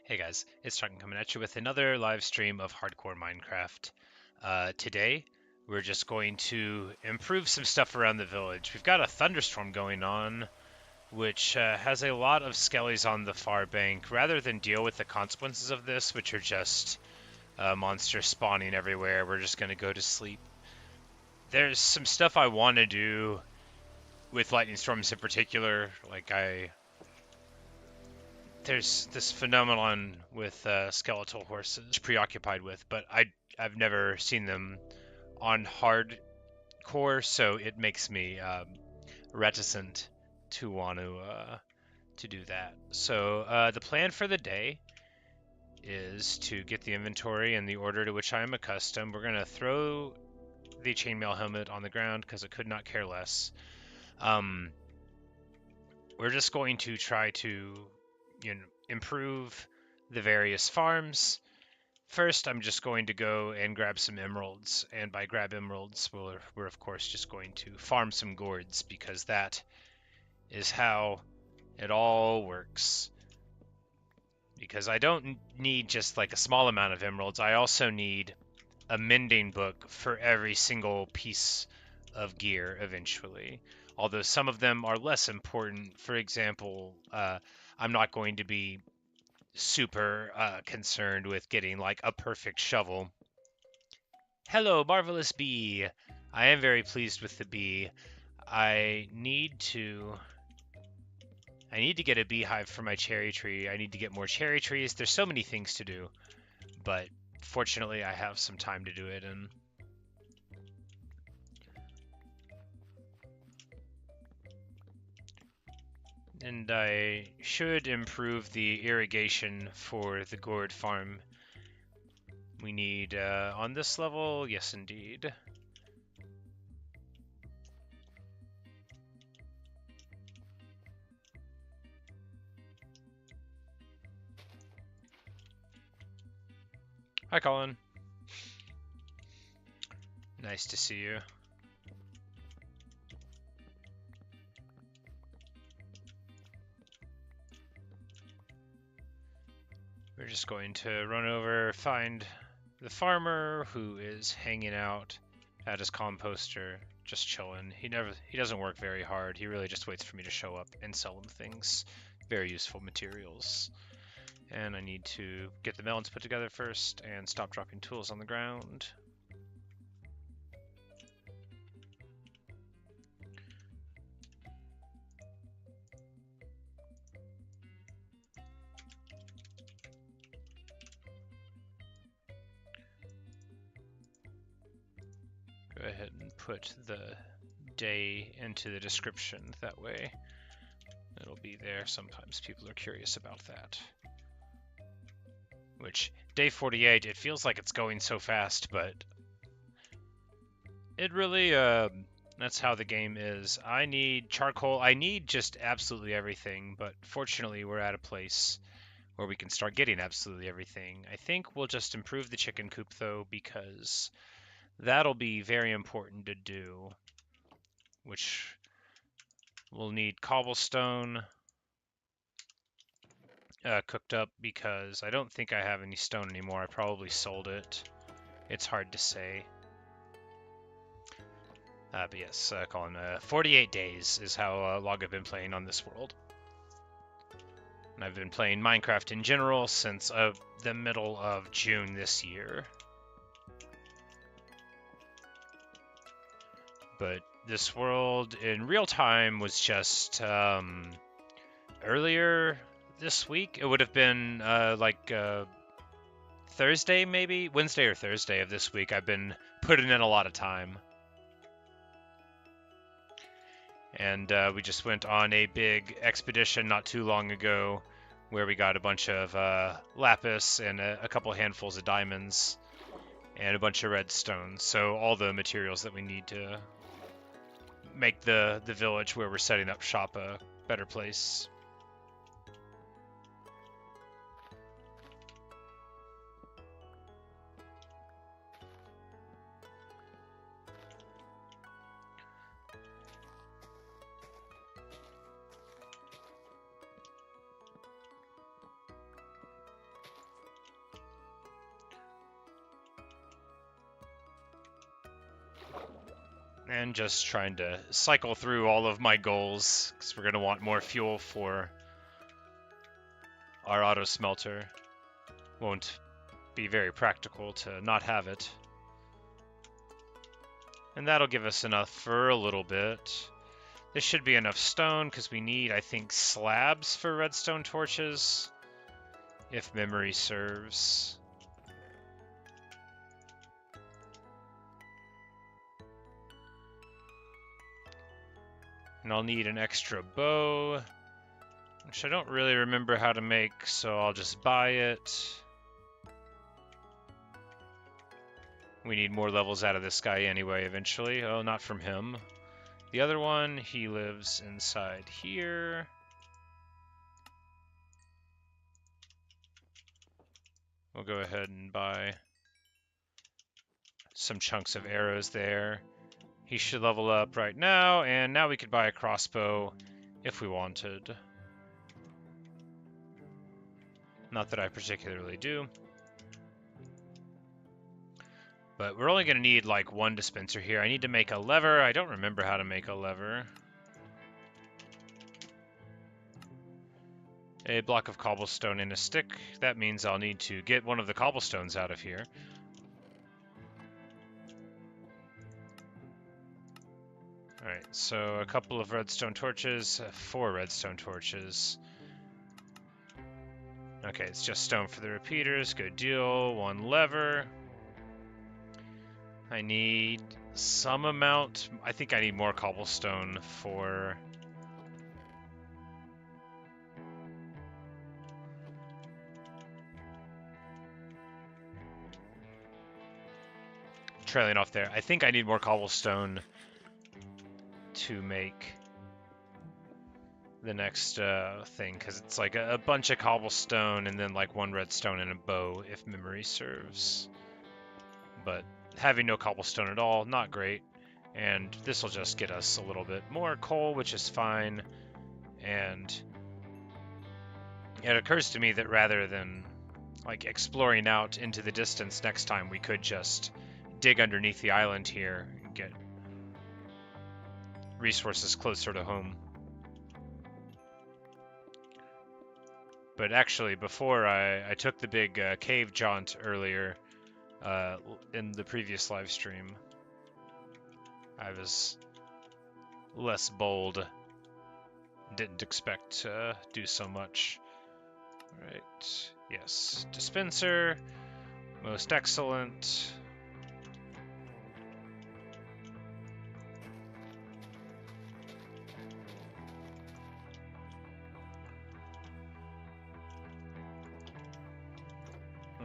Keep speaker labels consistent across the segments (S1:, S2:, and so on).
S1: Hey guys, it's Chuck coming at you with another live stream of Hardcore Minecraft. Today, we're just going to improve some stuff around the village. We've got a thunderstorm going on, which has a lot of skellies on the far bank. Rather than deal with the consequences of this, which are just monsters spawning everywhere, we're just going to go to sleep. There's some stuff I want to do with lightning storms in particular. There's this phenomenon with skeletal horses preoccupied with, but I've never seen them on hardcore, so it makes me reticent to want to do that. So the plan for the day is to get the inventory in the order to which I am accustomed. We're gonna throw the chainmail helmet on the ground because I could not care less. We're just going to try to, improve the various farms. First, I'm just going to go and grab some emeralds, and by grab emeralds, we're of course just going to farm some gourds, because that is how it all works. Because I don't need just like a small amount of emeralds, I also need a mending book for every single piece of gear eventually. Although some of them are less important. For example, I'm not going to be super concerned with getting like a perfect shovel. Hello, marvelous bee. I am very pleased with the bee. I need to get a beehive for my cherry tree. I need to get more cherry trees. There's so many things to do, but fortunately I have some time to do it in. And I should improve the irrigation for the gourd farm. We need, on this level, yes indeed. Hi, Colin. Nice to see you. We're just going to run over, find the farmer who is hanging out at his composter, just chilling. He doesn't work very hard. He really just waits for me to show up and sell him things. Very useful materials. And I need to get the melons put together first and stop dropping tools on the ground. Go ahead and put the day into the description. That way it'll be there. Sometimes people are curious about that. Which, day 48, it feels like it's going so fast, but it really, that's how the game is. I need charcoal. I need just absolutely everything, but fortunately we're at a place where we can start getting absolutely everything. I think we'll just improve the chicken coop, though, because that'll be very important to do, which we'll need cobblestone cooked up, because I don't think I have any stone anymore. I probably sold it. It's hard to say. But yes, Colin, 48 days is how long I've been playing on this world. And I've been playing Minecraft in general since the middle of June this year. But this world in real time was just earlier this week. It would have been Thursday, maybe? Wednesday or Thursday of this week. I've been putting in a lot of time. And we just went on a big expedition not too long ago where we got a bunch of lapis and a couple handfuls of diamonds and a bunch of redstone. So all the materials that we need to make the village where we're setting up shop a better place. And just trying to cycle through all of my goals, because we're going to want more fuel for our auto smelter. Won't be very practical to not have it. And that'll give us enough for a little bit. This should be enough stone, because we need, I think, slabs for redstone torches, if memory serves. And I'll need an extra bow, which I don't really remember how to make, so I'll just buy it. We need more levels out of this guy anyway, eventually. Oh, not from him. The other one, he lives inside here. We'll go ahead and buy some chunks of arrows there. He should level up right now, and now we could buy a crossbow if we wanted. Not that I particularly do. But we're only going to need like one dispenser here. I need to make a lever. I don't remember how to make a lever. A block of cobblestone and a stick. That means I'll need to get one of the cobblestones out of here. Alright, so a couple of redstone torches, 4 redstone torches. Okay, it's just stone for the repeaters, good deal. 1 lever. I need some amount, I think I need more cobblestone for... Trailing off there. I think I need more cobblestone to make the next thing, because it's like a bunch of cobblestone and then like 1 redstone and a bow, if memory serves. But having no cobblestone at all, not great. And this will just get us a little bit more coal, which is fine. And it occurs to me that rather than like exploring out into the distance next time, we could just dig underneath the island here and get resources closer to home. But actually, before I took the big cave jaunt earlier in the previous live stream, I was less bold. Didn't expect to do so much. Right, yes. Dispenser, most excellent.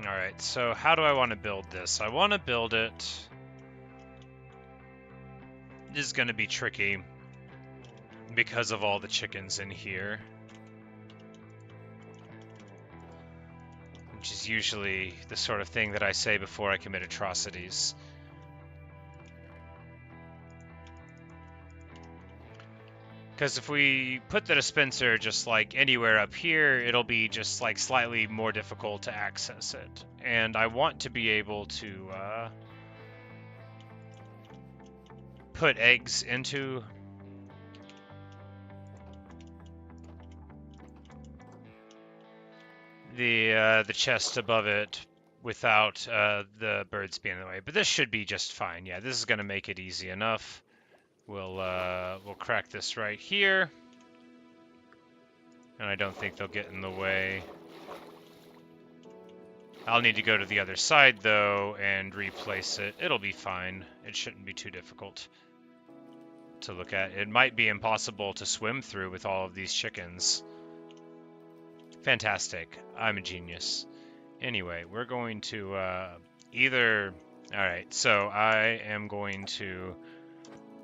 S1: Alright, so how do I want to build this? I want to build it... This is going to be tricky because of all the chickens in here. Which is usually the sort of thing that I say before I commit atrocities. Because if we put the dispenser just like anywhere up here, it'll be just like slightly more difficult to access it. And I want to be able to put eggs into the chest above it without the birds being in the way. But this should be just fine. Yeah, this is going to make it easy enough. We'll crack this right here. And I don't think they'll get in the way. I'll need to go to the other side, though, and replace it. It'll be fine. It shouldn't be too difficult to look at. It might be impossible to swim through with all of these chickens. Fantastic. I'm a genius. Anyway, we're going to either... Alright, so I am going to...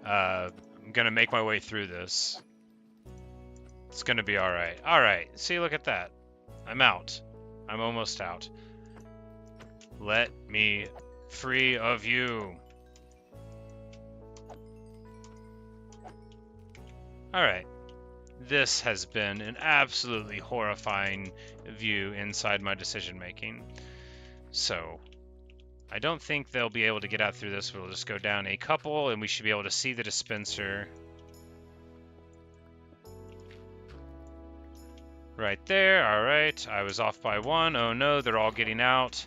S1: I'm gonna make my way through this. It's gonna be alright. Alright, see, look at that. I'm out. I'm almost out. Let me free of you. Alright. This has been an absolutely horrifying view inside my decision making. So, I don't think they'll be able to get out through this. We'll just go down a couple, and we should be able to see the dispenser. Right there. All right. I was off by one. Oh no, they're all getting out.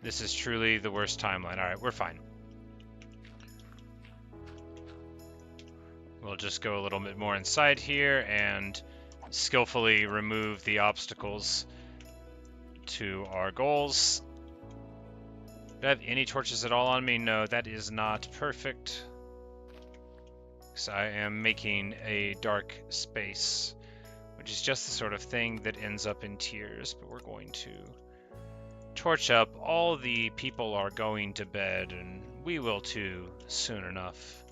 S1: This is truly the worst timeline. All right, we're fine. We'll just go a little bit more inside here and skillfully remove the obstacles to our goals. Do I have any torches at all on me? No, that is not perfect. Because I am making a dark space, which is just the sort of thing that ends up in tears. But we're going to torch up. All the people are going to bed, and we will too soon enough.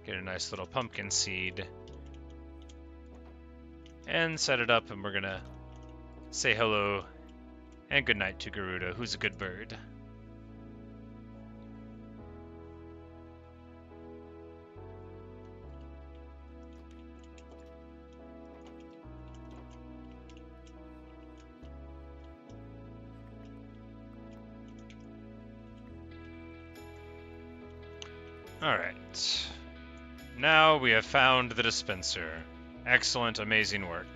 S1: Get a nice little pumpkin seed and set it up, and we're gonna say hello and good night to Garuda, who's a good bird. Alright. Now we have found the dispenser. Excellent, amazing work.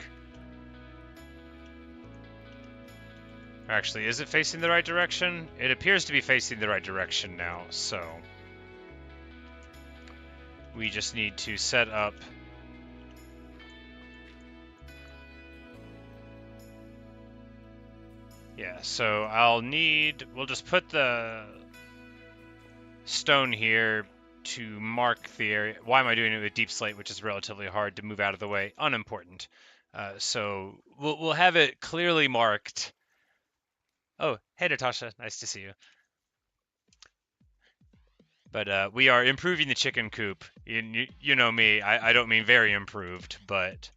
S1: Actually, is it facing the right direction? It appears to be facing the right direction now, so we just need to set up so we'll just put the stone here to mark the area. Why am I doing it with deep slate, which is relatively hard to move out of the way? Unimportant. So we'll have it clearly marked. Oh, hey Natasha, nice to see you. But we are improving the chicken coop. You know me, I don't mean very improved, but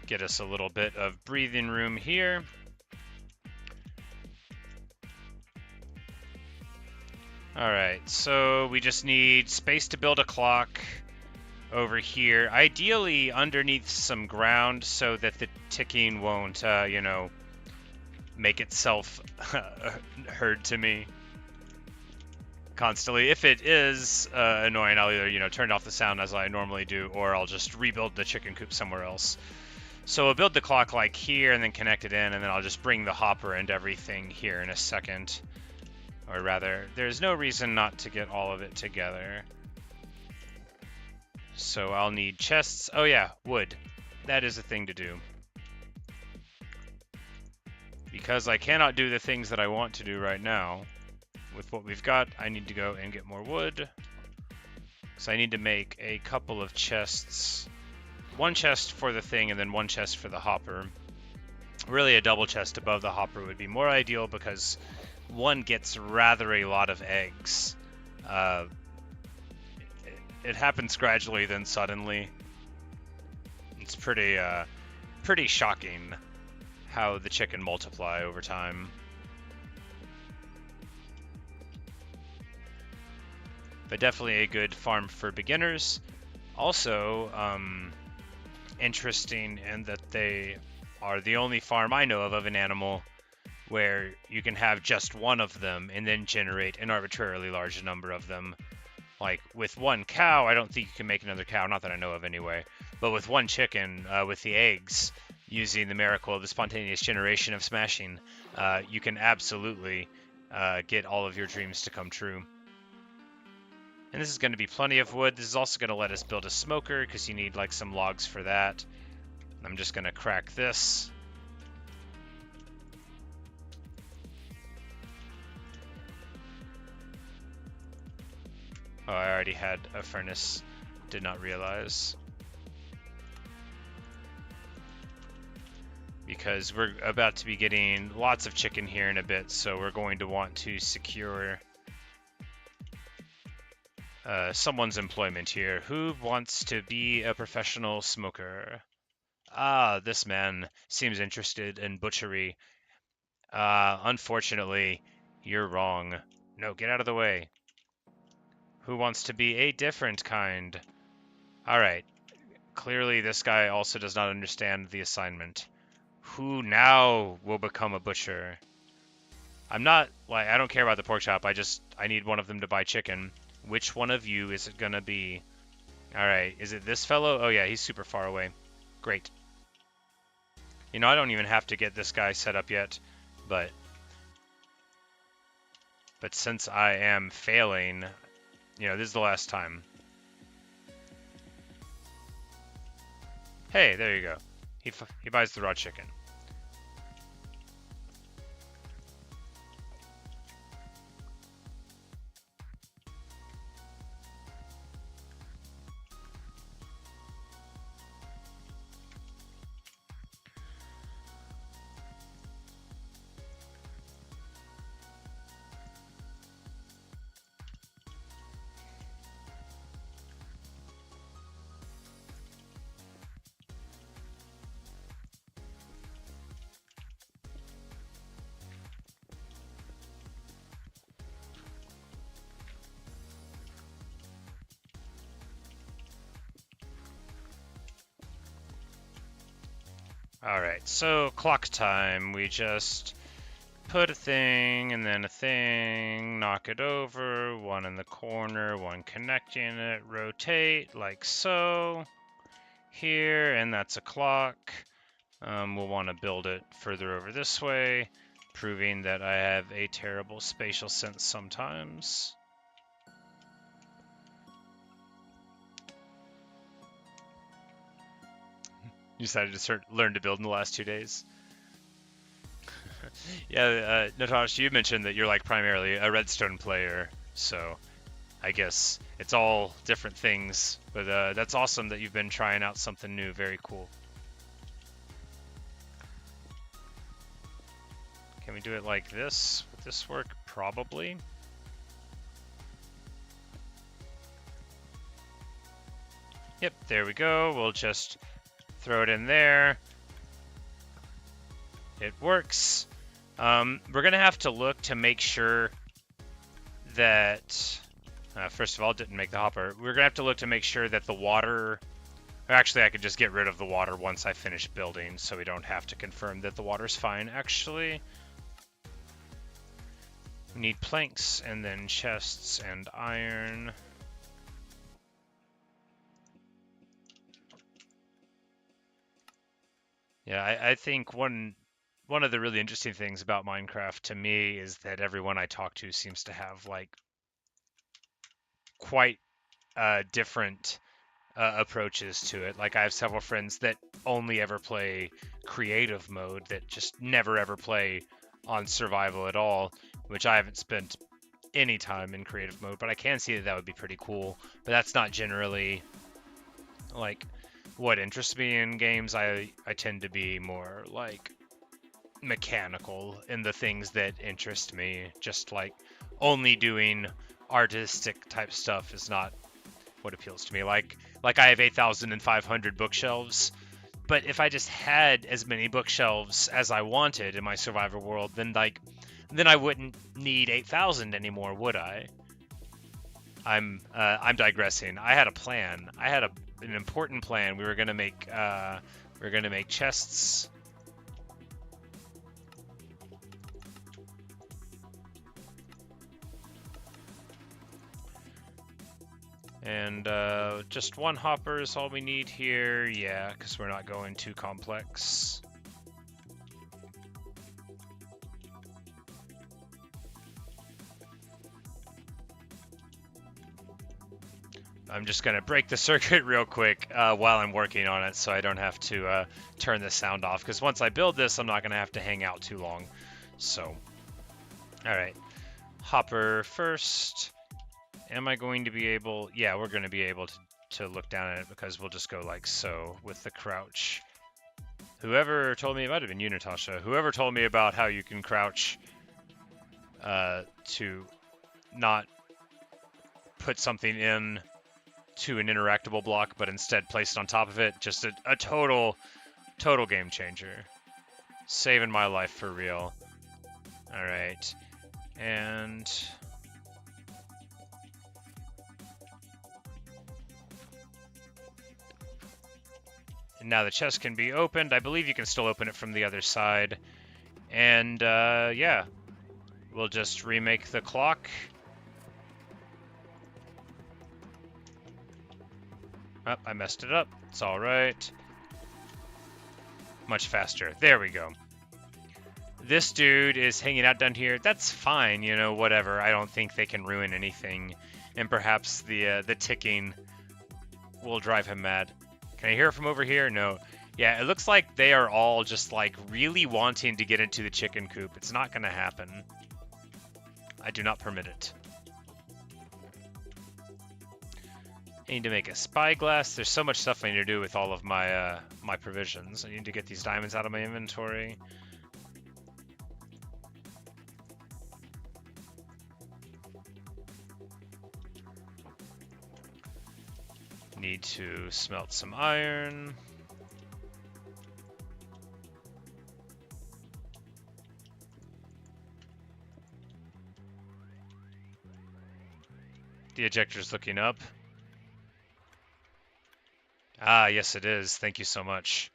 S1: get us a little bit of breathing room here. Alright, so we just need space to build a clock over here. Ideally underneath some ground so that the ticking won't, make itself heard to me constantly. If it is annoying, I'll either, turn off the sound as I normally do, or I'll just rebuild the chicken coop somewhere else. So we'll build the clock like here and then connect it in, and then I'll just bring the hopper and everything here in a second. Or rather, there's no reason not to get all of it together. So I'll need chests. Oh yeah, wood. That is a thing to do. Because I cannot do the things that I want to do right now with what we've got, I need to go and get more wood. So I need to make a couple of chests. One chest for the thing and then one chest for the hopper. Really a double chest above the hopper would be more ideal because one gets rather a lot of eggs. It happens gradually then suddenly. It's pretty shocking how the chicken multiply over time. But definitely a good farm for beginners. Also, interesting in that they are the only farm I know of an animal where you can have just one of them and then generate an arbitrarily large number of them. Like with one cow, I don't think you can make another cow, not that I know of anyway. But with one chicken, with the eggs, using the miracle of the spontaneous generation of smashing, you can absolutely get all of your dreams to come true. And this is going to be plenty of wood. This is also going to let us build a smoker because you need like some logs for that. I'm just going to crack this. Oh, I already had a furnace. Did not realize. Because we're about to be getting lots of chicken here in a bit, so we're going to want to secure someone's employment here. Who wants to be a professional smoker? Ah, this man seems interested in butchery. Unfortunately, you're wrong. No, get out of the way. Who wants to be a different kind? Alright, clearly this guy also does not understand the assignment. Who now will become a butcher? I'm not, like, I don't care about the pork chop, I need one of them to buy chicken. Which one of you is it gonna be? Alright, is it this fellow? Oh yeah, he's super far away. Great. You know, I don't even have to get this guy set up yet, but since I am failing, you know, this is the last time. Hey, there you go. He buys the raw chicken. Alright, so clock time. We just put a thing and then a thing, knock it over, one in the corner, one connecting it, rotate like so. Here, and that's a clock. We'll want to build it further over this way, proving that I have a terrible spatial sense sometimes. You decided to learn to build in the last 2 days. Yeah, Natasha, you mentioned that you're like primarily a redstone player, so I guess it's all different things. But that's awesome that you've been trying out something new. Very cool. Can we do it like this? Would this work? Probably. Yep, there we go. We'll just throw it in there. It works. We're gonna have to look to make sure that, first of all, it didn't make the hopper. We're gonna have to look to make sure that the water, actually I could just get rid of the water once I finish building, so we don't have to confirm that the water's fine, actually. We need planks, and then chests and iron. Yeah, I think one of the really interesting things about Minecraft to me is that everyone I talk to seems to have like quite different approaches to it. Like I have several friends that only ever play creative mode, that just never ever play on survival at all, which I haven't spent any time in creative mode, but I can see that would be pretty cool. But that's not generally like what interests me in games. I tend to be more like mechanical in the things that interest me. Just like only doing artistic type stuff is not what appeals to me. Like I have 8,500 bookshelves, but if I just had as many bookshelves as I wanted in my survivor world, then I wouldn't need 8,000 anymore, would I? I'm digressing. I had a plan. I had an important plan. We were gonna make chests. And just one hopper is all we need here. Yeah, because we're not going too complex. I'm just going to break the circuit real quick while I'm working on it so I don't have to turn the sound off. Because once I build this, I'm not going to have to hang out too long. So, all right. Hopper first. Am I going to be able... Yeah, we're going to be able to look down at it because we'll just go like so with the crouch. Whoever told me... It might have been you, Natasha. Whoever told me about how you can crouch to not put something in to an interactable block, but instead place it on top of it. Just a total Total game changer. Saving my life for real. Alright. And... now the chest can be opened. I believe you can still open it from the other side. And, yeah. We'll just remake the clock. Oh, I messed it up. It's alright. Much faster. There we go. This dude is hanging out down here. That's fine, you know, whatever. I don't think they can ruin anything. And perhaps the ticking will drive him mad. Can I hear it from over here? No. Yeah, it looks like they are all just, like, really wanting to get into the chicken coop. It's not going to happen. I do not permit it. I need to make a spyglass. There's so much stuff I need to do with all of my my provisions. I need to get these diamonds out of my inventory. Need to smelt some iron. The ejector's looking up. Ah, yes it is. Thank you so much.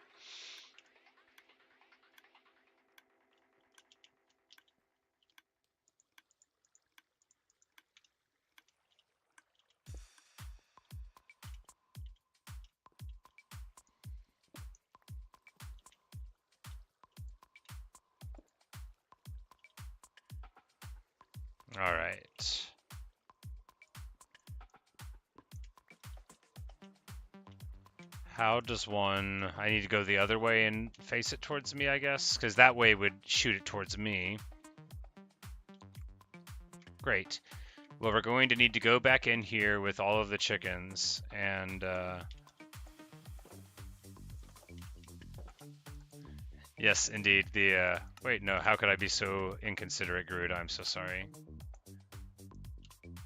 S1: All right. How does one... I need to go the other way and face it towards me, I guess? Because that way would shoot it towards me. Great. Well, we're going to need to go back in here with all of the chickens and... yes, indeed. The, wait, no. How could I be so inconsiderate, Groot? I'm so sorry.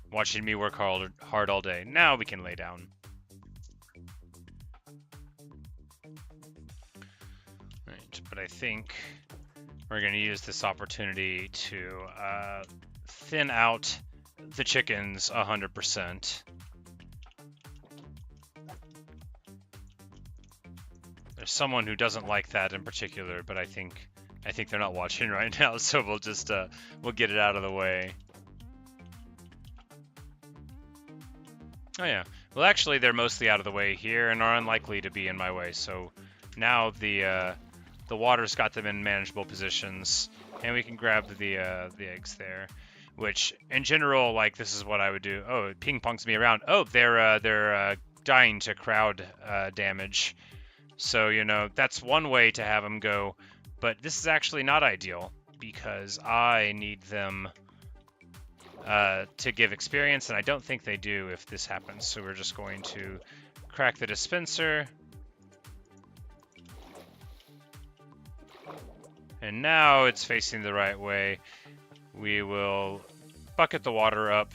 S1: Watching me work hard all day. Now we can lay down. Right, but I think we're going to use this opportunity to thin out the chickens 100%. There's someone who doesn't like that in particular, but I think they're not watching right now, so we'll just we'll get it out of the way. Oh yeah. Well, actually, they're mostly out of the way here and are unlikely to be in my way. So now the water's got them in manageable positions, and we can grab the eggs there. Which, in general, like this is what I would do. Oh, it ping pongs me around. Oh, they're dying to crowd damage. So you know that's one way to have them go, but this is actually not ideal because I need them to give experience, and I don't think they do if this happens. So we're just going to crack the dispenser. And now it's facing the right way. We will bucket the water up.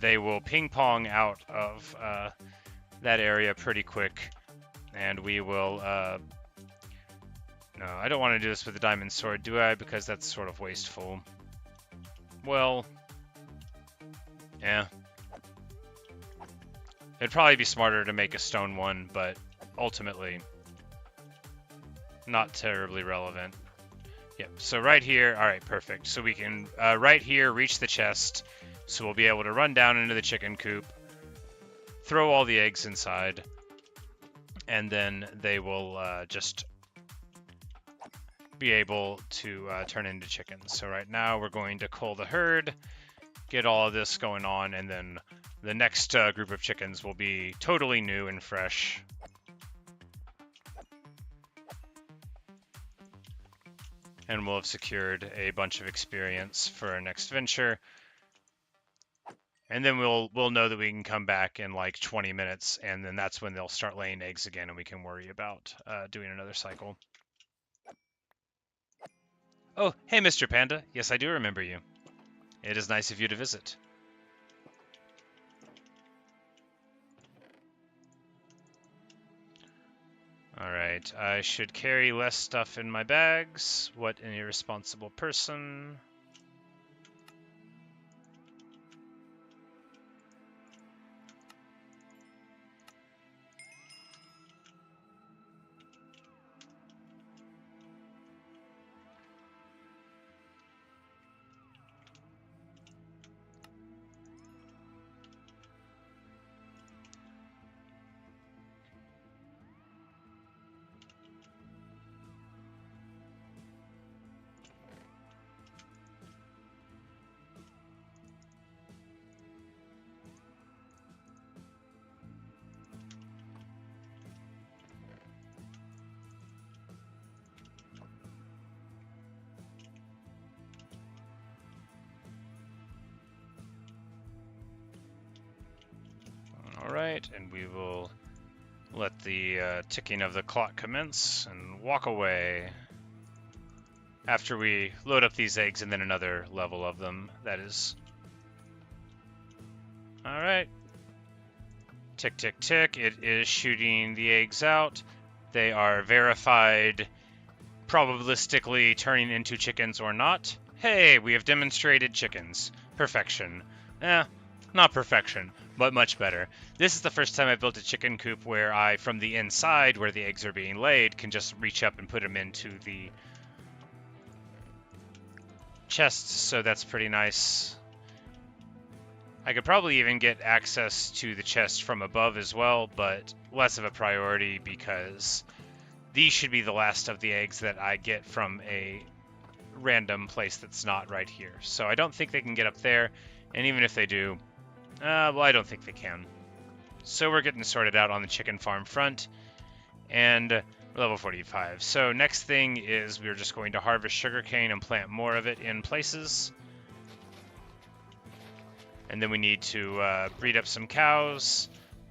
S1: They will ping pong out of that area pretty quick. And we will... no, I don't want to do this with the diamond sword, do I? Because that's sort of wasteful. Well... yeah. It'd probably be smarter to make a stone one, but ultimately not terribly relevant. Yep, so right here, all right, perfect. So we can, right here, reach the chest. So we'll be able to run down into the chicken coop, throw all the eggs inside, and then they will just be able to turn into chickens. So right now we're going to cull the herd, get all of this going on, and then the next group of chickens will be totally new and fresh. And we'll have secured a bunch of experience for our next venture. And then we'll know that we can come back in like 20 minutes, and then that's when they'll start laying eggs again, and we can worry about doing another cycle. Oh, hey, Mr. Panda. Yes, I do remember you. It is nice of you to visit. Alright, I should carry less stuff in my bags. What an irresponsible person. Alright, and we will let the ticking of the clock commence and walk away. After we load up these eggs and then another level of them, that is. Alright. Tick, tick, tick. It is shooting the eggs out. They are verified, probabilistically turning into chickens or not. Hey, we have demonstrated chickens. Perfection. Not perfection, but much better. This is the first time I've built a chicken coop where I, from the inside where the eggs are being laid, can just reach up and put them into the chests, so that's pretty nice. I could probably even get access to the chest from above as well, but less of a priority because these should be the last of the eggs that I get from a random place that's not right here. So I don't think they can get up there, and even if they do, well, I don't think they can. So we're getting sorted out on the chicken farm front, and level 45. So next thing is we're just going to harvest sugarcane and plant more of it in places. And then we need to breed up some cows,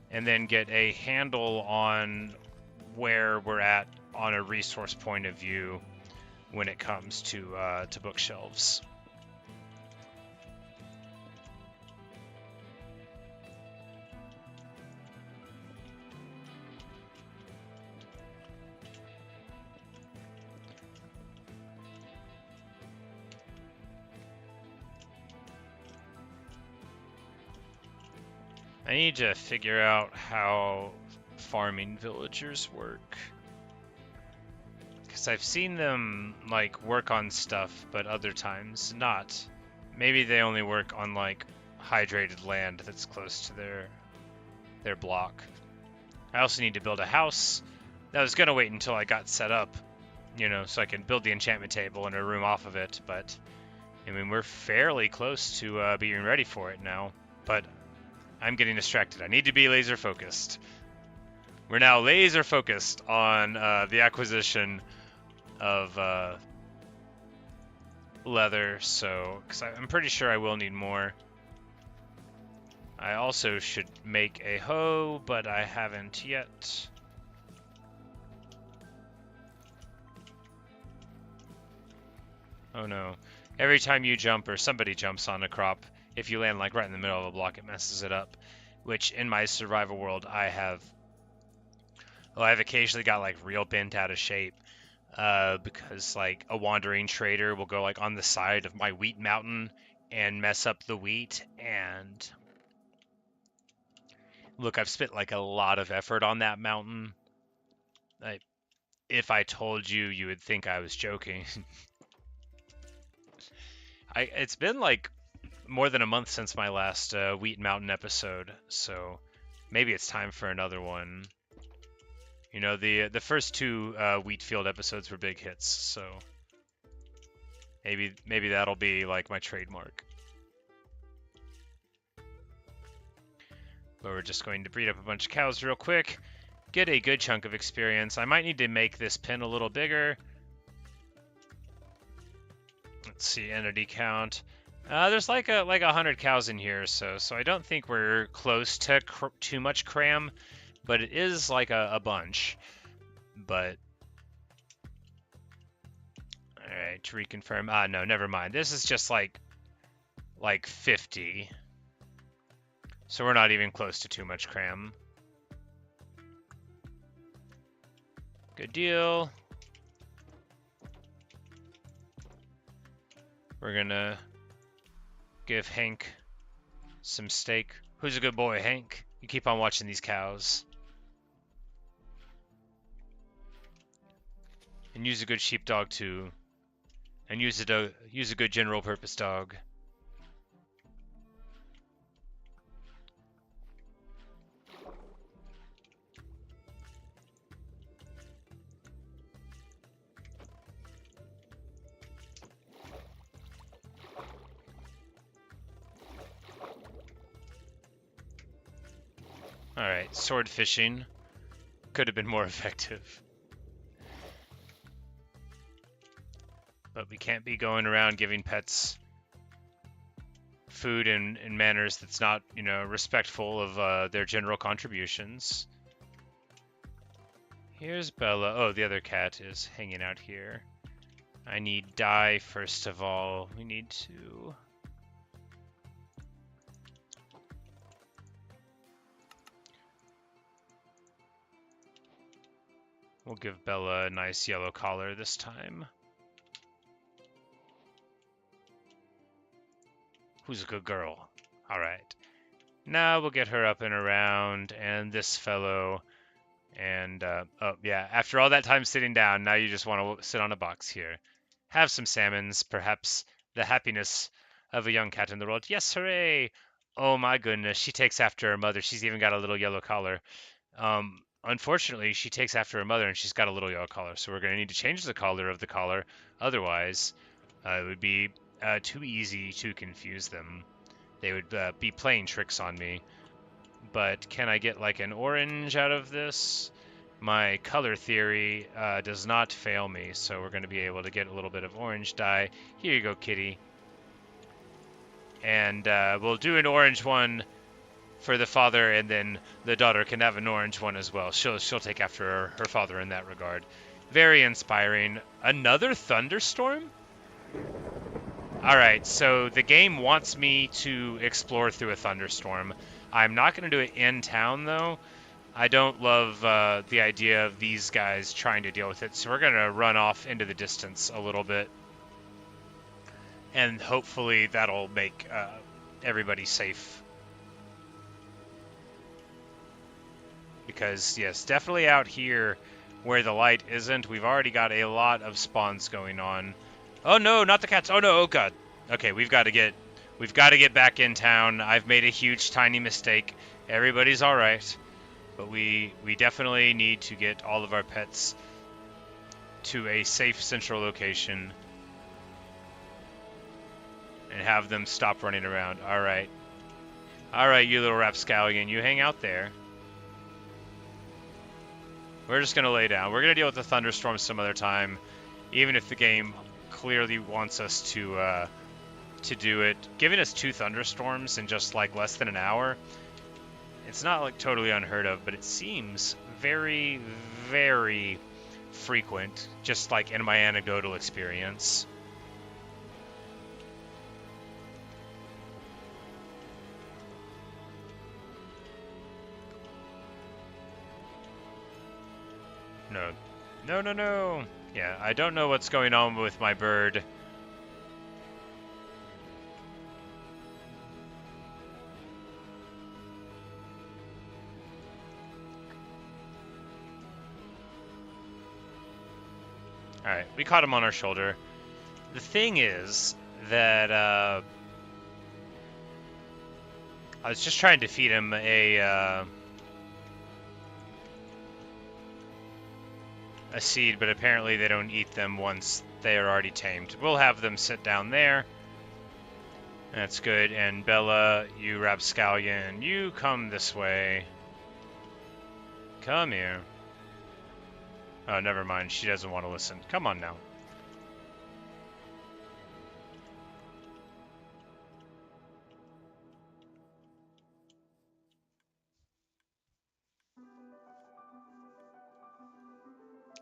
S1: and then get a handle on where we're at on a resource point of view when it comes to bookshelves. I need to figure out how farming villagers work. Because I've seen them, like, work on stuff, but other times not. Maybe they only work on, like, hydrated land that's close to their block. I also need to build a house. I was going to wait until I got set up, you know, so I can build the enchantment table and a room off of it, but, I mean, we're fairly close to being ready for it now, but I'm getting distracted. I need to be laser focused. We're now laser focused on the acquisition of leather, so because I'm pretty sure I will need more. I also should make a hoe, but I haven't yet. Oh no. Every time you jump or somebody jumps on a crop, if you land like right in the middle of a block, it messes it up. Which in my survival world I've occasionally got like real bent out of shape. Because like a wandering trader will go like on the side of my wheat mountain and mess up the wheat. And look, I've spent like a lot of effort on that mountain. If I told you, you would think I was joking. It's been like more than a month since my last Wheat Mountain episode, so maybe it's time for another one. You know, the first two wheat field episodes were big hits, so maybe that'll be like my trademark. But we're just going to breed up a bunch of cows real quick, get a good chunk of experience. I might need to make this pen a little bigger. Let's see, entity count. There's like 100 cows in here, so I don't think we're close to too much cram, but it is like a bunch. But all right, to reconfirm. No, never mind. This is just like 50, so we're not even close to too much cram. Good deal. We're gonna give Hank some steak. Who's a good boy, Hank? You keep on watching these cows. And use a good sheepdog too. And use a good general purpose dog. Alright, sword fishing. Could have been more effective. But we can't be going around giving pets food in manners that's not, you know, respectful of their general contributions. Here's Bella. Oh, the other cat is hanging out here. I need dye first of all. We need to... We'll give Bella a nice yellow collar this time. Who's a good girl? Alright. Now we'll get her up and around, and this fellow, and, oh, yeah, after all that time sitting down, now you just want to sit on a box here. Have some salmons, perhaps the happiness of a young cat in the world. Yes, hooray! Oh my goodness, she takes after her mother. She's even got a little yellow collar. Unfortunately, she takes after her mother, and she's got a little yellow collar, so we're going to need to change the color of the collar. Otherwise, it would be too easy to confuse them. They would be playing tricks on me. But can I get like an orange out of this? My color theory does not fail me, so we're going to be able to get a little bit of orange dye. Here you go, kitty. And we'll do an orange one for the father, and then the daughter can have an orange one as well. She'll take after her father in that regard. Very inspiring. Another thunderstorm? Alright, so the game wants me to explore through a thunderstorm. I'm not going to do it in town, though. I don't love the idea of these guys trying to deal with it, so we're going to run off into the distance a little bit. And hopefully that'll make everybody safe. Because, yes, definitely out here where the light isn't, we've already got a lot of spawns going on. Oh no, not the cats. Oh no, oh god. Okay, we've got to get back in town. I've made a huge tiny mistake. Everybody's all right. But we definitely need to get all of our pets to a safe central location and have them stop running around. All right. All right, you little rapscallion, you hang out there. We're just going to lay down. We're going to deal with the thunderstorms some other time, even if the game clearly wants us to do it. Giving us 2 thunderstorms in just like less than an hour, it's not like totally unheard of, but it seems very, very frequent, just like in my anecdotal experience. No. No, no, no. Yeah, I don't know what's going on with my bird. Alright, we caught him on our shoulder. The thing is that I was just trying to feed him a seed, but apparently they don't eat them once they are already tamed. We'll have them sit down there. That's good. And Bella, you rapscallion, you come this way. Come here. Oh, never mind. She doesn't want to listen. Come on now.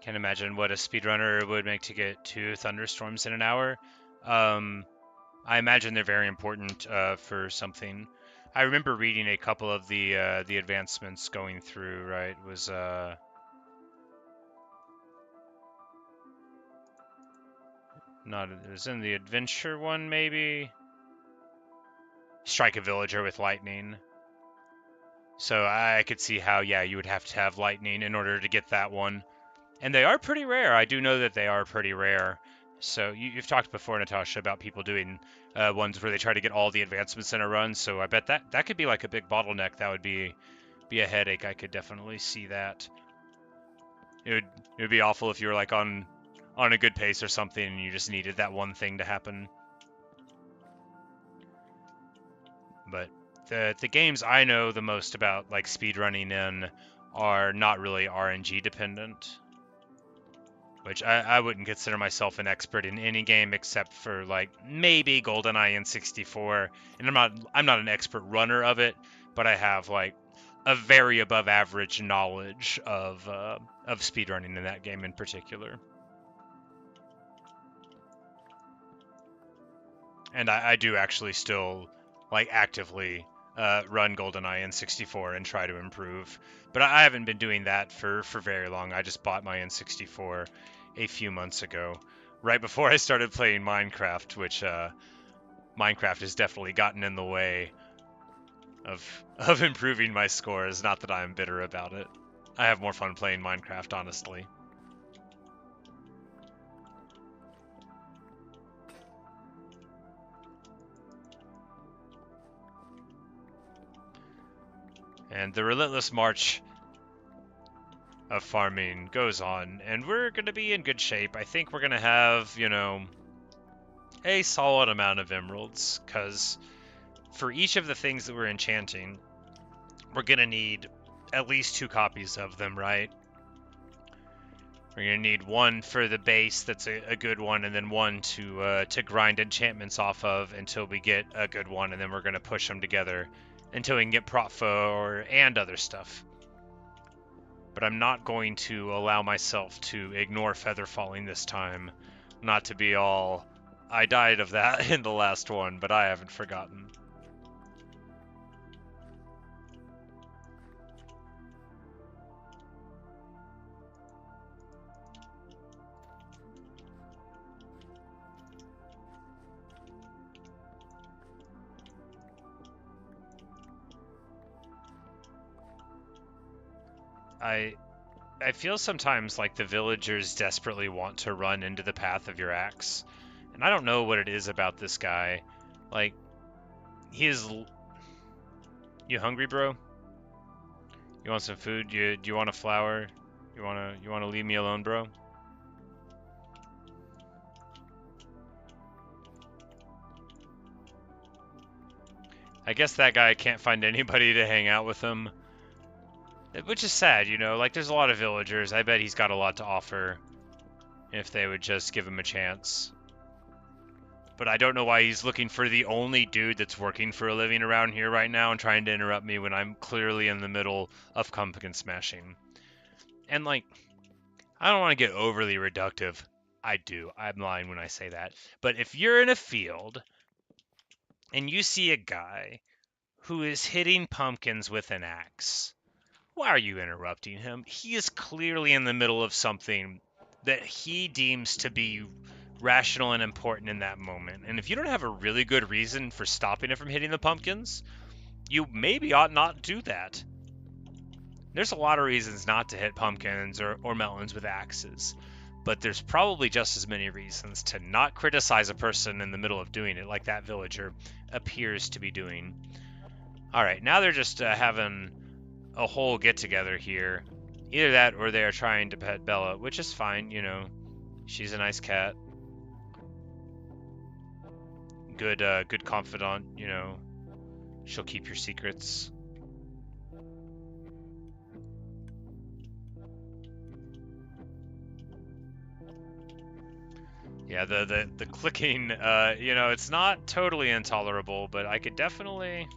S1: Can't imagine what a speedrunner would make to get 2 thunderstorms in an hour. I imagine they're very important for something. I remember reading a couple of the advancements going through. Right, was Not, it was in the adventure one, maybe? Strike a villager with lightning. So I could see how, yeah, you would have to have lightning in order to get that one. And they are pretty rare. I do know that they are pretty rare. So you've talked before, Natasha, about people doing ones where they try to get all the advancements in a run. So I bet that could be like a big bottleneck. That would be a headache. I could definitely see that. It would be awful if you were like on a good pace or something and you just needed that one thing to happen. But the games I know the most about, like speedrunning in, are not really RNG dependent. Which I wouldn't consider myself an expert in any game except for like maybe GoldenEye and 64. And I'm not an expert runner of it, but I have like a very above average knowledge of speedrunning in that game in particular. And I do actually still like actively run GoldenEye N64 and try to improve. But I haven't been doing that for very long. I just bought my N64 a few months ago, right before I started playing Minecraft, which Minecraft has definitely gotten in the way of improving my scores. Not that I'm bitter about it. I have more fun playing Minecraft, honestly. And the relentless march of farming goes on, and we're going to be in good shape. I think we're going to have, you know, a solid amount of emeralds, because for each of the things that we're enchanting, we're going to need at least 2 copies of them, right? We're going to need one for the base that's a good one, and then one to grind enchantments off of until we get a good one, and then we're going to push them together until we can get Protfo and other stuff. But I'm not going to allow myself to ignore feather falling this time. Not to be all, I died of that in the last one, but I haven't forgotten. I feel sometimes like the villagers desperately want to run into the path of your axe. And I don't know what it is about this guy. Like, he is... You hungry, bro? You want some food? Do you want a flower? You wanna leave me alone, bro? I guess that guy can't find anybody to hang out with him. Which is sad, you know, like there's a lot of villagers. I bet he's got a lot to offer if they would just give him a chance. But I don't know why he's looking for the only dude that's working for a living around here right now and trying to interrupt me when I'm clearly in the middle of pumpkin smashing. And like, I don't want to get overly reductive. I do. I'm lying when I say that. But if you're in a field and you see a guy who is hitting pumpkins with an axe, why are you interrupting him? He is clearly in the middle of something that he deems to be rational and important in that moment. And if you don't have a really good reason for stopping it from hitting the pumpkins, you maybe ought not do that. There's a lot of reasons not to hit pumpkins or melons with axes, but there's probably just as many reasons to not criticize a person in the middle of doing it, like that villager appears to be doing. Alright, now they're just having a whole get-together here. Either that or they're trying to pet Bella, which is fine, you know. She's a nice cat. Good confidant, you know. She'll keep your secrets. Yeah, the clicking, you know, it's not totally intolerable, but I could definitely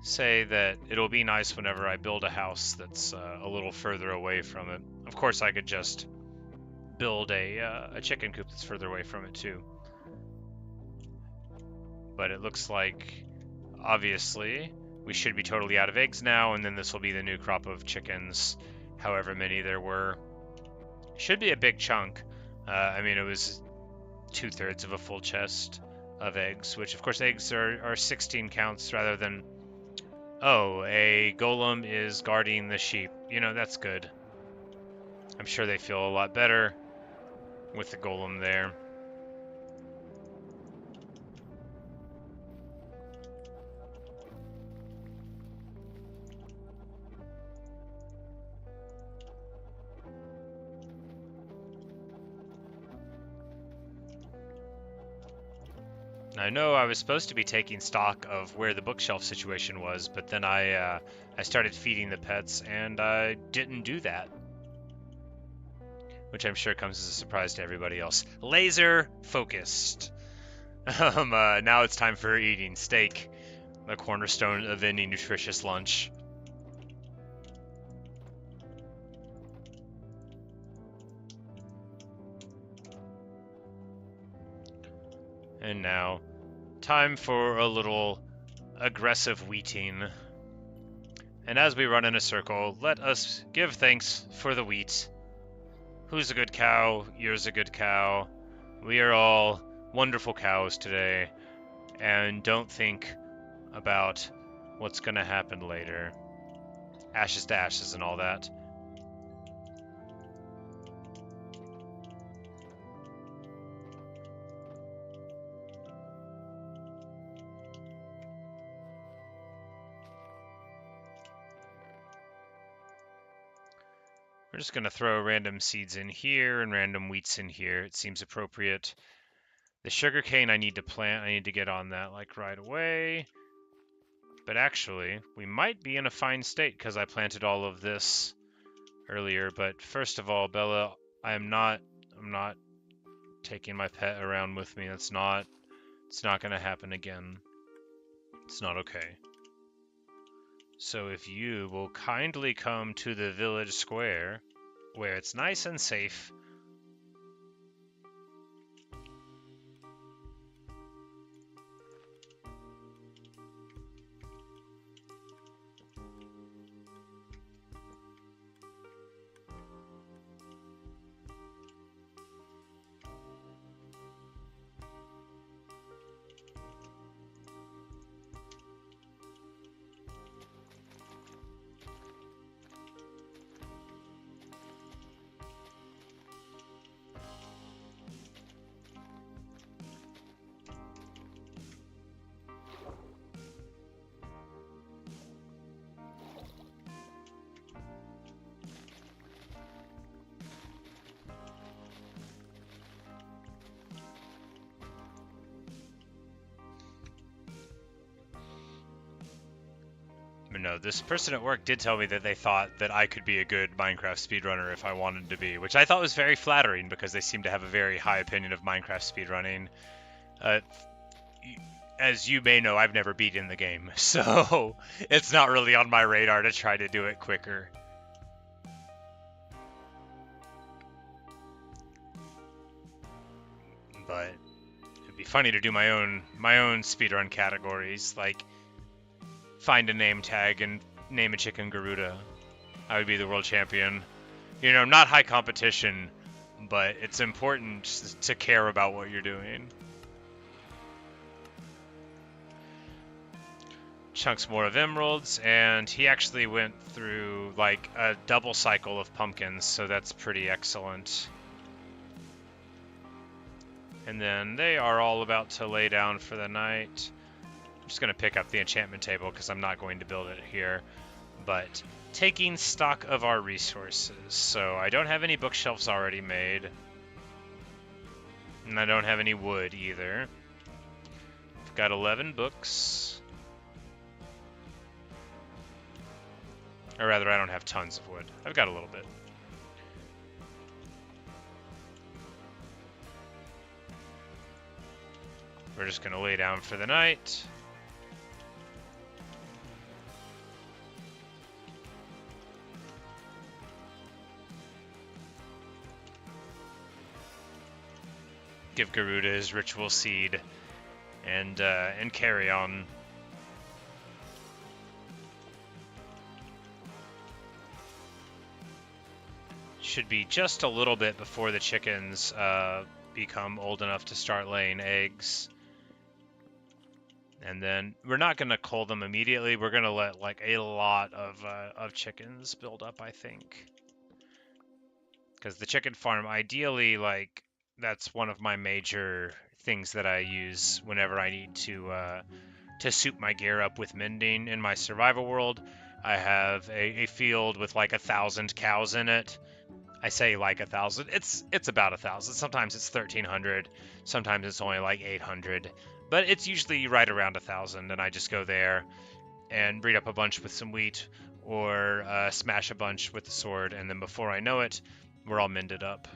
S1: say that it'll be nice whenever I build a house that's a little further away from it. Of course, I could just build a chicken coop that's further away from it too. But it looks like, obviously, we should be totally out of eggs now, and then this will be the new crop of chickens, however many there were. Should be a big chunk. I mean, it was 2/3 of a full chest of eggs, which of course eggs are 16 counts rather than... Oh, a golem is guarding the sheep. You know, that's good. I'm sure they feel a lot better with the golem there. I know I was supposed to be taking stock of where the bookshelf situation was, but then I started feeding the pets and I didn't do that, which I'm sure comes as a surprise to everybody else. Laser focused. Now it's time for eating steak, the cornerstone of any nutritious lunch. And now, time for a little aggressive wheating. And as we run in a circle, let us give thanks for the wheat. Who's a good cow? You're a good cow. We are all wonderful cows today. And don't think about what's going to happen later. Ashes to ashes and all that. We're just going to throw random seeds in here and random wheats in here. It seems appropriate. The sugarcane I need to plant. I need to get on that like right away. But actually, we might be in a fine state because I planted all of this earlier. But first of all, Bella, I'm not taking my pet around with me. It's not going to happen again. It's not okay. So if you will kindly come to the village square, where it's nice and safe. No, this person at work did tell me that they thought that I could be a good Minecraft speedrunner if I wanted to be, which I thought was very flattering because they seem to have a very high opinion of Minecraft speedrunning. As you may know, I've never beaten the game, so it's not really on my radar to try to do it quicker. But it'd be funny to do my own speedrun categories, like find a name tag and name a chicken Garuda. I would be the world champion. You know, not high competition, but it's important to care about what you're doing. Chunks more of emeralds, and he actually went through like a double cycle of pumpkins, so that's pretty excellent. And then they are all about to lay down for the night. I'm just going to pick up the enchantment table because I'm not going to build it here. But taking stock of our resources. So I don't have any bookshelves already made. And I don't have any wood either. I've got 11 books. Or rather, I don't have tons of wood. I've got a little bit. We're just going to lay down for the night. Give Garuda his ritual seed and carry on. Should be just a little bit before the chickens become old enough to start laying eggs. And then we're not going to cull them immediately. We're going to let like a lot of chickens build up, I think. Because the chicken farm, ideally, like, that's one of my major things that I use whenever I need to soup my gear up with mending. In my survival world, I have a field with like 1,000 cows in it. I say like 1,000. It's about 1,000. Sometimes it's 1,300. Sometimes it's only like 800. But it's usually right around 1,000, and I just go there and breed up a bunch with some wheat, or smash a bunch with the sword, and then before I know it, we're all mended up.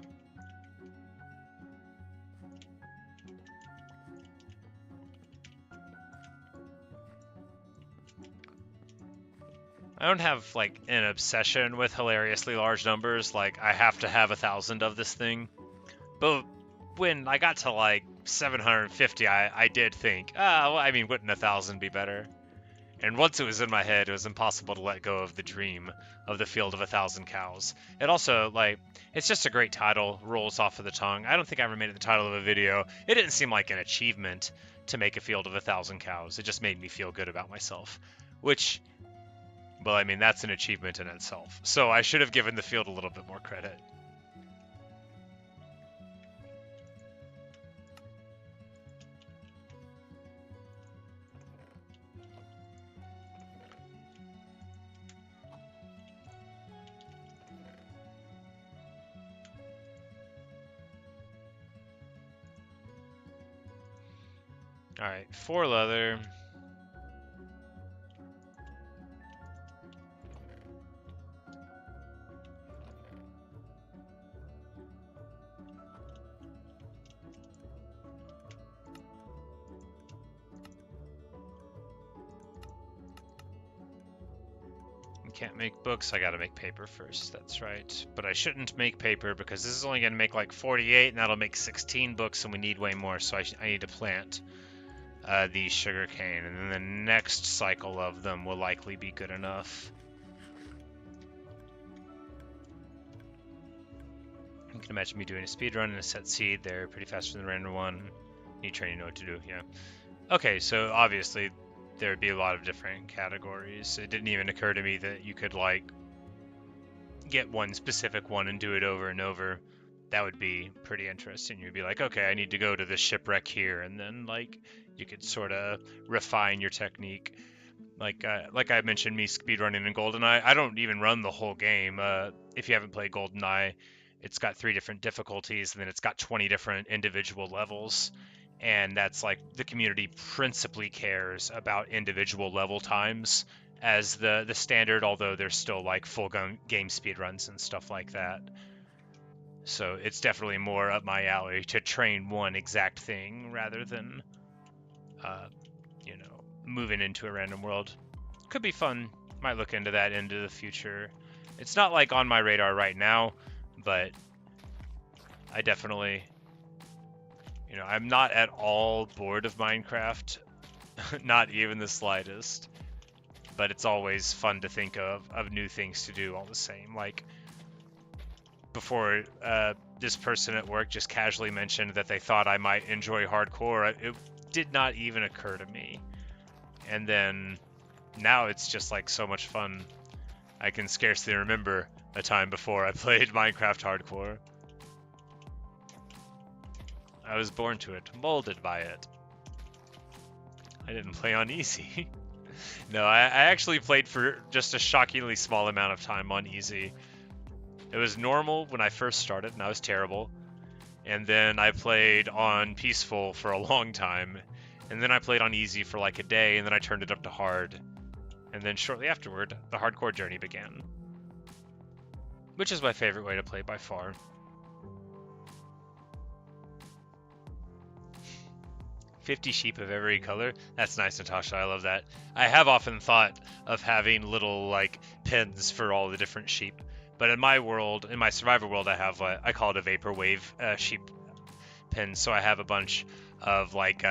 S1: I don't have like an obsession with hilariously large numbers, like I have to have 1,000 of this thing. But when I got to like 750, I did think, well, I mean, wouldn't 1,000 be better? And once it was in my head, it was impossible to let go of the dream of the field of 1,000 cows. It also, like, it's just a great title, rolls off of the tongue. I don't think I ever made it the title of a video. It didn't seem like an achievement to make a field of 1,000 cows. It just made me feel good about myself, which, well, I mean, that's an achievement in itself. So I should have given the field a little bit more credit. Alright, 4 leather. Can't make books, I gotta make paper first, that's right. But I shouldn't make paper because this is only gonna make like 48, and that'll make 16 books, and we need way more, so I need to plant the sugar cane, and then the next cycle of them will likely be good enough. You can imagine me doing a speed run and a set seed. They're pretty faster than the random one. Need training to know what to do, yeah. Okay, so obviously there would be a lot of different categories. It didn't even occur to me that you could like get one specific one and do it over and over. That would be pretty interesting. You'd be like, okay, I need to go to this shipwreck here, and then like you could sort of refine your technique. Like I mentioned, me speedrunning in GoldenEye, I don't even run the whole game. If you haven't played GoldenEye, it's got 3 different difficulties, and then it's got 20 different individual levels. And that's like the community principally cares about individual level times as the standard, although there's still like full game speedruns and stuff like that. So it's definitely more up my alley to train one exact thing rather than, you know, moving into a random world. Could be fun. Might look into that into the future. It's not like on my radar right now, but I definitely, you know, I'm not at all bored of Minecraft, not even the slightest, but it's always fun to think of new things to do all the same. Like, before, this person at work just casually mentioned that they thought I might enjoy hardcore. It did not even occur to me. And then, now it's just like so much fun. I can scarcely remember a time before I played Minecraft hardcore. I was born to it, molded by it. I didn't play on easy. No, I actually played for just a shockingly small amount of time on easy. It was normal when I first started, and I was terrible. And then I played on peaceful for a long time. And then I played on easy for like a day, and then I turned it up to hard. And then shortly afterward, the hardcore journey began. Which is my favorite way to play by far. 50 sheep of every color. That's nice, Natasha. I love that. I have often thought of having little like pens for all the different sheep, but in my world, in my survivor world, I have I call it a vaporwave sheep pen. So I have a bunch of like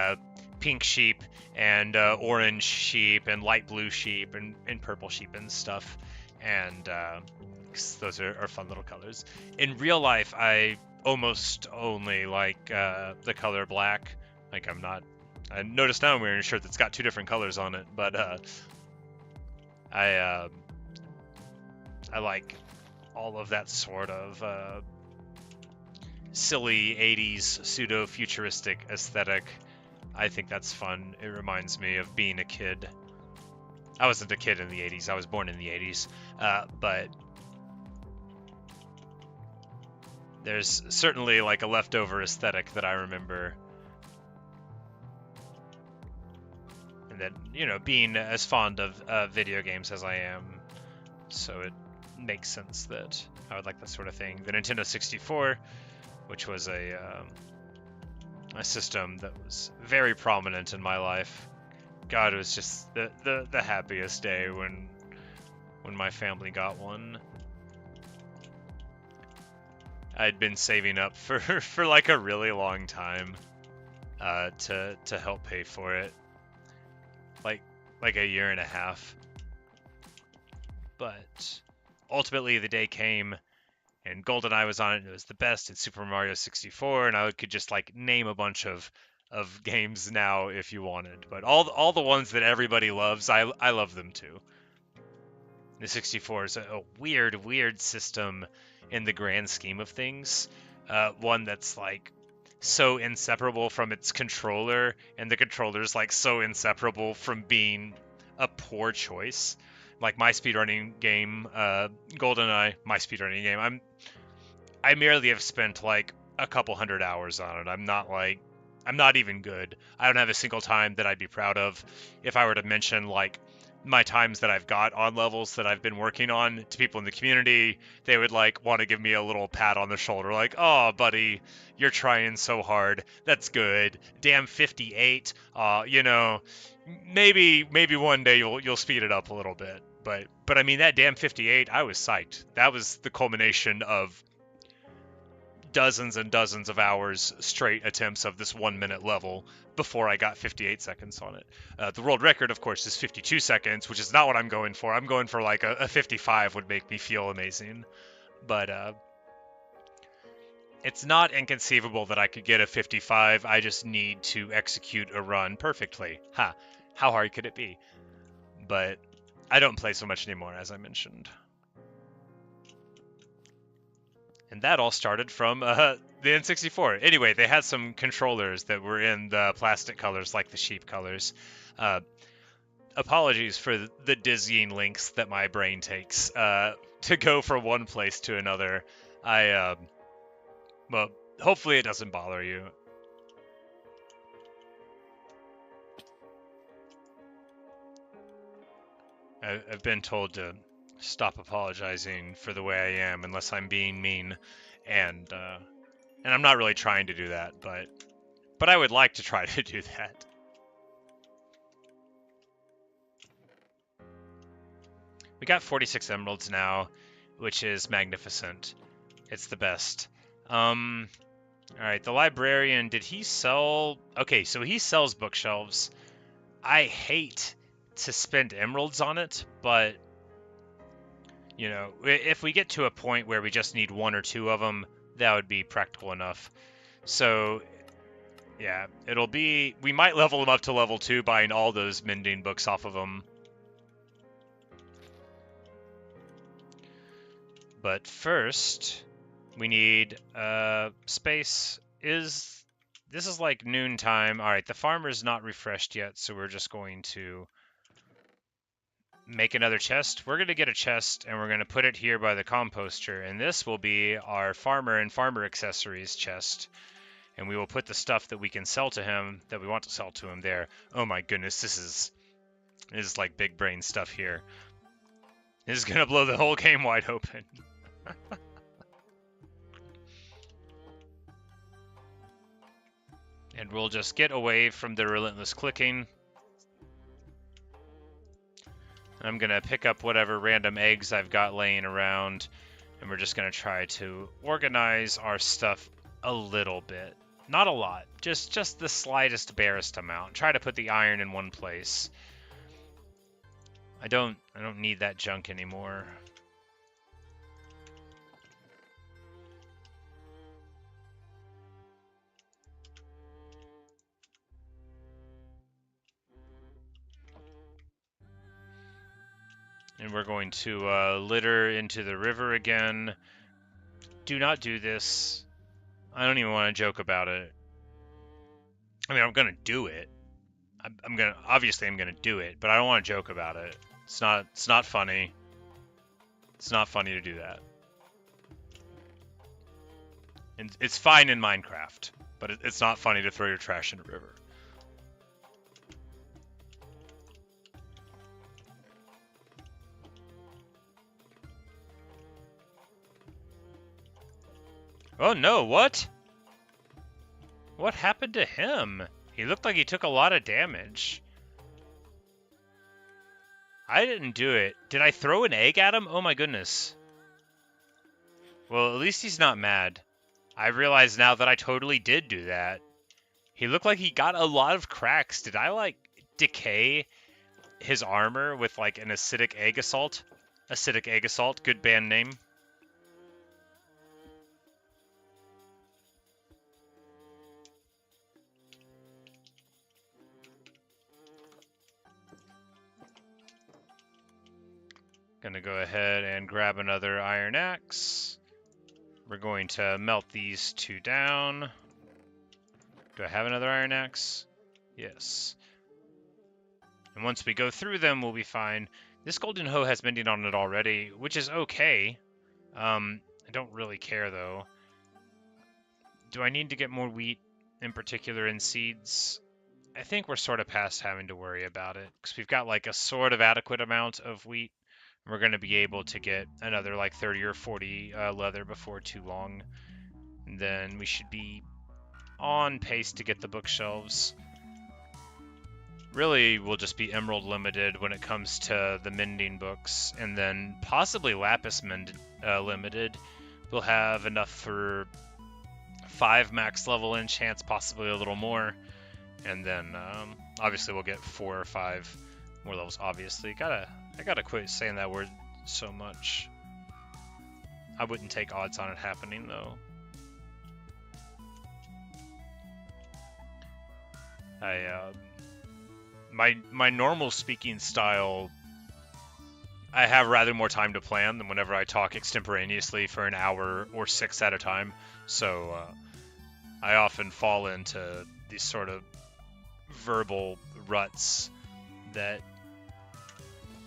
S1: pink sheep and orange sheep and light blue sheep and purple sheep and stuff. And because those are fun little colors. In real life, I almost only like the color black. Like I noticed now I'm wearing a shirt that's got 2 different colors on it, but I like all of that sort of silly 80s pseudo-futuristic aesthetic. I think that's fun. It reminds me of being a kid. I wasn't a kid in the 80s. I was born in the 80s. But there's certainly like a leftover aesthetic that I remember. And then, you know, being as fond of video games as I am, so it makes sense that I would like that sort of thing. The Nintendo 64, which was a system that was very prominent in my life. God, it was just the happiest day when my family got one. I'd been saving up for like a really long time to help pay for it, like a year and a half. But ultimately the day came and GoldenEye was on it, and it was the best, and Super Mario 64, and I could just like name a bunch of games now if you wanted. But all the ones that everybody loves, I love them too. The 64 is a weird system in the grand scheme of things. One that's like so inseparable from its controller, and the controller's like so inseparable from being a poor choice. Like my speedrunning game, GoldenEye, my speedrunning game, I merely have spent like a couple hundred hours on it. I'm not even good. I don't have a single time that I'd be proud of. If I were to mention like my times that I've got on levels that I've been working on to people in the community, they would like want to give me a little pat on the shoulder, like, "Oh, buddy, you're trying so hard. That's good. Damn 58. You know, maybe one day you'll speed it up a little bit." But I mean, that damn 58, I was psyched. That was the culmination of dozens and dozens of hours straight attempts of this 1 minute level before I got 58 seconds on it. The world record, of course, is 52 seconds, which is not what I'm going for. I'm going for like a 55 would make me feel amazing. But it's not inconceivable that I could get a 55. I just need to execute a run perfectly. Ha! How hard could it be? But I don't play so much anymore, as I mentioned. And that all started from the N64. Anyway, they had some controllers that were in the plastic colors, like the sheep colors. Apologies for the dizzying links that my brain takes to go from one place to another. Well, hopefully it doesn't bother you. I've been told to stop apologizing for the way I am unless I'm being mean, and I'm not really trying to do that, but I would like to try to do that. We got 46 emeralds now, which is magnificent. It's the best. All right, the librarian, did he sell? Okay, so he sells bookshelves. I hate to spend emeralds on it, but you know, if we get to a point where we just need 1 or 2 of them, that would be practical enough. So, yeah, we might level them up to level 2 buying all those mending books off of them. But first, we need space. This is like noontime. All right, the farmer's not refreshed yet, so we're just going to make another chest. We're going to get a chest, and we're going to put it here by the composter, and this will be our farmer and farmer accessories chest, and we will put the stuff that we can sell to him, that we want to sell to him there. Oh my goodness, this is like big brain stuff here. This is going to blow the whole game wide open. And we'll just get away from the relentless clicking. I'm going to pick up whatever random eggs I've got laying around, and we're just going to try to organize our stuff a little bit. Not a lot, just the slightest, barest amount. Try to put the iron in one place. I don't need that junk anymore. And we're going to litter into the river again. Do not do this. I don't even want to joke about it. I mean, I'm gonna do it. Obviously I'm gonna do it, but I don't want to joke about it. It's not funny. It's not funny to do that. And it's fine in Minecraft, but it's not funny to throw your trash in a river. Oh no, what? What happened to him? He looked like he took a lot of damage. I didn't do it. Did I throw an egg at him? Oh my goodness. Well, at least he's not mad. I realize now that I totally did do that. He looked like he got a lot of cracks. Did I, like, decay his armor with, like, an acidic egg assault? Acidic egg assault, good band name. Gonna go ahead and grab another iron axe. We're going to melt these two down. Do I have another iron axe? Yes. And once we go through them, we'll be fine. This golden hoe has mending on it already, which is okay. I don't really care, though. Do I need to get more wheat, in particular in seeds? I think we're sort of past having to worry about it, because we've got, like, a sort of adequate amount of wheat. We're going to be able to get another like 30 or 40 leather before too long. And then we should be on pace to get the bookshelves. Really, we'll just be emerald limited when it comes to the mending books. And then possibly lapis limited. We'll have enough for 5 max level enchants, possibly a little more. And then obviously we'll get 4 or 5 more levels, obviously. I gotta quit saying that word so much. I wouldn't take odds on it happening, though. My normal speaking style, I have rather more time to plan than whenever I talk extemporaneously for an hour or 6 at a time. So I often fall into these sort of verbal ruts that,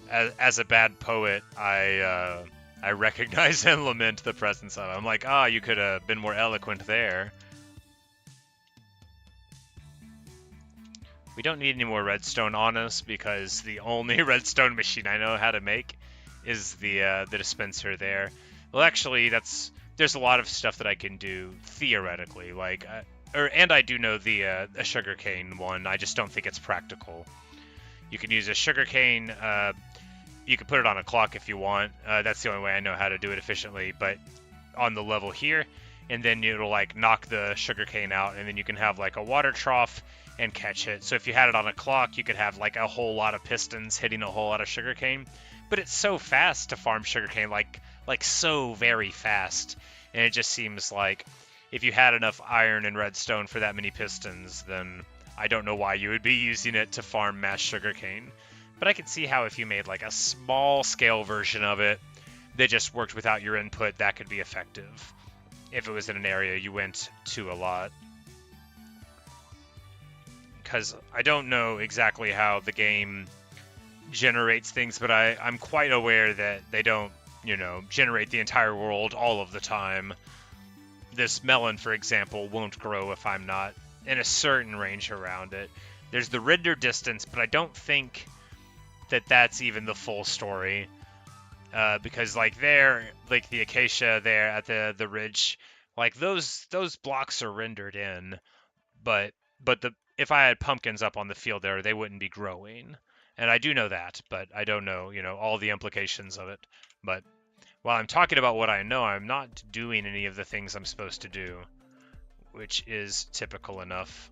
S1: as a bad poet, I recognize and lament the presence of. I'm like, you could have been more eloquent there. We don't need any more redstone on us because the only redstone machine I know how to make is the dispenser there. Well, actually, there's a lot of stuff that I can do theoretically, like, and I do know the sugarcane one. I just don't think it's practical. You can use a sugarcane. You can put it on a clock if you want. That's the only way I know how to do it efficiently. But on the level here, and then it'll like knock the sugarcane out, and then you can have like a water trough and catch it. So if you had it on a clock, you could have like a whole lot of pistons hitting a whole lot of sugarcane. But it's so fast to farm sugarcane, like so very fast, and it just seems like if you had enough iron and redstone for that many pistons, then I don't know why you would be using it to farm mass sugarcane. But I can see how if you made like a small scale version of it that just worked without your input, that could be effective. If it was in an area you went to a lot. Because I don't know exactly how the game generates things, but I'm quite aware that they don't, generate the entire world all of the time. This melon, for example, won't grow if I'm not in a certain range around it. There's the render distance, but I don't think that's even the full story. Because like there, like the acacia there at the ridge, like those blocks are rendered in, but if I had pumpkins up on the field there, they wouldn't be growing. And I do know that, but I don't know, all the implications of it. But while I'm talking about what I know, I'm not doing any of the things I'm supposed to do, which is typical enough.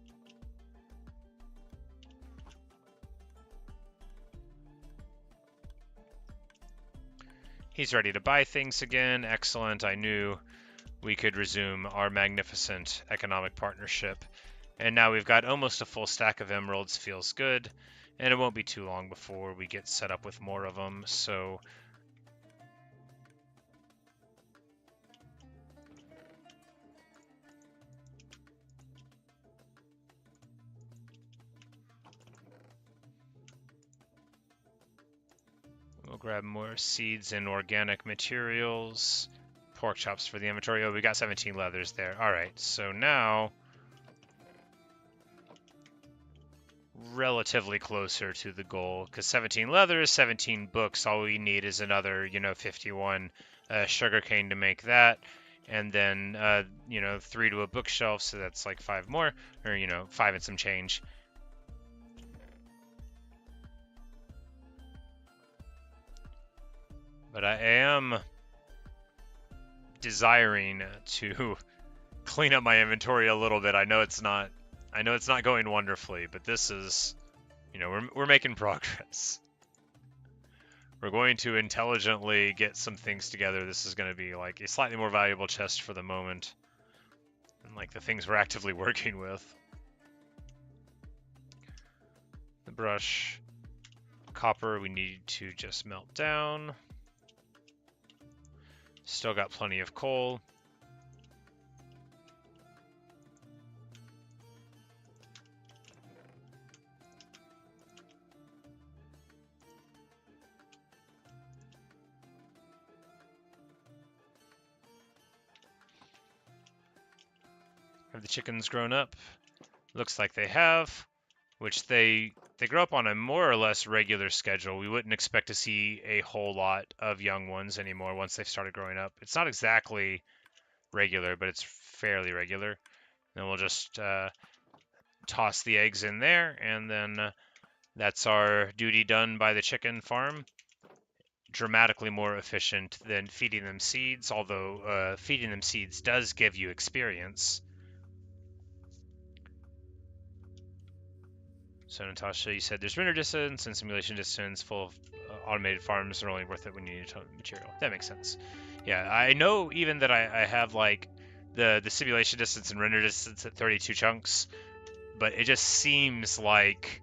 S1: He's ready to buy things again. Excellent. I knew we could resume our magnificent economic partnership. And now we've got almost a full stack of emeralds. Feels good. And it won't be too long before we get set up with more of them. So grab more seeds and organic materials. Pork chops for the inventory. Oh, we got 17 leathers there. Alright, so now relatively closer to the goal, because 17 leathers, 17 books, all we need is another, 51 sugarcane to make that, and then, 3 to a bookshelf, so that's like 5 more, or, 5 and some change. But I am desiring to clean up my inventory a little bit. I know it's not going wonderfully, but this is, we're making progress. We're going to intelligently get some things together. This is going to be like a slightly more valuable chest for the moment, and like the things we're actively working with. The brush, copper, we need to just melt down. Still got plenty of coal. Have the chickens grown up? Looks like they have, which they grow up on a more or less regular schedule. We wouldn't expect to see a whole lot of young ones anymore once they've started growing up. It's not exactly regular, but it's fairly regular. Then we'll just toss the eggs in there, and then that's our duty done by the chicken farm. Dramatically more efficient than feeding them seeds, although feeding them seeds does give you experience. So Natasha, you said there's render distance and simulation distance. Full of automated farms are only worth it when you need a ton of material. That makes sense. Yeah, I know even that I have like the simulation distance and render distance at 32 chunks, but it just seems like,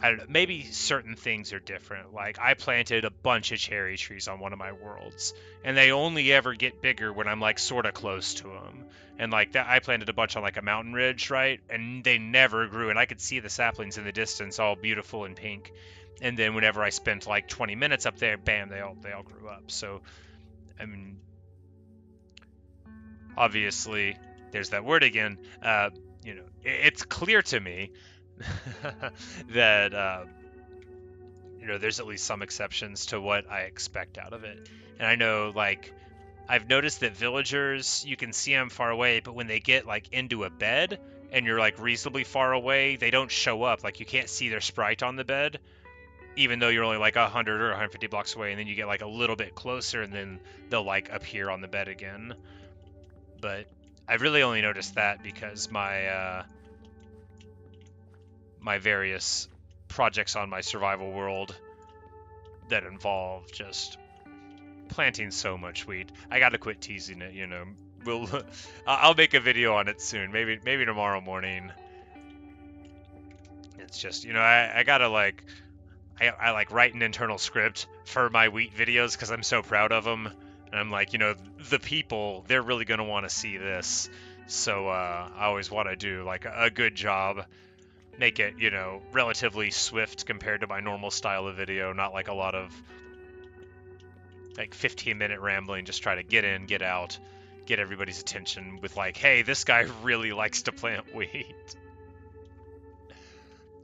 S1: I don't know, maybe certain things are different. Like, I planted a bunch of cherry trees on one of my worlds, and they only ever get bigger when I'm, like, sort of close to them. And, like, that I planted a bunch on, like, a mountain ridge, right? And they never grew, and I could see the saplings in the distance all beautiful and pink. And then whenever I spent, like, 20 minutes up there, bam, they all grew up. So, I mean, obviously, there's that word again. It's clear to me that there's at least some exceptions to what I expect out of it. And I know, like, I've noticed that villagers, you can see them far away, but when they get like into a bed and you're like reasonably far away, they don't show up. Like, you can't see their sprite on the bed, even though you're only like 100 or 150 blocks away, and then you get like a little bit closer and then they'll like appear on the bed again. But I've really only noticed that because my my various projects on my survival world that involve just planting so much wheat. I gotta quit teasing it, I'll make a video on it soon, maybe tomorrow morning. It's just, I gotta like, I like write an internal script for my wheat videos because I'm so proud of them, and I'm like, the people, they're really gonna want to see this, so I always want to do like a good job. Make it, relatively swift compared to my normal style of video, not like a lot of like 15-minute rambling, just try to get in, get out, get everybody's attention with like, hey, this guy really likes to plant wheat.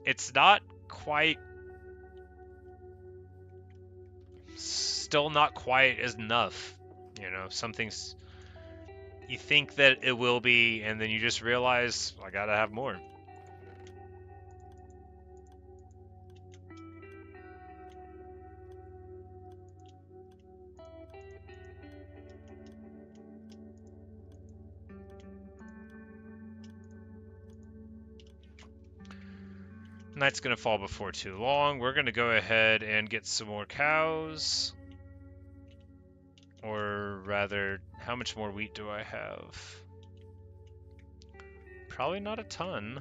S1: It's not quite, still not quite enough, some things you think that it will be, and then you just realize, I gotta have more. Night's gonna fall before too long. We're gonna go ahead and get some more cows. Or rather, how much more wheat do I have? Probably not a ton.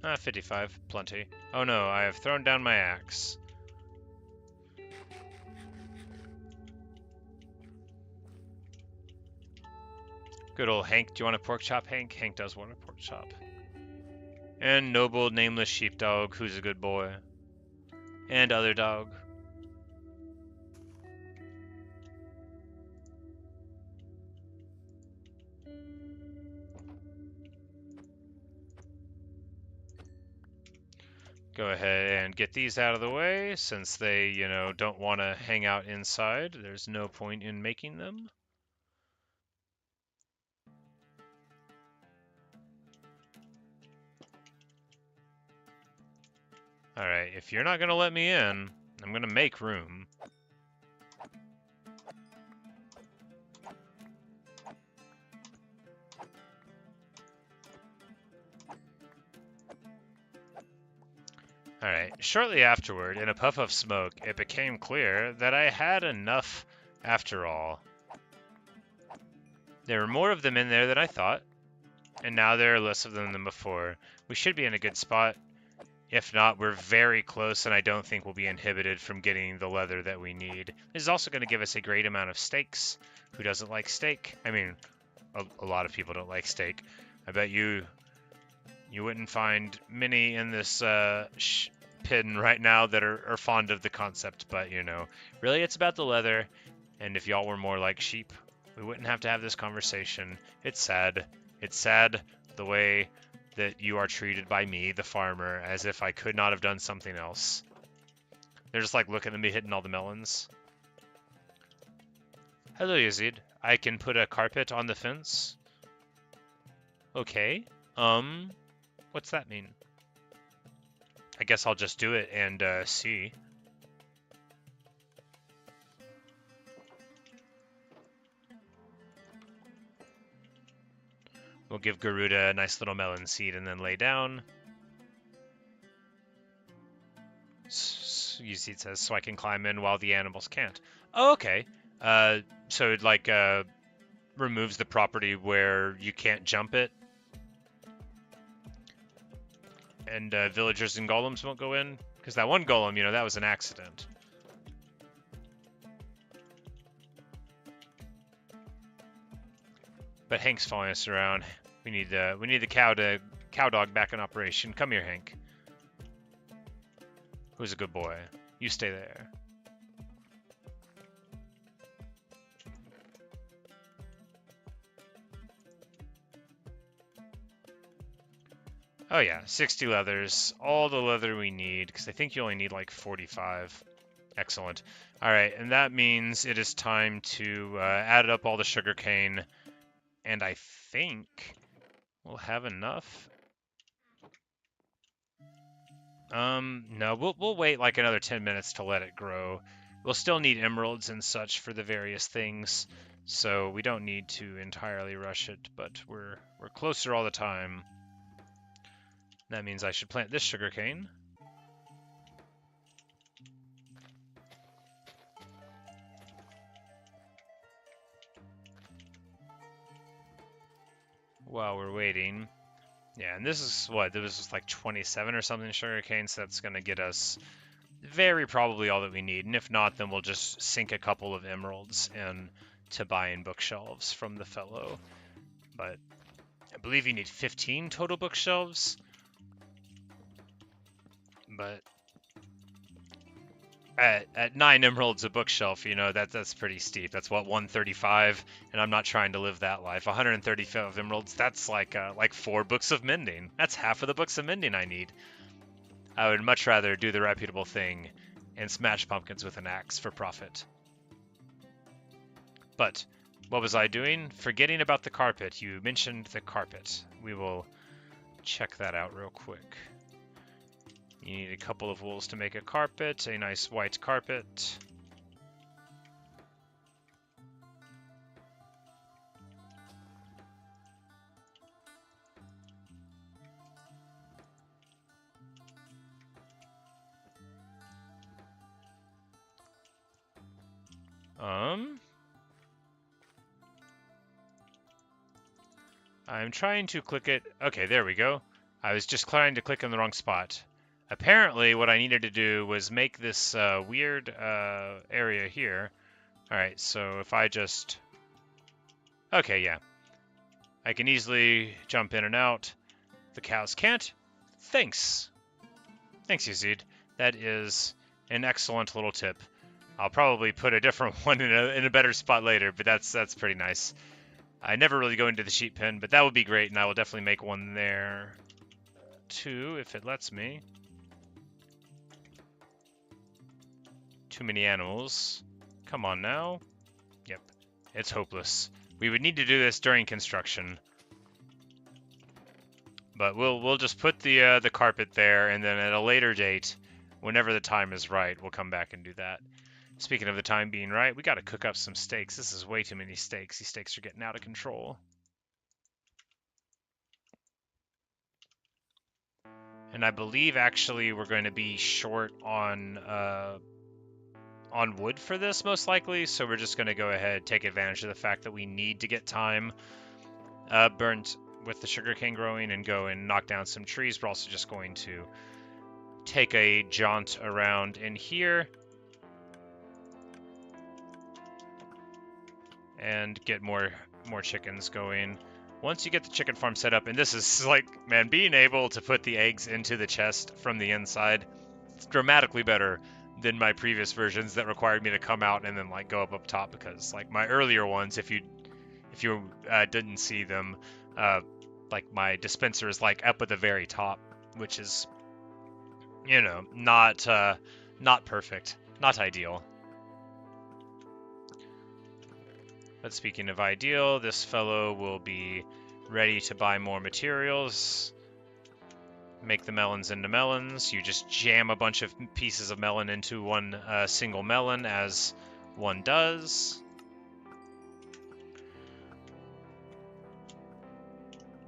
S1: 55, plenty. Oh no, I have thrown down my axe. Good old Hank. Do you want a pork chop, Hank? Hank does want a pork chop. And noble nameless sheepdog, who's a good boy. And other dog. Go ahead and get these out of the way, since they, you know, don't want to hang out inside. There's no point in making them. Alright, if you're not going to let me in, I'm going to make room. Alright, shortly afterward, in a puff of smoke, it became clear that I had enough after all. There were more of them in there than I thought, and now there are less of them than before. We should be in a good spot. If not, we're very close, and I don't think we'll be inhibited from getting the leather that we need. This is also going to give us a great amount of steaks. Who doesn't like steak? I mean, a lot of people don't like steak. I bet you wouldn't find many in this pin right now that are fond of the concept, but, you know, really it's about the leather, and if y'all were more like sheep, we wouldn't have to have this conversation. It's sad. It's sad the way that you are treated by me, the farmer, as if I could not have done something else. They're just like looking at me hitting all the melons. Hello, Yazid. I can put a carpet on the fence. Okay. What's that mean? I guess I'll just do it and see. We'll give Garuda a nice little melon seed and then lay down. Yazid says, so I can climb in while the animals can't. Oh, okay. So it like removes the property where you can't jump it. And villagers and golems won't go in? Because that one golem, you know, that was an accident. But Hank's following us around. We need the cow dog back in operation. Come here, Hank. Who's a good boy? You stay there. Oh yeah, 60 leathers. All the leather we need, because I think you only need like 45. Excellent. Alright, and that means it is time to add up all the sugarcane, and I think we'll have enough. No, we'll wait like another 10 minutes to let it grow. We'll still need emeralds and such for the various things, so we don't need to entirely rush it, but we're closer all the time. That means I should plant this sugarcane. While we're waiting. Yeah, and this is what, there was just like 27 or something sugarcane, so that's going to get us very probably all that we need. And if not, then we'll just sink a couple of emeralds in to buy in bookshelves from the fellow. But I believe you need 15 total bookshelves. But at 9 emeralds a bookshelf, you know, that's pretty steep. That's what, 135, and I'm not trying to live that life. 135 emeralds, that's like 4 books of mending. That's half of the books of mending I need. I would much rather do the reputable thing and smash pumpkins with an axe for profit. But what was I doing? Forgetting about the carpet. You mentioned the carpet. We will check that out real quick. You need a couple of wools to make a carpet, a nice white carpet. I'm trying to click it. Okay, there we go. I was just trying to click in the wrong spot. Apparently, what I needed to do was make this weird area here. Alright, so if I just... Okay, yeah. I can easily jump in and out. The cows can't. Thanks. Thanks, Yazid. That is An excellent little tip. I'll probably put a different one in a better spot later, but that's pretty nice. I never really go into the sheep pen, but that would be great, and I will definitely make one there too, if it lets me. Too many animals. Come on now. Yep, it's hopeless. We would need to do this during construction. But we'll just put the carpet there, and then at a later date, whenever the time is right, we'll come back and do that. Speaking of the time being right, we got to cook up some steaks. This is way too many steaks. These steaks are getting out of control. And I believe actually we're going to be short on wood for this most likely, so we're just going to go ahead, take advantage of the fact that we need to get time burnt with the sugarcane growing and go and knock down some trees. We're also just going to take a jaunt around in here and get more chickens going. Once you get the chicken farm set up, and this is like, man, being able to put the eggs into the chest from the inside, it's dramatically better than my previous versions that required me to come out and then like go up top, because like my earlier ones, if you didn't see them, like my dispenser is like up at the very top, which is, you know, not perfect, not ideal. But speaking of ideal, this fellow will be ready to buy more materials. Make the melons into melons. You just jam a bunch of pieces of melon into one single melon, as one does.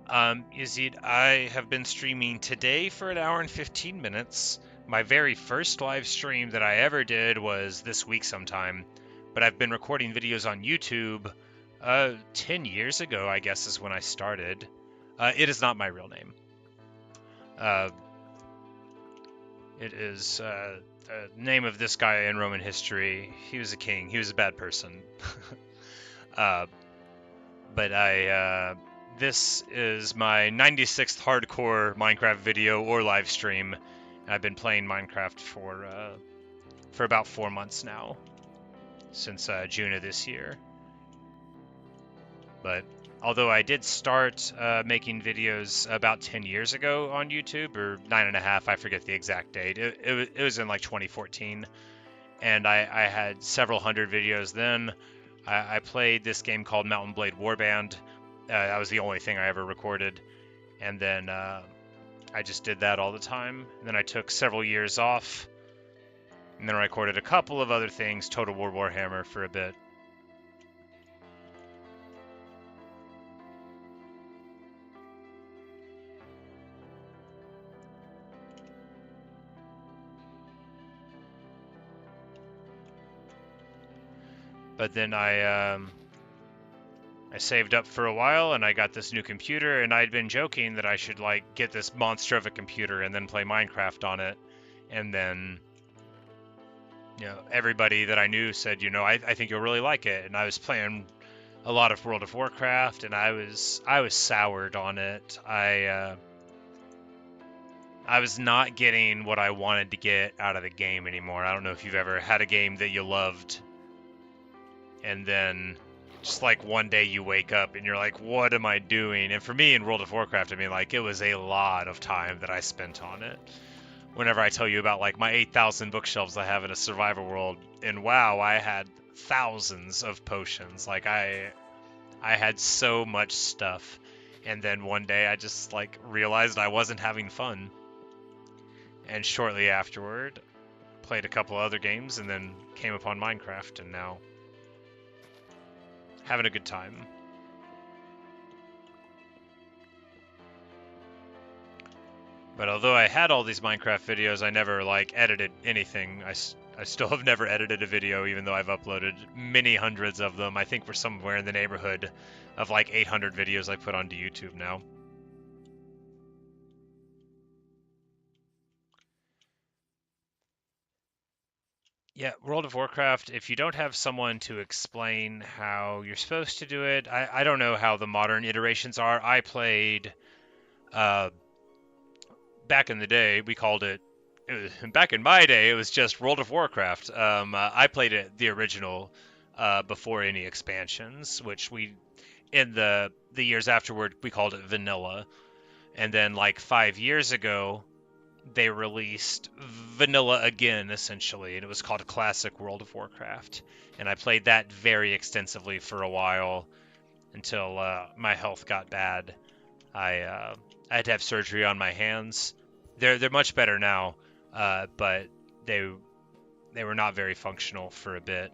S1: Yazid, I have been streaming today for 1 hour and 15 minutes. My very first live stream that I ever did was this week sometime, but I've been recording videos on YouTube 10 years ago, I guess, is when I started. It is not my real name. It is the name of this guy in Roman history. He was a king. He was a bad person. But this is my 96th hardcore Minecraft video or live stream. I've been playing Minecraft for about 4 months now, since June of this year. But although I did start making videos about 10 years ago on YouTube, or 9.5, I forget the exact date. It was in like 2014, and I had several hundred videos then. I played this game called Mountain Blade Warband. That was the only thing I ever recorded, and then I just did that all the time. And then I took several years off, and then I recorded a couple of other things, Total War Warhammer for a bit. But then I saved up for a while, and I got this new computer, and I'd been joking that I should like get this monster of a computer and then play Minecraft on it. And then, you know, everybody that I knew said, you know, I think you'll really like it. And I was playing a lot of World of Warcraft, and I was soured on it. I was not getting what I wanted to get out of the game anymore. I don't know if you've ever had a game that you loved, and then just like one day you wake up and you're like, what am I doing? And for me in World of Warcraft, I mean, like, it was a lot of time that I spent on it. Whenever I tell you about like my 8,000 bookshelves I have in a survival world, and WoW, I had thousands of potions. Like I had so much stuff. And then one day I just like realized I wasn't having fun. And shortly afterward, played a couple other games and then came upon Minecraft, and now having a good time. But although I had all these Minecraft videos, I never like edited anything. I still have never edited a video, even though I've uploaded many hundreds of them. I think we're somewhere in the neighborhood of like 800 videos I put onto YouTube now. Yeah, World of Warcraft, if you don't have someone to explain how you're supposed to do it, I don't know how the modern iterations are. I played, back in the day, we called it back in my day, it was just World of Warcraft. I played it the original before any expansions, which we in the years afterward we called it vanilla. And then like 5 years ago, they released vanilla again, essentially, and it was called Classic World of Warcraft. And I played that very extensively for a while until my health got bad. I had to have surgery on my hands. They're much better now, but they were not very functional for a bit.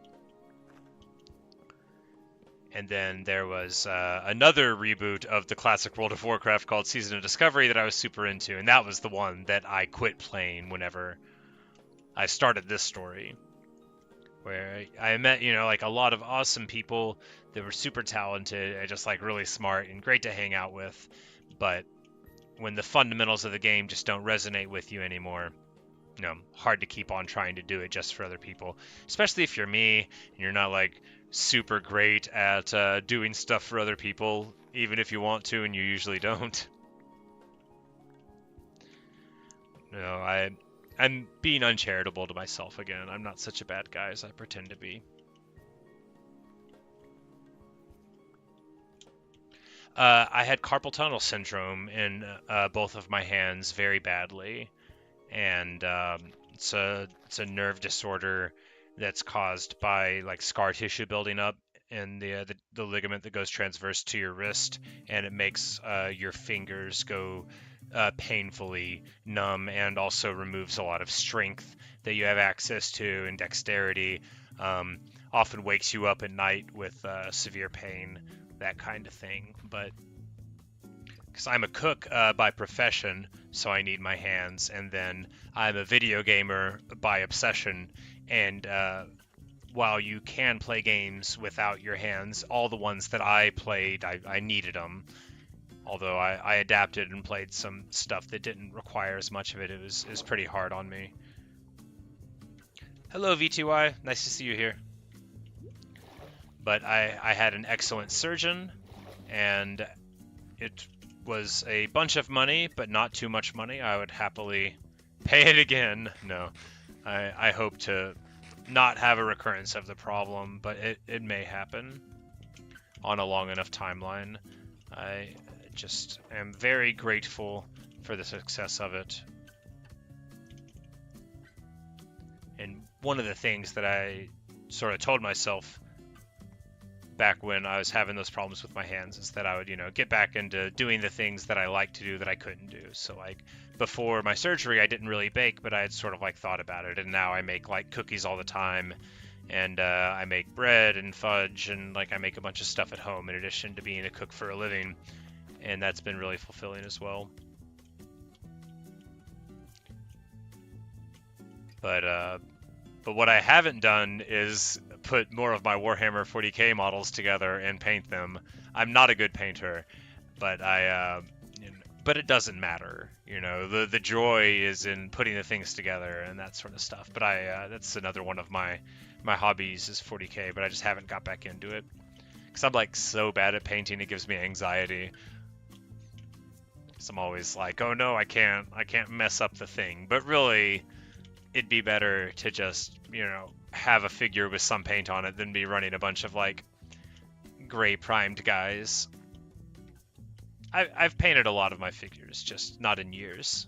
S1: And then there was another reboot of the classic World of Warcraft called Season of Discovery that I was super into, and that was the one that I quit playing whenever I started this story, where I met, like a lot of awesome people that were super talented and just like really smart and great to hang out with, but when the fundamentals of the game just don't resonate with you anymore, hard to keep on trying to do it just for other people, especially if you're me and you're not like super great at doing stuff for other people, even if you want to and you usually don't. I'm being uncharitable to myself again. I'm not such a bad guy as I pretend to be. I had carpal tunnel syndrome in both of my hands very badly, and it's a nerve disorder that's caused by like scar tissue building up in the ligament that goes transverse to your wrist, and it makes your fingers go painfully numb, and also removes a lot of strength that you have access to and dexterity. Often wakes you up at night with severe pain, that kind of thing. But because I'm a cook by profession, so I need my hands, and then I'm a video gamer by obsession, and while you can play games without your hands, all the ones that I played, I needed them. Although I adapted and played some stuff that didn't require as much of it, it was pretty hard on me. Hello, VTY. Nice to see you here. But I had an excellent surgeon, and it was a bunch of money, but not too much money. I would happily pay it again. No, I hope to not have a recurrence of the problem, but it may happen on a long enough timeline. I just am very grateful for the success of it. And one of the things that I sort of told myself back when I was having those problems with my hands is that I would, get back into doing the things that I like to do that I couldn't do. So like before my surgery, I didn't really bake, but I had sort of like thought about it. And now I make like cookies all the time, and I make bread and fudge, and like I make a bunch of stuff at home in addition to being a cook for a living. And that's been really fulfilling as well. But what I haven't done is put more of my Warhammer 40k models together and paint them. I'm not a good painter, but but it doesn't matter. The joy is in putting the things together and that sort of stuff. But that's another one of my hobbies is 40k, but I just haven't got back into it because I'm like so bad at painting, it gives me anxiety. So I'm always like, oh no, I can't mess up the thing. But really, it'd be better to just, have a figure with some paint on it than be running a bunch of like gray primed guys. I've painted a lot of my figures, just not in years.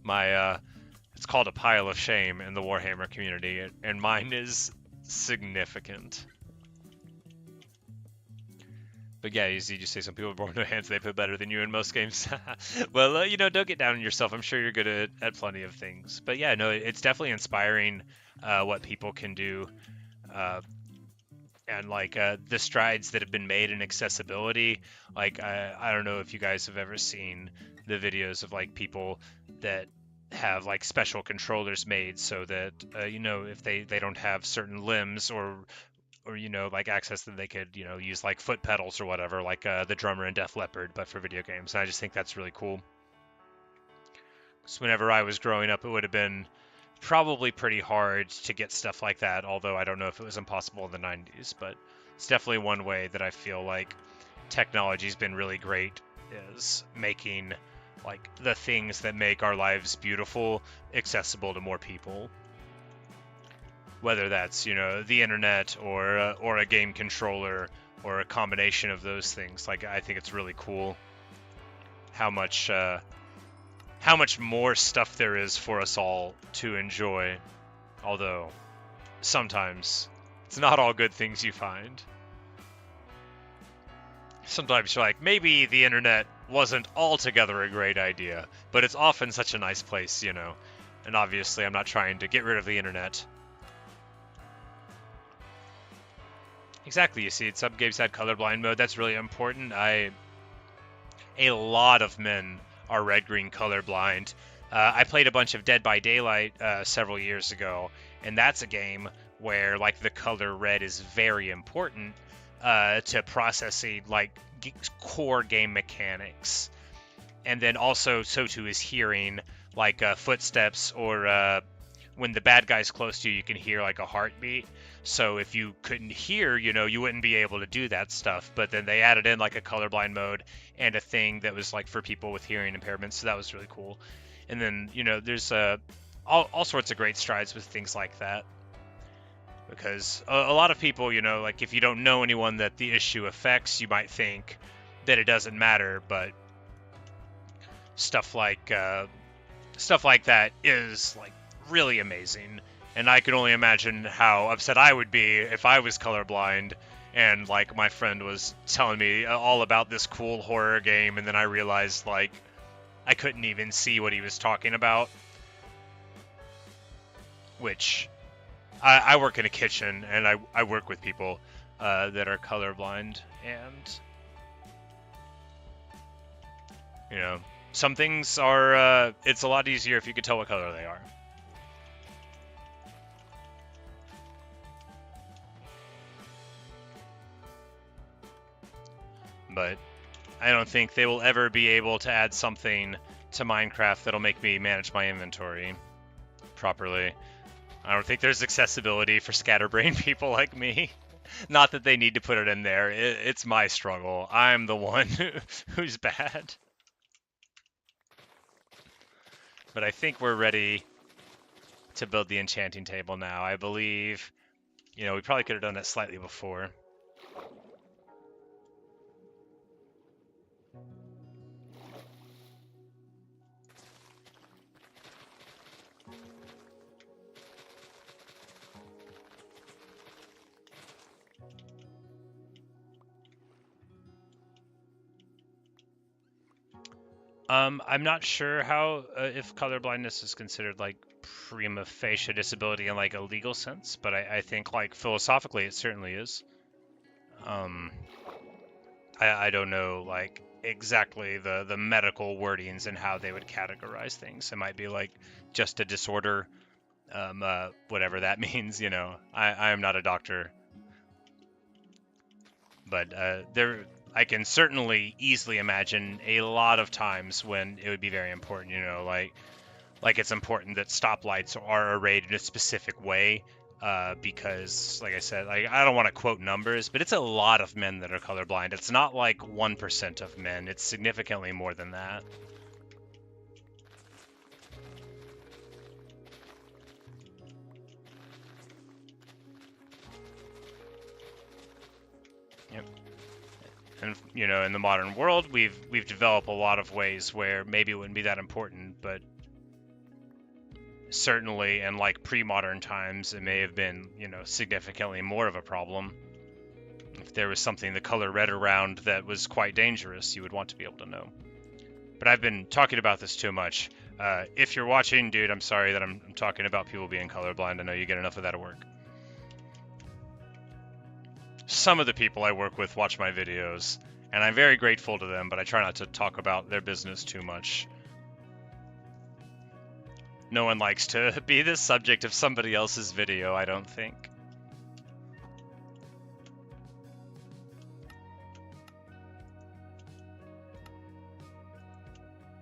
S1: It's called a pile of shame in the Warhammer community, and mine is significant. But yeah, you see, just say some people are born with no hands, they play better than you in most games. Well, don't get down on yourself. I'm sure you're good at plenty of things. But yeah, no, it's definitely inspiring what people can do. And like the strides that have been made in accessibility. Like, I don't know if you guys have ever seen the videos of like people that have like special controllers made so that, if they don't have certain limbs or like access that they could, use like foot pedals or whatever, like the drummer in Def Leppard, but for video games. And I just think that's really cool. So whenever I was growing up, it would have been probably pretty hard to get stuff like that, although I don't know if it was impossible in the 90s, but it's definitely one way that I feel like technology's been really great, is making like the things that make our lives beautiful accessible to more people. Whether that's, the internet or a game controller or a combination of those things. Like, I think it's really cool how much more stuff there is for us all to enjoy. Although sometimes it's not all good things you find. Sometimes you're like, maybe the internet wasn't altogether a great idea, but it's often such a nice place, And obviously I'm not trying to get rid of the internet. Exactly, you see, some games had colorblind mode. That's really important. A lot of men are red-green colorblind. I played a bunch of Dead by Daylight several years ago, and that's a game where like the color red is very important to processing like core game mechanics, and then also so too is hearing, like footsteps, or when the bad guy's close to you, you can hear like a heartbeat. So if you couldn't hear, you wouldn't be able to do that stuff. But then they added in like a colorblind mode and a thing that was like for people with hearing impairments. So that was really cool. And then, there's all sorts of great strides with things like that. Because a lot of people, like if you don't know anyone that the issue affects, you might think that it doesn't matter. But stuff like that is like really amazing. And I can only imagine how upset I would be if I was colorblind and like my friend was telling me all about this cool horror game, and then I realized like I couldn't even see what he was talking about. Which I work in a kitchen, and I work with people that are colorblind, and some things are it's a lot easier if you could tell what color they are. But I don't think they will ever be able to add something to Minecraft that'll make me manage my inventory properly. I don't think there's accessibility for scatterbrained people like me. Not that they need to put it in there. It's my struggle. I'm the one who's bad. But I think we're ready to build the enchanting table now. I believe, we probably could have done that slightly before. I'm not sure how if colorblindness is considered like prima facie disability in like a legal sense, but I think like philosophically it certainly is. I don't know like exactly the medical wordings and how they would categorize things. It might be like just a disorder, whatever that means. I am not a doctor, but I can certainly easily imagine a lot of times when it would be very important, like it's important that stoplights are arrayed in a specific way, because, like I said, like I don't want to quote numbers, but it's a lot of men that are colorblind. It's not like 1% of men. It's significantly more than that. Yep. And in the modern world, we've developed a lot of ways where maybe it wouldn't be that important, but certainly in like pre-modern times, it may have been, significantly more of a problem. If there was something the color red around that was quite dangerous, you would want to be able to know. But I've been talking about this too much. If you're watching, dude, I'm sorry that I'm talking about people being colorblind. I know you get enough of that at work. Some of the people I work with watch my videos, and I'm very grateful to them, but I try not to talk about their business too much. No one likes to be the subject of somebody else's video, I don't think.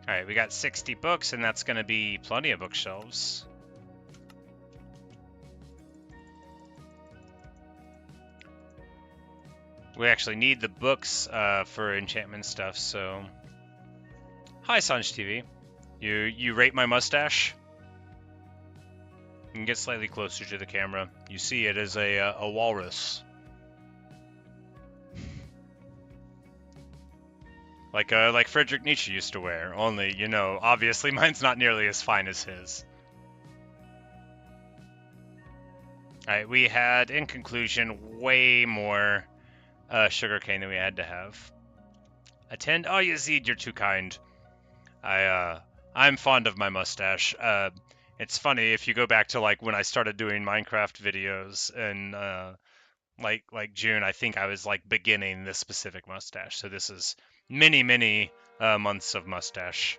S1: Alright, we got 60 books, and that's going to be plenty of bookshelves. We actually need the books for enchantment stuff, so Hi, Sanj TV. You rate my mustache? You can get slightly closer to the camera. You see it as a walrus. Like Friedrich Nietzsche used to wear, only, you know, obviously mine's not nearly as fine as his. Alright, we had, in conclusion, way more sugarcane than we had to have. Attend. Oh, Yazid, you're too kind. I'm fond of my mustache. It's funny if you go back to like when I started doing Minecraft videos in like June. I think I was like beginning this specific mustache. So this is many months of mustache.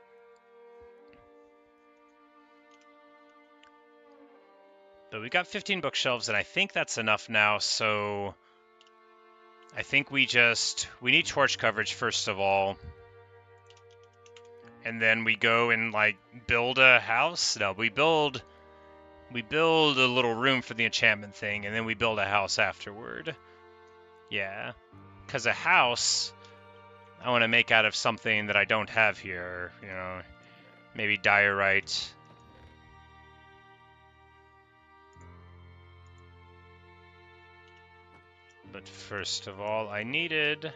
S1: But we got 15 bookshelves, and I think that's enough now. So I think we need torch coverage first of all. And then we go and like build a house. No, we build a little room for the enchantment thing, and then we build a house afterward. Yeah, because a house I want to make out of something that I don't have here. You know, maybe diorite. But first of all, I needed...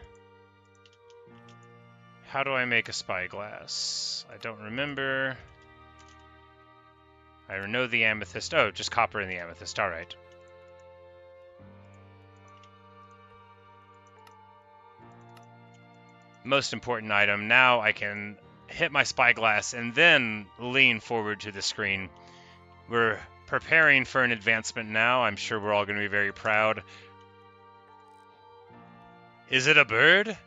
S1: How do I make a spyglass? I don't remember. I know the amethyst. Oh, just copper and the amethyst. All right. Most important item. Now I can hit my spyglass and then lean forward to the screen. We're preparing for an advancement now. I'm sure we're all going to be very proud. Is it a bird?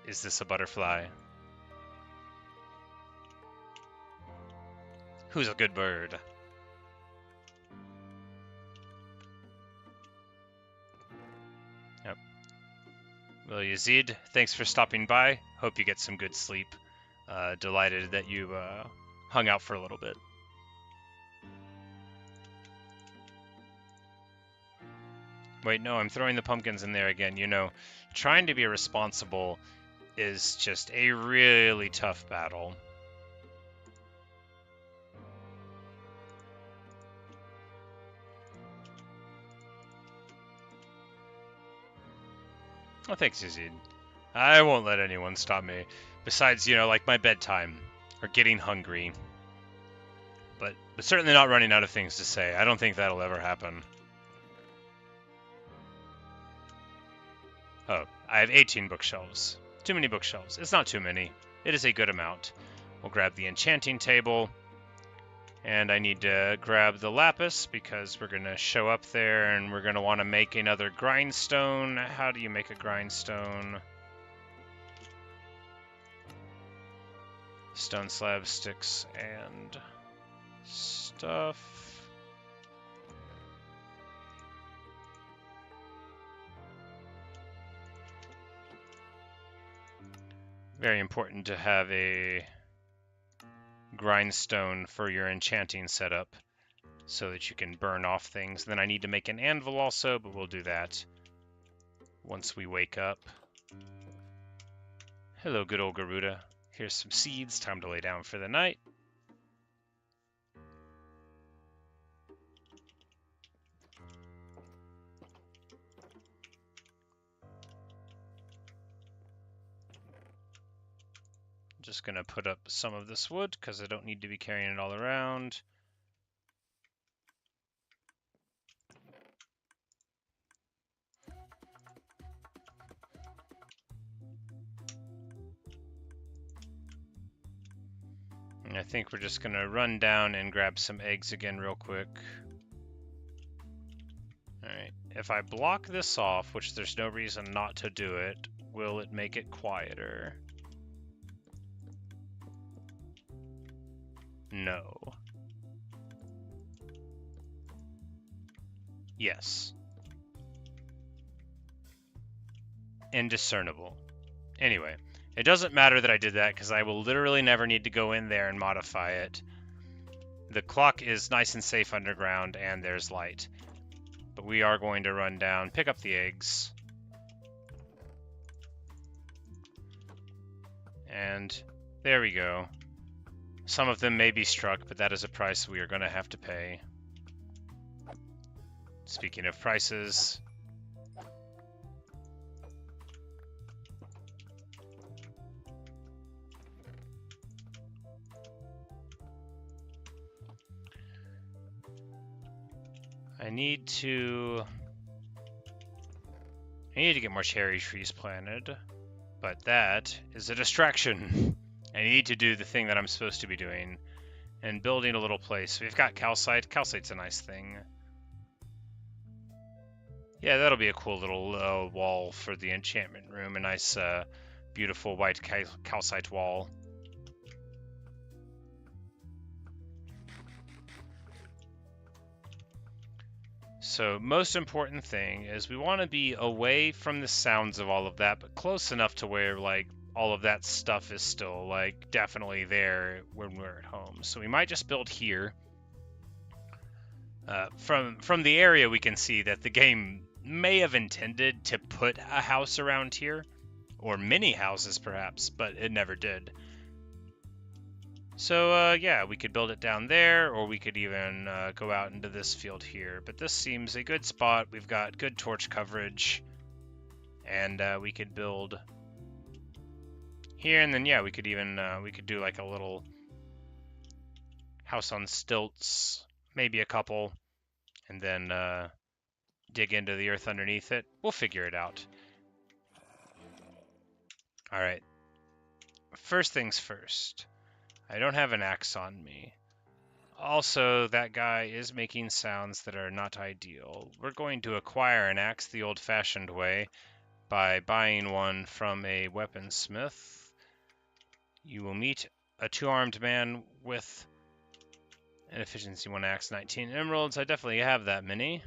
S1: Is this a butterfly? Who's a good bird? Yep. Well, Yazid, thanks for stopping by. Hope you get some good sleep. Delighted that you hung out for a little bit. Wait, no, I'm throwing the pumpkins in there again. You know, trying to be responsible is just a really tough battle. Oh, thanks, Yazid. I won't let anyone stop me. Besides, you know, like my bedtime, or getting hungry. But certainly not running out of things to say. I don't think that'll ever happen. Oh, I have 18 bookshelves. Too many bookshelves. It's not too many. It is a good amount. We'll grab the enchanting table. And I need to grab the lapis because we're going to show up there and we're going to want to make another grindstone. How do you make a grindstone? Stone slab, sticks, and stuff. Very important to have a grindstone for your enchanting setup so that you can burn off things. Then I need to make an anvil also, but we'll do that once we wake up. Hello, good old Garuda. Here's some seeds. Time to lay down for the night. Just gonna put up some of this wood because I don't need to be carrying it all around. And I think we're just gonna run down and grab some eggs again real quick. Alright, if I block this off, which there's no reason not to do it, will it make it quieter? No. Yes. Indiscernible. Anyway, it doesn't matter that I did that because I will literally never need to go in there and modify it. The clock is nice and safe underground and there's light. But we are going to run down, pick up the eggs. And There we go. Some of them may be struck, but that is a price we are going to have to pay. Speaking of prices, I need to get more cherry trees planted, but that is a distraction. I need to do the thing that I'm supposed to be doing and building a little place. We've got calcite. Calcite's a nice thing. Yeah, that'll be a cool little wall for the enchantment room. A nice, beautiful white calcite wall. So most important thing is we want to be away from the sounds of all of that, but close enough to where like all of that stuff is still like definitely there when we're at home. So we might just build here. From the area we can see that the game may have intended to put a house around here, or many houses perhaps, but it never did. So yeah, we could build it down there, or we could even go out into this field here. But this seems a good spot. We've got good torch coverage, and we could build here, and then yeah, we could even we could do like a little house on stilts, maybe a couple, and then dig into the earth underneath it. We'll figure it out. All right. First things first. I don't have an axe on me. Also, that guy is making sounds that are not ideal. We're going to acquire an axe the old-fashioned way by buying one from a weaponsmith. You will meet a two-armed man with an efficiency 1 axe, 19 emeralds. I definitely have that many.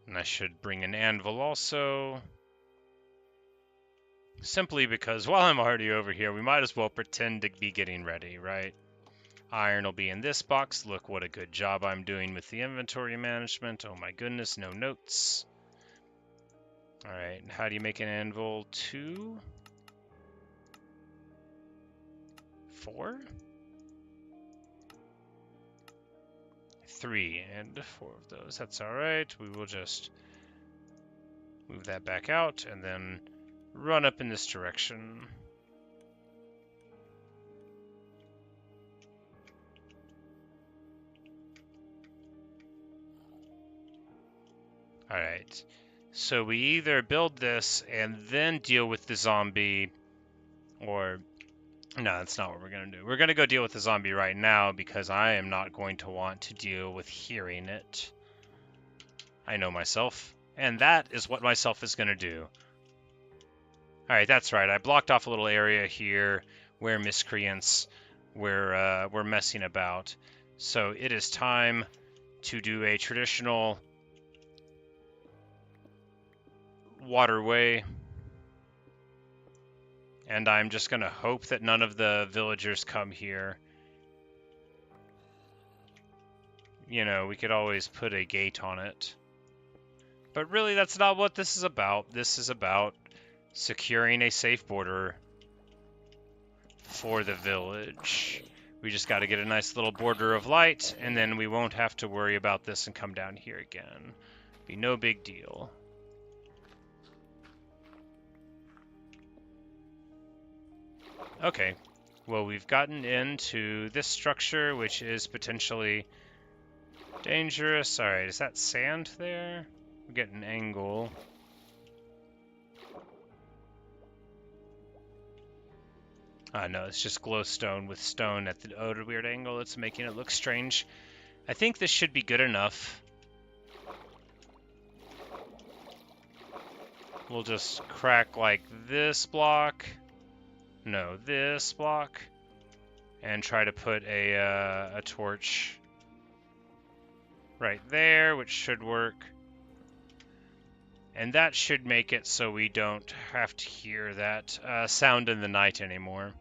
S1: And I should bring an anvil also. Simply because while I'm already over here, we might as well pretend to be getting ready, right? Iron will be in this box. Look what a good job I'm doing with the inventory management. Oh my goodness, no notes. Alright, how do you make an anvil? 2? 4? 3 and 4 of those. That's alright. We will just move that back out and then run up in this direction. Alright. So we either build this and then deal with the zombie, or no, that's not what we're going to do. We're going to go deal with the zombie right now because I am not going to want to deal with hearing it. I know myself, and that is what myself is going to do. Alright, that's right. I blocked off a little area here where miscreants were messing about. So it is time to do a traditional waterway. And I'm just going to hope that none of the villagers come here. You know, we could always put a gate on it. But really, that's not what this is about. This is about securing a safe border for the village. We just got to get a nice little border of light, and then we won't have to worry about this and come down here again. Be no big deal. Okay, well, we've gotten into this structure, which is potentially dangerous. Alright, is that sand there? We get an angle. No, it's just glowstone with stone at a weird angle. It's making it look strange. I think this should be good enough. We'll just crack like this block. No, this block. And try to put a torch right there, which should work. And that should make it so we don't have to hear that sound in the night anymore.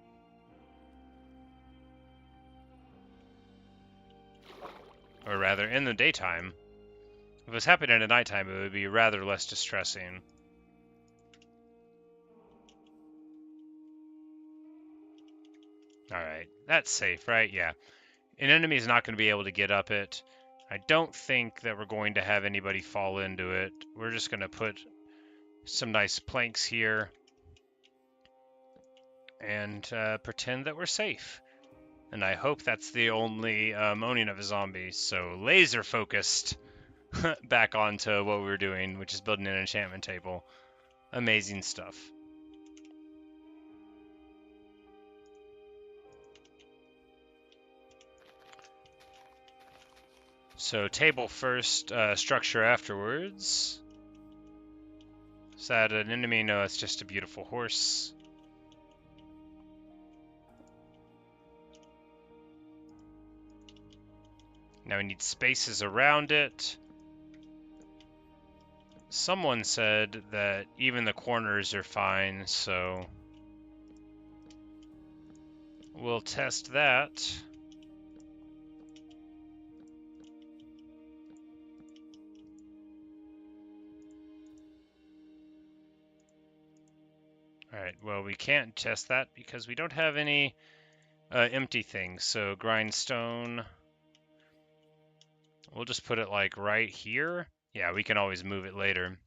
S1: Or rather, in the daytime. If it was happening at nighttime, it would be rather less distressing. Alright, that's safe, right? Yeah. An enemy is not going to be able to get up it. I don't think that we're going to have anybody fall into it. We're just going to put some nice planks here and pretend that we're safe. And I hope that's the only owning of a zombie. So laser focused back onto what we were doing, which is building an enchantment table. Amazing stuff. So table first, structure afterwards. Is that an enemy? No, it's just a beautiful horse. Now we need spaces around it. Someone said that even the corners are fine, so we'll test that. Alright, well, we can't test that because we don't have any empty things. So grindstone, we'll just put it like right here. Yeah, we can always move it later.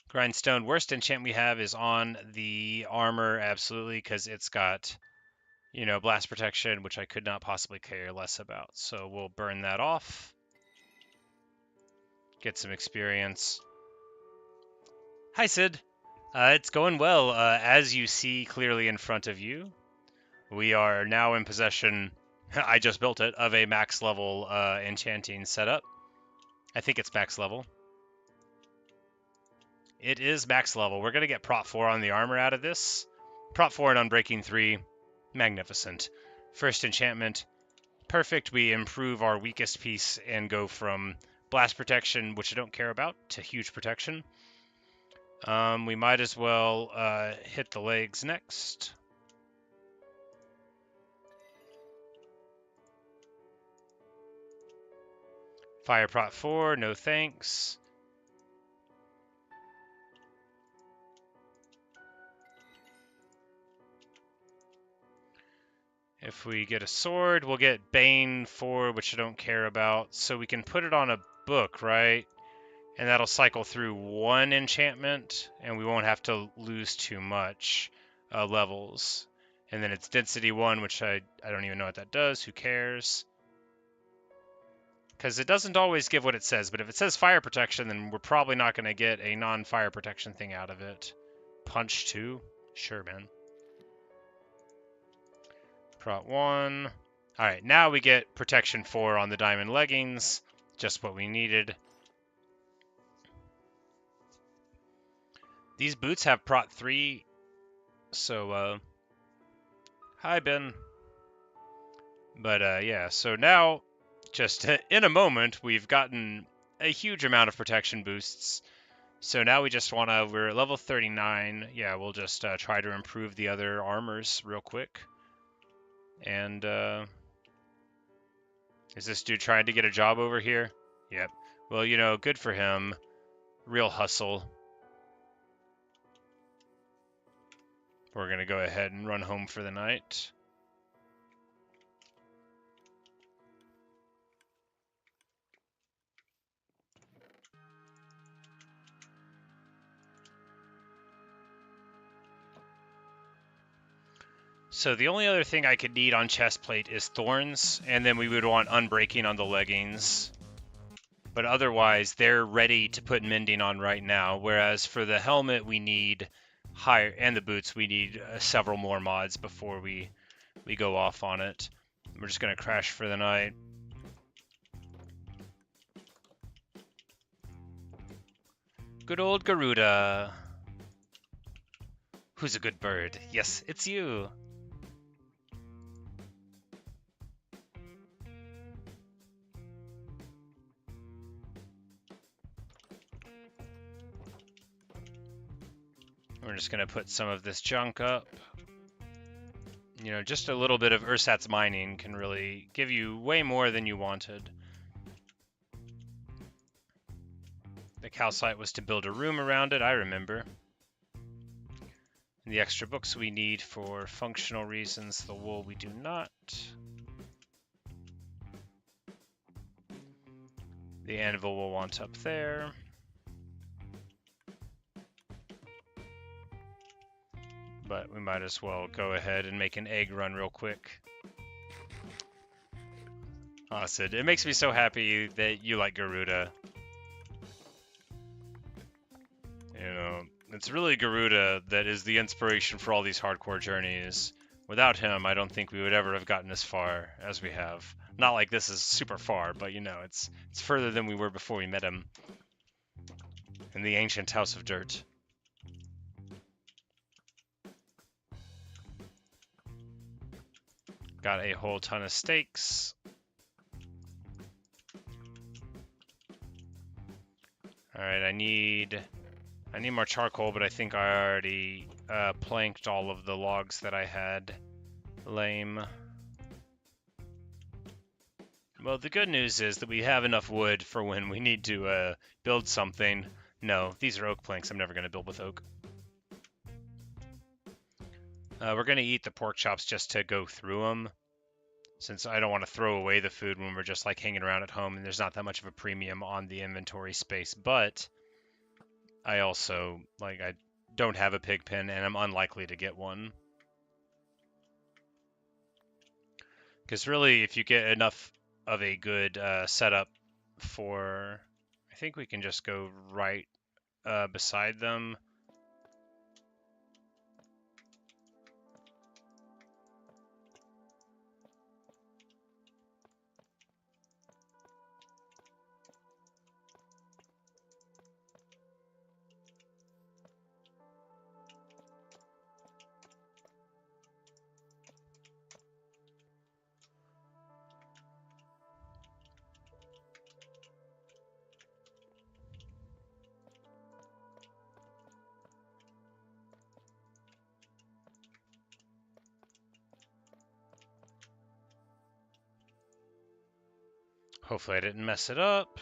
S1: Grindstone, worst enchant we have is on the armor, absolutely, because it's got, you know, blast protection, which I could not possibly care less about. So we'll burn that off. Get some experience. Hi, Sid. It's going well. As you see clearly in front of you, we are now in possession, I just built it, of a max level enchanting setup. I think it's max level. It is max level. We're going to get Prot 4 on the armor out of this. Prot 4 and Unbreaking 3, magnificent. First enchantment, perfect. We improve our weakest piece and go from blast protection, which I don't care about, to huge protection. We might as well hit the legs next. Fire Prot 4, no thanks. If we get a sword, we'll get Bane 4, which I don't care about. So we can put it on a book, right? And that'll cycle through one enchantment, and we won't have to lose too much levels. And then it's density 1, which I don't even know what that does. Who cares? Because it doesn't always give what it says, but if it says fire protection, then we're probably not going to get a non-fire protection thing out of it. Punch 2? Sure, man. Prot 1. Alright, now we get protection 4 on the diamond leggings. Just what we needed. These boots have Prot 3, so, hi, Ben. But, yeah, so now, just in a moment, we've gotten a huge amount of protection boosts. So now we just want to, we're at level 39. Yeah, we'll just try to improve the other armors real quick. And, is this dude trying to get a job over here? Yep. Well, you know, good for him. Real hustle. We're going to go ahead and run home for the night. So the only other thing I could need on chestplate is thorns, and then we would want unbreaking on the leggings. But otherwise, they're ready to put mending on right now, whereas for the helmet, we need higher, and the boots, we need several more mods before we go off on it. We're just going to crash for the night. Good old Garuda. Who's a good bird? Yes, it's you. We're just going to put some of this junk up. You know, just a little bit of ersatz mining can really give you way more than you wanted. The calcite was to build a room around it, I remember. The extra books we need for functional reasons, the wool we do not. The anvil we'll want up there. But we might as well go ahead and make an egg run real quick. Sid, it makes me so happy that you like Garuda. You know, it's really Garuda that is the inspiration for all these hardcore journeys. Without him, I don't think we would ever have gotten as far as we have. Not like this is super far, but you know, it's further than we were before we met him. In the ancient House of Dirt. Got a whole ton of steaks. Alright, I need more charcoal, but I think I already planked all of the logs that I had. Lame. Well, the good news is that we have enough wood for when we need to build something. No, these are oak planks. I'm never going to build with oak. We're going to eat the pork chops just to go through them, since I don't want to throw away the food when we're just like hanging around at home and there's not that much of a premium on the inventory space. But I also, like, I don't have a pig pen and I'm unlikely to get one. Because really, if you get enough of a good setup for, I think we can just go right beside them. Hopefully I didn't mess it up.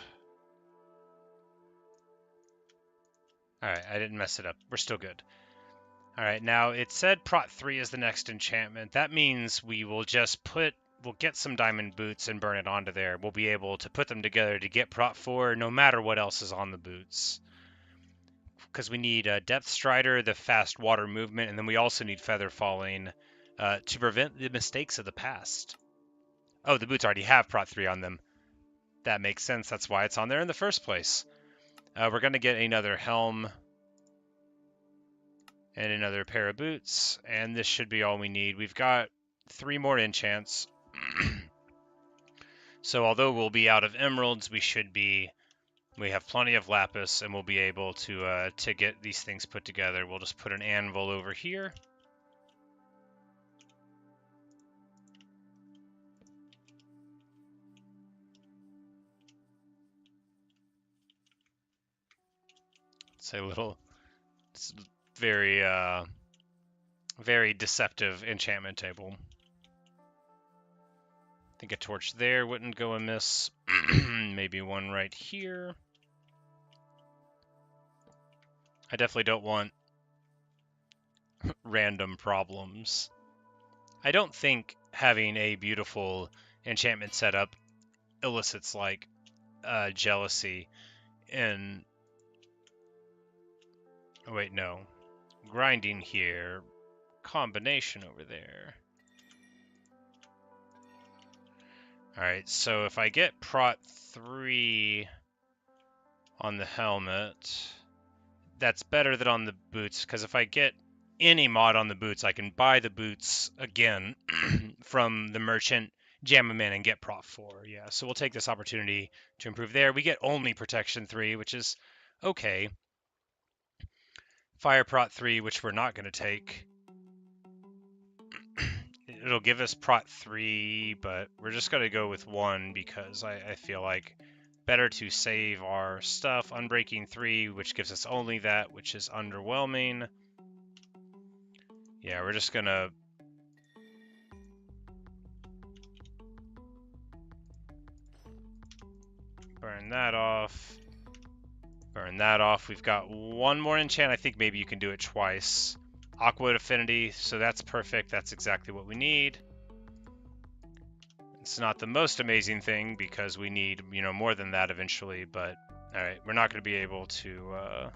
S1: Alright, I didn't mess it up. We're still good. Alright, now it said Prot 3 is the next enchantment. That means we will just we'll get some diamond boots and burn it onto there. We'll be able to put them together to get Prot 4 no matter what else is on the boots. Because we need Depth Strider, the fast water movement, and then we also need Feather Falling to prevent the mistakes of the past. Oh, the boots already have Prot 3 on them. That makes sense. That's why it's on there in the first place. We're going to get another helm and another pair of boots, and this should be all we need. We've got 3 more enchants. So although we'll be out of emeralds, we have plenty of lapis, and we'll be able to get these things put together. We'll just put an anvil over here. It's very, very deceptive enchantment table. I think a torch there wouldn't go amiss. Maybe one right here. I definitely don't want random problems. I don't think having a beautiful enchantment setup elicits, like, jealousy in... Oh, wait, no. Grinding here. Combination over there. Alright, so if I get Prot 3 on the helmet, that's better than on the boots, because if I get any mod on the boots, I can buy the boots again from the merchant, jam them in, and get Prot 4. Yeah, so we'll take this opportunity to improve there. We get only Protection 3, which is okay. Fire Prot 3, which we're not going to take. It'll give us Prot 3, but we're just going to go with 1 because I feel like better to save our stuff. Unbreaking 3, which gives us only that, which is underwhelming. Yeah, we're just gonna burn that off. Burn that off. We've got one more enchant. I think maybe you can do it twice. Aqua Affinity, so that's perfect. That's exactly what we need. It's not the most amazing thing because we need, you know, more than that eventually, but all right, we're not going to be able to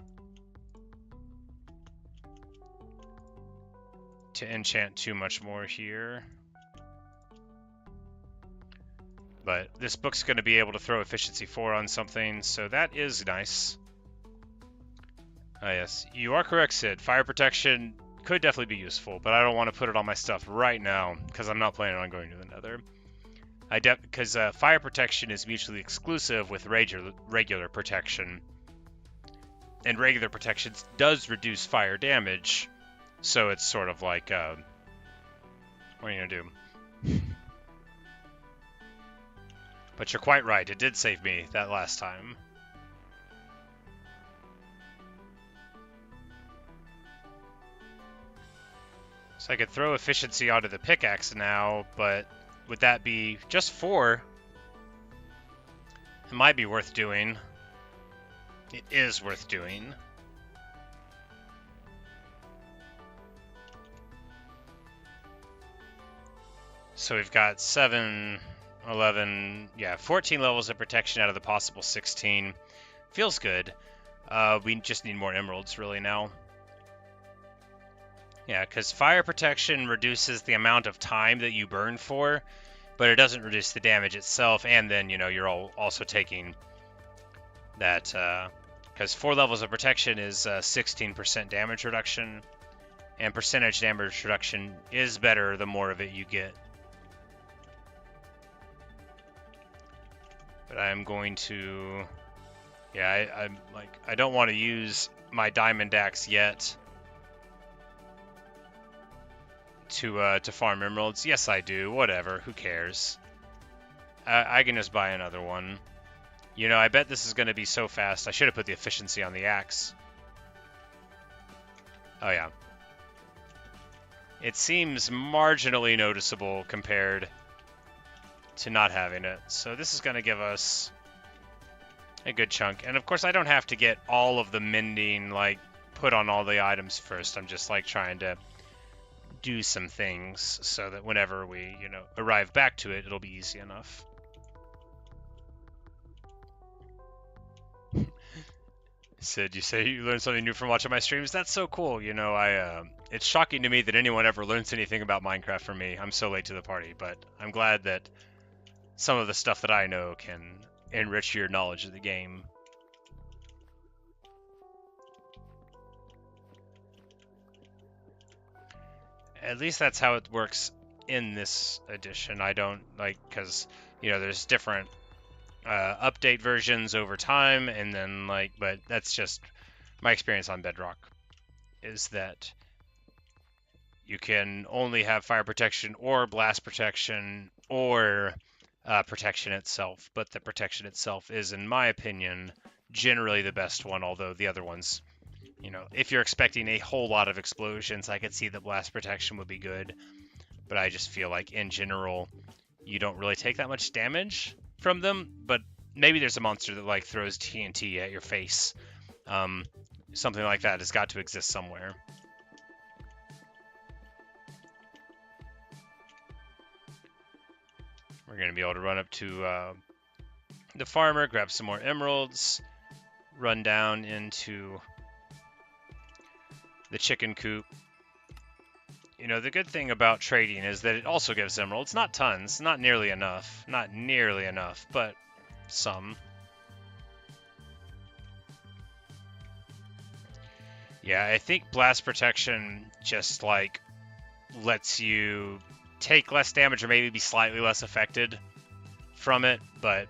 S1: enchant too much more here. But this book's going to be able to throw efficiency 4 on something, so that is nice. Yes, you are correct, Sid. Fire protection could definitely be useful, but I don't want to put it on my stuff right now because I'm not planning on going to the Nether. Because fire protection is mutually exclusive with regular protection, and regular protection does reduce fire damage, so it's sort of like, what are you gonna do? But you're quite right, it did save me that last time. So I could throw efficiency onto the pickaxe now, but would that be just 4? It might be worth doing. It is worth doing. So we've got 7, 11, yeah, 14 levels of protection out of the possible 16. Feels good. We just need more emeralds really now. Yeah, because fire protection reduces the amount of time that you burn for, but it doesn't reduce the damage itself, and then, you know, you're also taking that, because 4 levels of protection is 16% damage reduction, and percentage damage reduction is better the more of it you get. But I'm going to, yeah, I don't want to use my diamond axe yet to farm emeralds. Yes, I do. Whatever. Who cares? I can just buy another one. You know, I bet this is going to be so fast. I should have put the efficiency on the axe. Oh, yeah. It seems marginally noticeable compared to not having it. So this is going to give us a good chunk. And of course, I don't have to get all of the mending, like, put on all the items first. I'm just, like, trying to do some things so that whenever we, you know, arrive back to it, it'll be easy enough. Sid, you say you learned something new from watching my streams? That's so cool. You know, it's shocking to me that anyone ever learns anything about Minecraft from me. I'm so late to the party, but I'm glad that some of the stuff that I know can enrich your knowledge of the game. At least that's how it works in this edition. I don't, like, because, you know, there's different update versions over time, and then, like, but that's just my experience on Bedrock, is that you can only have fire protection or blast protection or protection itself, but the protection itself is, in my opinion, generally the best one, although the other ones, you know, if you're expecting a whole lot of explosions, I could see that blast protection would be good, but I just feel like, in general, you don't really take that much damage from them, but maybe there's a monster that, like, throws TNT at your face. Something like that has got to exist somewhere. We're going to be able to run up to the farmer, grab some more emeralds, run down into the chicken coop. You know, the good thing about trading is that it also gives emeralds. Not tons, not nearly enough. Not nearly enough, but some. Yeah, I think blast protection just, like, lets you take less damage or maybe be slightly less affected from it, but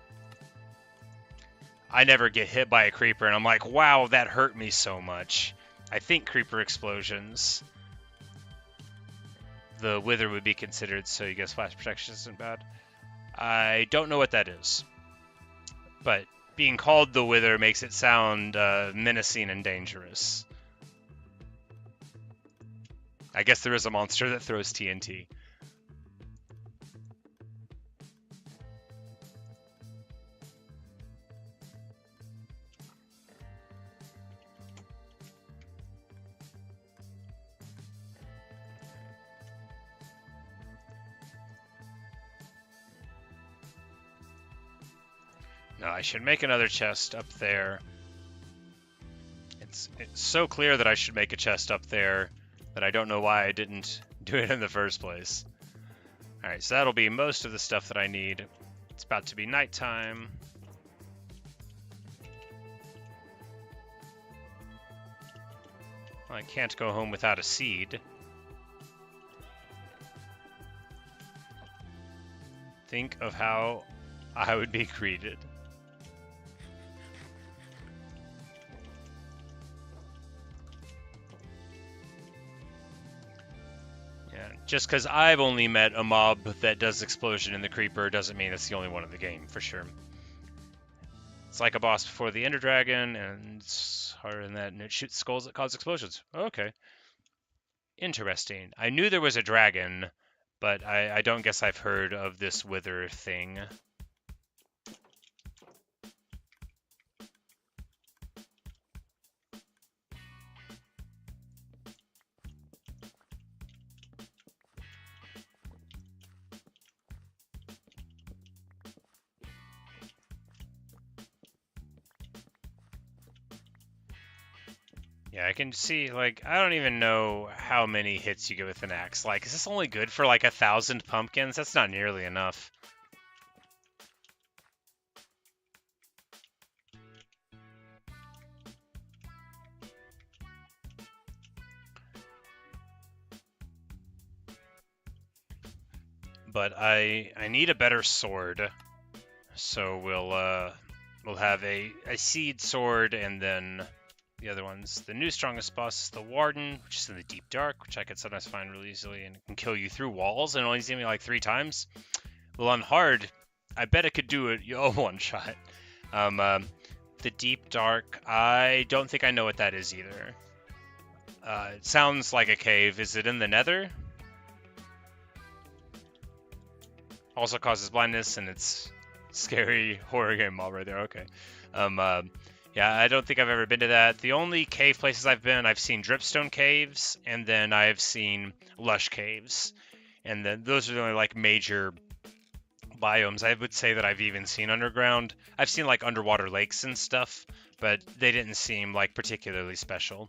S1: I never get hit by a creeper and I'm like, wow, that hurt me so much. I think creeper explosions, the wither would be considered, so you guess blast protection isn't bad. I don't know what that is, but being called the wither makes it sound menacing and dangerous. I guess there is a monster that throws TNT. No, I should make another chest up there. It's so clear that I should make a chest up there that I don't know why I didn't do it in the first place. Alright, so that'll be most of the stuff that I need. It's about to be nighttime. I can't go home without a seed. Think of how I would be greeted. Yeah, just because I've only met a mob that does explosion in the creeper doesn't mean it's the only one in the game, for sure. It's like a boss before the Ender Dragon, and it's harder than that, and it shoots skulls that cause explosions. Okay. Interesting. I knew there was a dragon, but I don't guess I've heard of this wither thing. Yeah, I can see, like, I don't even know how many hits you get with an axe. Like, is this only good for, like, 1,000 pumpkins? That's not nearly enough. But I need a better sword. So we'll have a seed sword, and then the other ones. The new strongest boss is the Warden, which is in the deep dark, which I could sometimes find really easily, and it can kill you through walls, and only see me like 3 times. Well, on hard, I bet it could do it one shot. The deep dark, I don't think I know what that is either. It sounds like a cave. Is it in the Nether? Also causes blindness, and it's scary horror game mob right there. Okay. Yeah, I don't think I've ever been to that. The only cave places I've been, I've seen dripstone caves, and then I've seen lush caves. And then those are the only, like, major biomes. I would say that I've even seen underground. I've seen, like, underwater lakes and stuff, but they didn't seem, like, particularly special.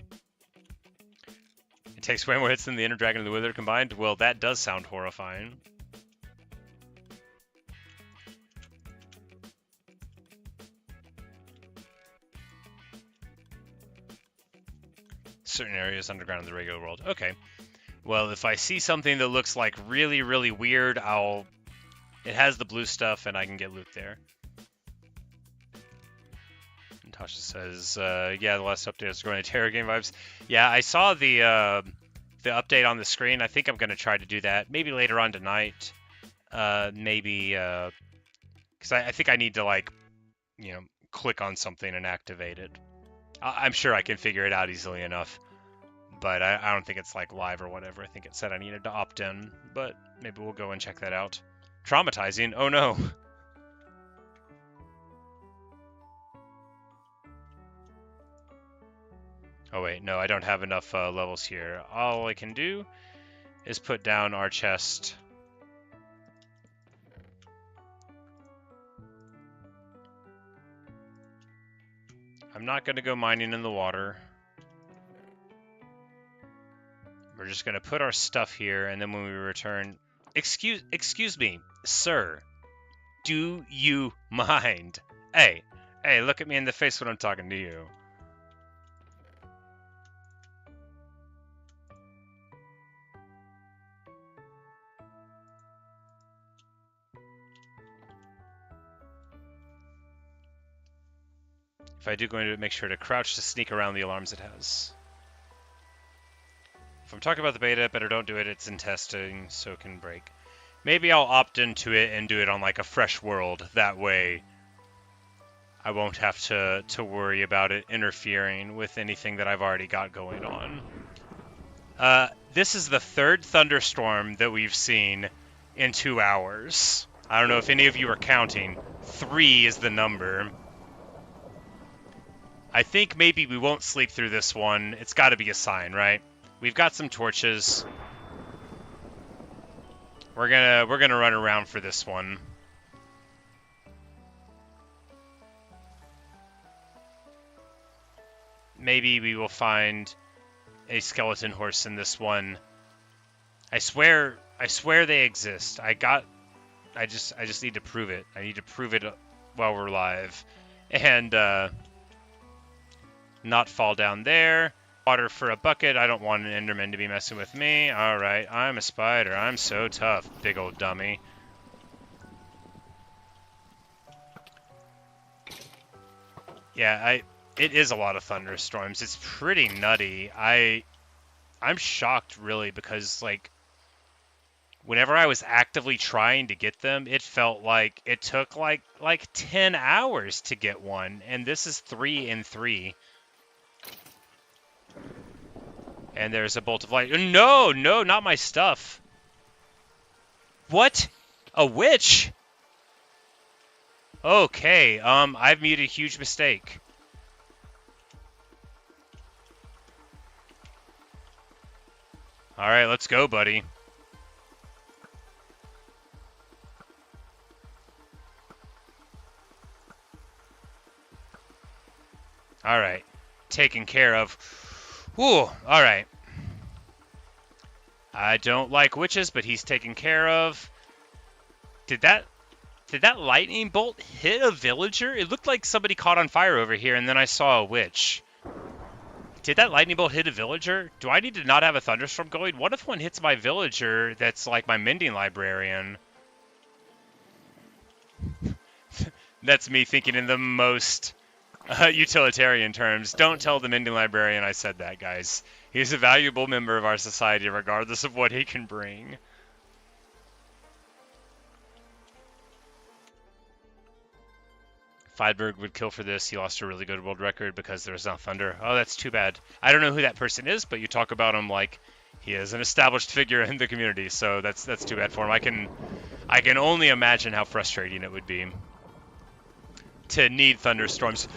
S1: It takes way more hits than the Ender Dragon and the Wither combined? Well, that does sound horrifying. Certain areas underground in the regular world. Okay. Well, if I see something that looks like really, really weird, it has the blue stuff, and I can get loot there. And Tasha says, yeah, the last update is going to Terror game vibes. Yeah, I saw the update on the screen. I think I'm going to try to do that. Maybe later on tonight. Maybe, because I think I need to, like, click on something and activate it. I'm sure I can figure it out easily enough. But I don't think it's, like, live or whatever. I think it said I needed to opt in. But maybe we'll go and check that out. Traumatizing? Oh, no. Oh, wait. No, I don't have enough levels here. All I can do is put down our chest. I'm not going to go mining in the water. We're just going to put our stuff here, and then when we return... Excuse me, sir. Do you mind? Hey, look at me in the face when I'm talking to you. If I do go into it, make sure to crouch to sneak around the alarms it has. If I'm talking about the beta, better don't do it. It's in testing, so it can break. Maybe I'll opt into it and do it on, like, a fresh world. That way I won't have to worry about it interfering with anything that I've already got going on. This is the third thunderstorm that we've seen in 2 hours. I don't know if any of you are counting. 3 is the number. I think maybe we won't sleep through this one. It's got to be a sign, right? We've got some torches. We're gonna run around for this one. Maybe we will find a skeleton horse in this one. I swear they exist. I just need to prove it. I need to prove it while we're live. And not fall down there. Water for a bucket. I don't want an Enderman to be messing with me. Alright, I'm a spider. I'm so tough, big old dummy. Yeah, it is a lot of thunderstorms. It's pretty nutty. I'm shocked, really, because, like, whenever I was actively trying to get them, it felt like it took, like 10 hours to get one. And this is 3 in 3. And there's a bolt of light. No, not my stuff. What? A witch? Okay, I've made a huge mistake. Alright, let's go, buddy. Alright, taken care of. Ooh, alright. I don't like witches, but he's taken care of. Did that lightning bolt hit a villager? It looked like somebody caught on fire over here, and then I saw a witch. Did that lightning bolt hit a villager? Do I need to not have a thunderstorm going? What if one hits my villager that's like my mending librarian? That's me thinking in the most utilitarian terms. Don't tell the mending librarian I said that, guys. He's a valuable member of our society, regardless of what he can bring. Feidberg would kill for this. He lost a really good world record because there was no thunder. Oh, that's too bad. I don't know who that person is, but you talk about him like he is an established figure in the community, so that's too bad for him. I can only imagine how frustrating it would be to need thunderstorms.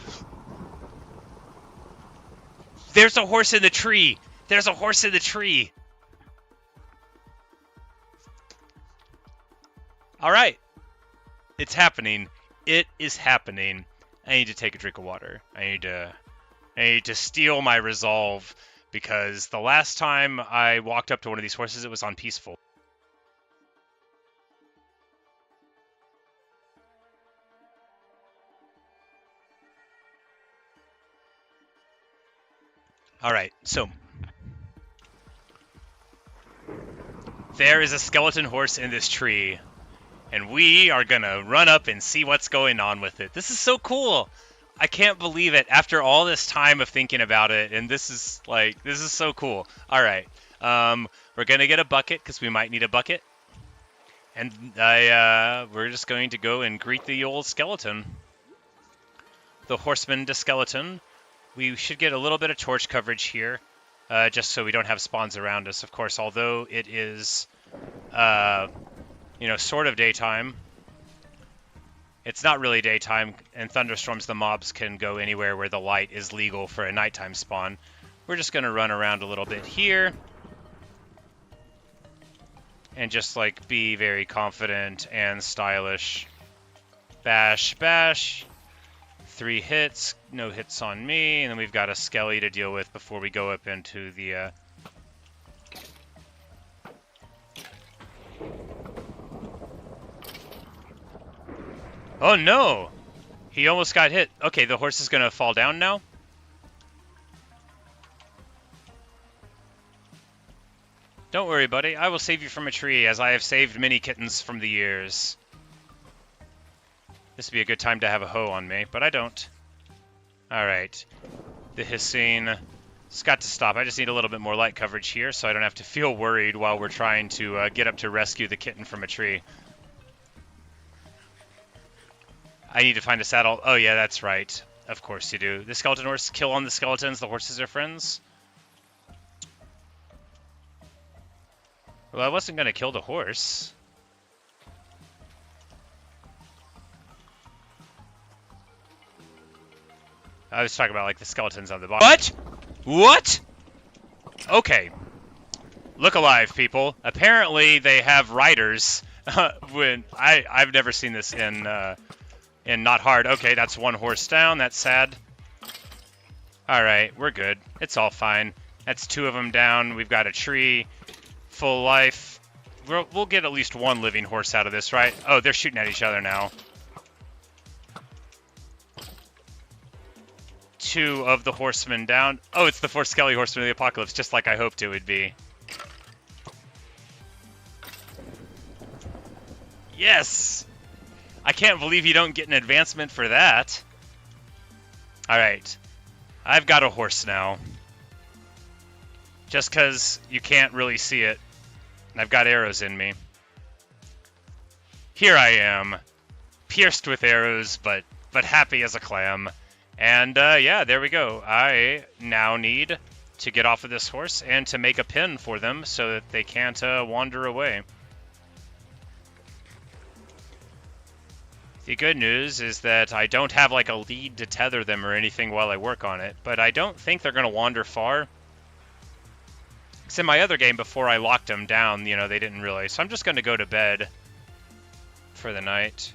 S1: There's a horse in the tree! There's a horse in the tree! Alright. It's happening. It is happening. I need to take a drink of water. I need to steel my resolve, because the last time I walked up to one of these horses, it was on peaceful. Alright, so there is a skeleton horse in this tree, and we are gonna run up and see what's going on with it. This is so cool! I can't believe it after all this time of thinking about it, and this is so cool. Alright, we're gonna get a bucket, because we might need a bucket. And we're just going to go and greet the old skeleton. The horseman to skeleton. We should get a little bit of torch coverage here, just so we don't have spawns around us, of course, although it is, sort of daytime. It's not really daytime, and thunderstorms, the mobs can go anywhere where the light is legal for a nighttime spawn. We're just going to run around a little bit here, and just, be very confident and stylish. Bash, bash. 3 hits, no hits on me, and then we've got a skelly to deal with before we go up into the, Oh no! He almost got hit. Okay, the horse is gonna fall down now. Don't worry, buddy. I will save you from a tree, as I have saved many kittens from the years. This would be a good time to have a hoe on me, but I don't. Alright. The hissing. It's got to stop. I just need a little bit more light coverage here, so I don't have to feel worried while we're trying to get up to rescue the kitten from a tree. I need to find a saddle. Oh yeah, that's right. Of course you do. The skeleton horse, kill on the skeletons, the horses are friends. Well, I wasn't gonna kill the horse. I was talking about like the skeletons on the bottom. What? What? Okay. Look alive, people. Apparently they have riders. When I've never seen this in Not Hard. Okay, that's one horse down. That's sad. All right, we're good. It's all fine. That's two of them down. We've got a tree, full life. We'll get at least one living horse out of this, right? Oh, they're shooting at each other now. Two of the horsemen down. Oh, it's the four skelly horsemen of the apocalypse, just like I hoped it would be. Yes! I can't believe you don't get an advancement for that. Alright. I've got a horse now. Just because you can't really see it. I've got arrows in me. Here I am. Pierced with arrows, but happy as a clam. And yeah, there we go. I now need to get off of this horse and to make a pin for them so that they can't wander away. The good news is that I don't have like a lead to tether them or anything while I work on it, but I don't think they're going to wander far. Because in my other game, before I locked them down, you know, they didn't really. So I'm just going to go to bed for the night.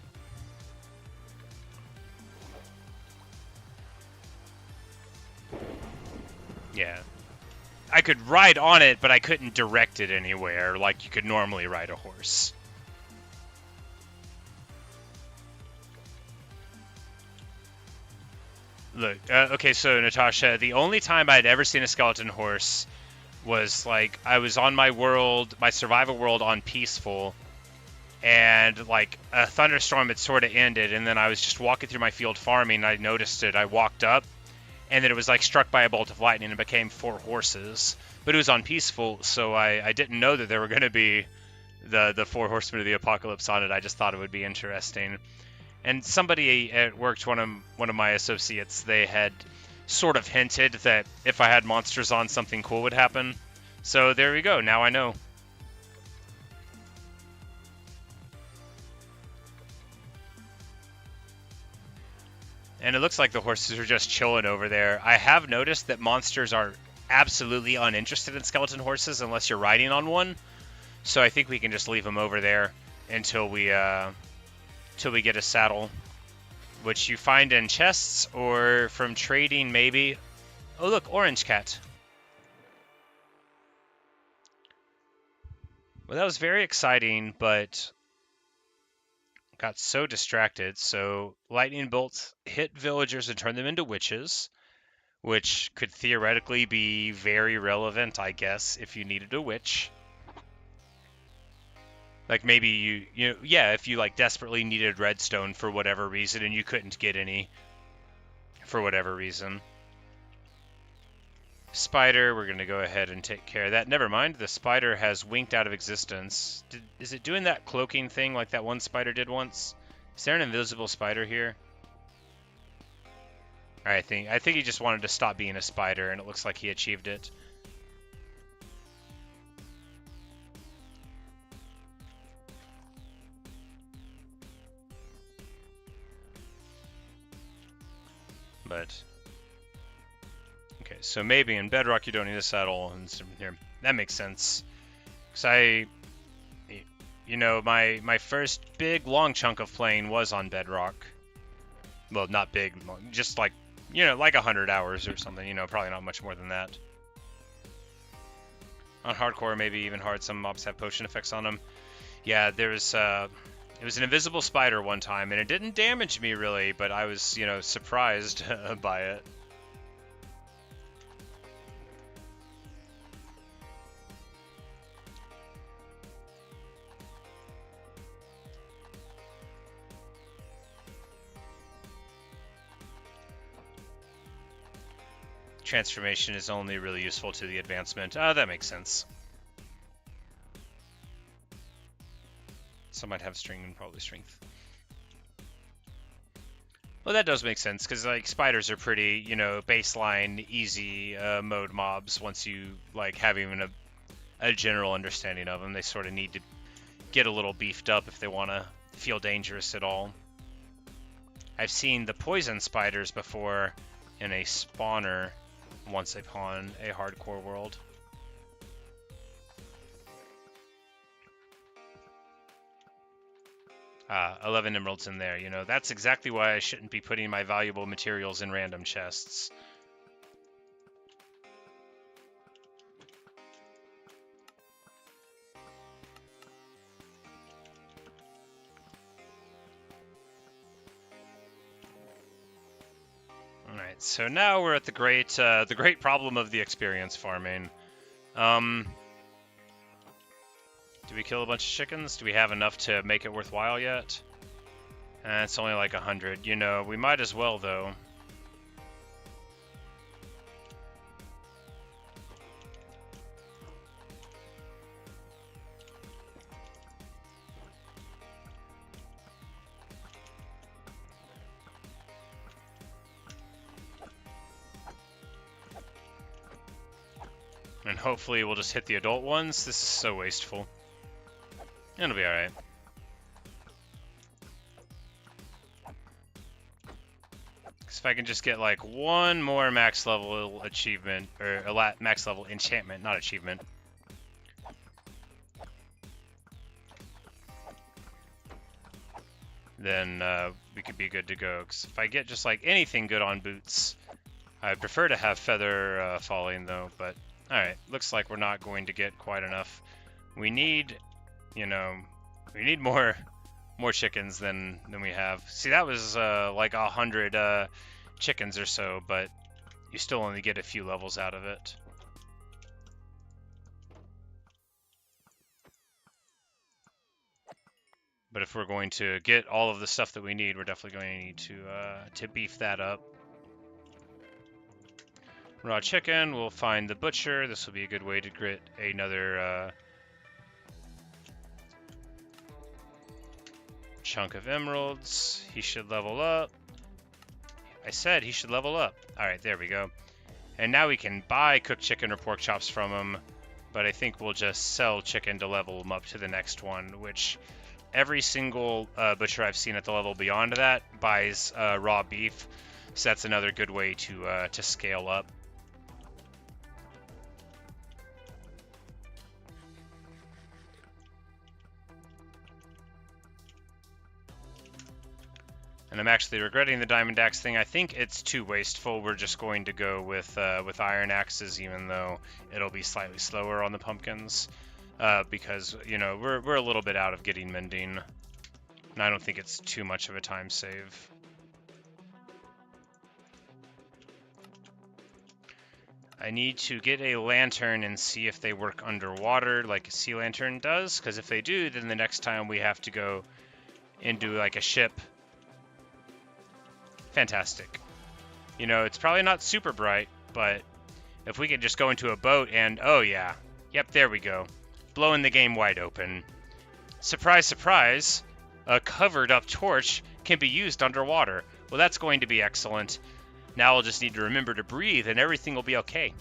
S1: Yeah. I could ride on it, but I couldn't direct it anywhere like you could normally ride a horse. Look, okay, so Natasha, the only time I'd ever seen a skeleton horse was like I was on my world, my survival world on Peaceful, and like a thunderstorm had sort of ended, and then I was just walking through my field farming, and I noticed it. I walked up, and then it was like struck by a bolt of lightning and became four horses. But it was on Peaceful, so I didn't know that there were going to be the four horsemen of the apocalypse on it. I just thought it would be interesting. And somebody at work, one of my associates, they had sort of hinted that if I had monsters on, something cool would happen. So there we go. Now I know. And it looks like the horses are just chilling over there. I have noticed that monsters are absolutely uninterested in skeleton horses unless you're riding on one. So I think we can just leave them over there until we get a saddle, which you find in chests or from trading maybe. Oh look, orange cat. Well, that was very exciting, but got so distracted. So lightning bolts hit villagers and turn them into witches, which could theoretically be very relevant, I guess, if you needed a witch. Like maybe yeah, if you like desperately needed redstone for whatever reason and you couldn't get any for whatever reason. Spider, we're going to go ahead and take care of that. Never mind, the spider has winked out of existence. Is it doing that cloaking thing like that one spider did once? Is there an invisible spider here? I think he just wanted to stop being a spider, and it looks like he achieved it. But okay, so maybe in Bedrock you don't need a saddle, and here that makes sense. Because you know, my first big long chunk of playing was on Bedrock. Well, not big, just like, you know, like 100 hours or something. You know, probably not much more than that. On hardcore, maybe even hard. Some mobs have potion effects on them. Yeah, it was an invisible spider one time, and it didn't damage me really, but I was, you know, surprised by it. Transformation is only really useful to the advancement. That makes sense. Some might have string and probably strength. Well, that does make sense, because like spiders are pretty, you know, baseline, easy mode mobs once you like have even a general understanding of them. They sort of need to get a little beefed up if they want to feel dangerous at all. I've seen the poison spiders before in a spawner once upon a hardcore world. 11 emeralds in there. You know, that's exactly why I shouldn't be putting my valuable materials in random chests. Alright, so now we're at the great problem of the experience farming. Do we kill a bunch of chickens? Do we have enough to make it worthwhile yet? It's only like 100. You know, we might as well, though. And hopefully we'll just hit the adult ones. This is so wasteful. It'll be alright. If I can just get like one more max level achievement, or a max level enchantment, not achievement. Then we could be good to go. Because if I get just like anything good on boots, I'd prefer to have feather falling though, but alright, looks like we're not going to get quite enough. We need, you know, we need more chickens than we have. See, that was like 100 chickens or so, but you still only get a few levels out of it. But if we're going to get all of the stuff that we need, we're definitely going to need to beef that up. Raw chicken, we'll find the butcher. This will be a good way to get another chunk of emeralds. He should level up. I said he should level up. Alright, there we go. And now we can buy cooked chicken or pork chops from him, but I think we'll just sell chicken to level him up to the next one, which every single butcher I've seen at the level beyond that buys raw beef, so that's another good way to scale up. And I'm actually regretting the diamond axe thing. I think it's too wasteful. We're just going to go with iron axes, even though it'll be slightly slower on the pumpkins, because you know we're a little bit out of getting mending, and I don't think it's too much of a time save. I need to get a lantern and see if they work underwater like a sea lantern does, because if they do, then the next time we have to go into like a ship. Fantastic. You know, it's probably not super bright, but if we could just go into a boat and, oh yeah, yep, there we go. Blowing the game wide open. Surprise, surprise, a covered up torch can be used underwater. Well, that's going to be excellent. Now I'll just need to remember to breathe and everything will be okay.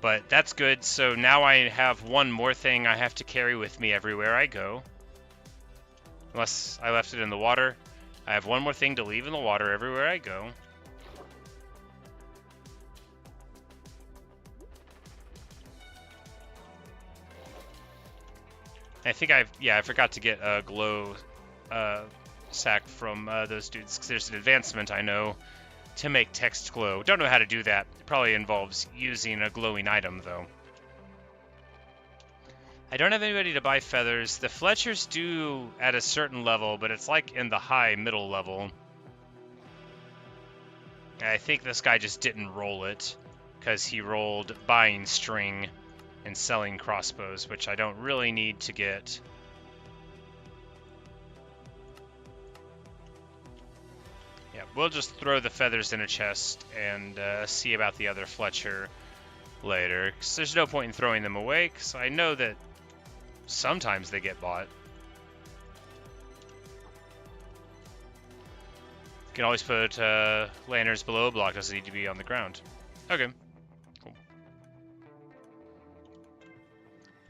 S1: But that's good, so now I have one more thing I have to carry with me everywhere I go. Unless I left it in the water. I have one more thing to leave in the water everywhere I go. I think I forgot to get a glow sack from those dudes, because there's an advancement I know to make text glow. Don't know how to do that. It probably involves using a glowing item, though. I don't have anybody to buy feathers. The Fletchers do at a certain level, but it's like in the high middle level. I think this guy just didn't roll it, because he rolled buying string and selling crossbows, which I don't really need to get. Yeah, we'll just throw the feathers in a chest and see about the other Fletcher later, because there's no point in throwing them away, because I know that sometimes they get bought. You can always put lanterns below a block, doesn't need to be on the ground. Okay.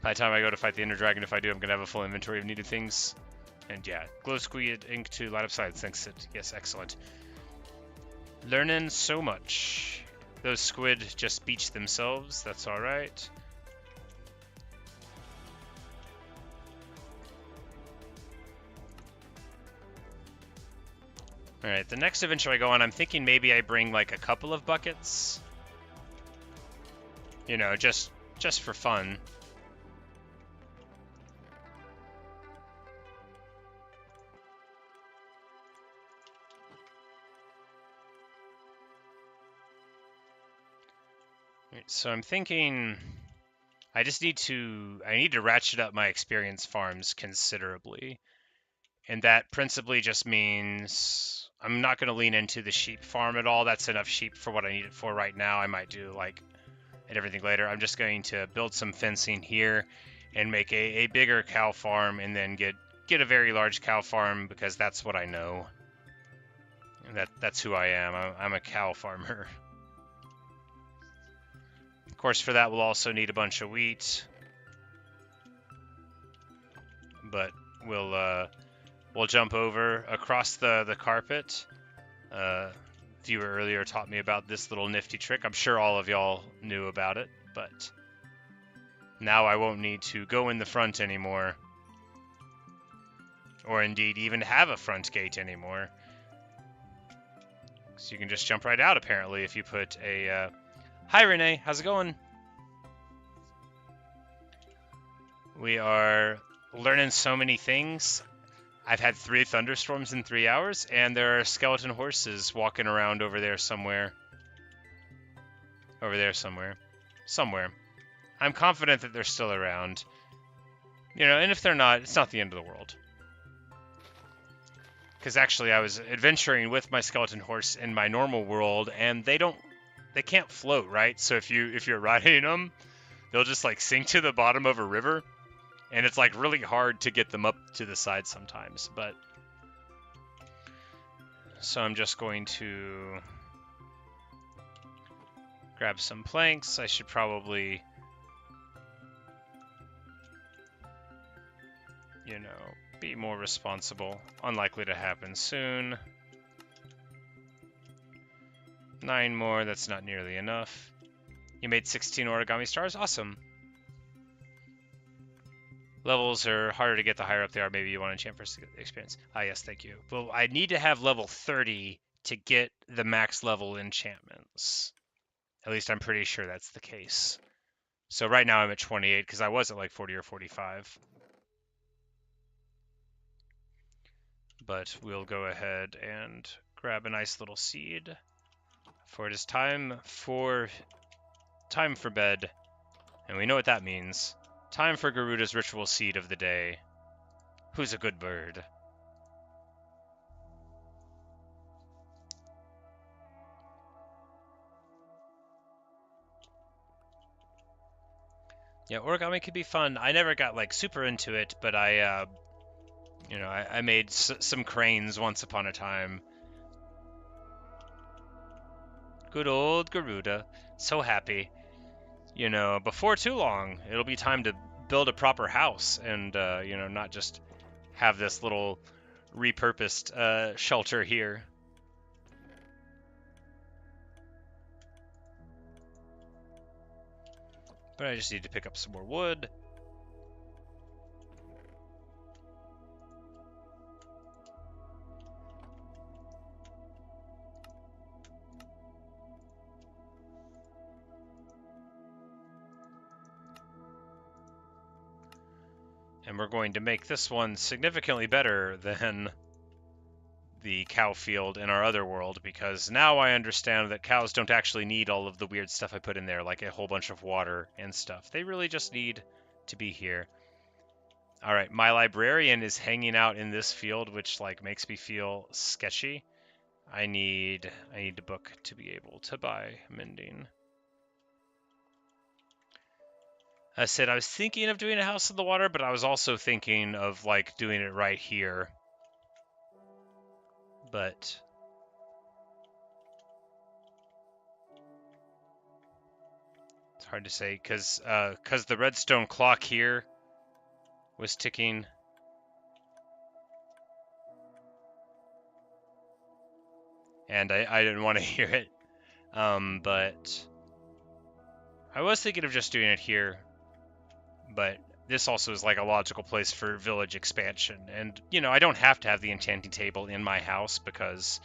S1: By the time I go to fight the Ender Dragon, if I do, I'm gonna have a full inventory of needed things. And yeah, glow squid ink to light up sides. Thanks, Sid. Yes, excellent. Learning so much. Those squid just beach themselves. That's all right. All right, the next adventure I go on, I'm thinking maybe I bring like a couple of buckets. You know, just for fun. Right, so I'm thinking I need to ratchet up my experience farms considerably. And that principally just means I'm not going to lean into the sheep farm at all. That's enough sheep for what I need it for right now. I might do like and everything later. I'm just going to build some fencing here and make a bigger cow farm, and then get a very large cow farm because that's what I know. And that's who I am. I'm a cow farmer. Of course, for that we'll also need a bunch of wheat. But we'll jump over across the carpet. Viewer earlier taught me about this little nifty trick. I'm sure all of y'all knew about it, but now I won't need to go in the front anymore. Or indeed even have a front gate anymore. So you can just jump right out apparently if you put a... Hi Renee, how's it going? We are learning so many things. I've had 3 thunderstorms in 3 hours, and there are skeleton horses walking around over there somewhere. Over there somewhere. Somewhere. I'm confident that they're still around. You know, and if they're not, it's not the end of the world. Because actually, I was adventuring with my skeleton horse in my normal world, and they can't float, right? So if you're riding them, they'll just like sink to the bottom of a river. And it's like really hard to get them up to the side sometimes, but... So I'm just going to grab some planks. I should probably, you know, be more responsible. Unlikely to happen soon. 9 more, that's not nearly enough. You made 16 origami stars? Awesome. Levels are harder to get the higher up they are. Maybe you want to enchant first to get the experience. Ah, yes, thank you. Well, I need to have level 30 to get the max level enchantments. At least I'm pretty sure that's the case. So right now I'm at 28 because I was at like 40 or 45. But we'll go ahead and grab a nice little seed. For it is time for bed. And we know what that means. Time for Garuda's ritual seed of the day. Who's a good bird? Yeah, origami could be fun. I never got like super into it, but I made some cranes once upon a time. Good old Garuda. So happy. You know, before too long, it'll be time to build a proper house and, you know, not just have this little repurposed shelter here. But I just need to pick up some more wood. And we're going to make this one significantly better than the cow field in our other world, because now I understand that cows don't actually need all of the weird stuff I put in there, like a whole bunch of water and stuff. They really just need to be here. All right, my librarian is hanging out in this field, which like makes me feel sketchy. I need a book to be able to buy mending. I said I was thinking of doing a house in the water, but I was also thinking of like doing it right here. But it's hard to say, because the redstone clock here was ticking. And I didn't want to hear it. But I was thinking of just doing it here. But this also is like a logical place for village expansion. And, you know, I don't have to have the enchanting table in my house because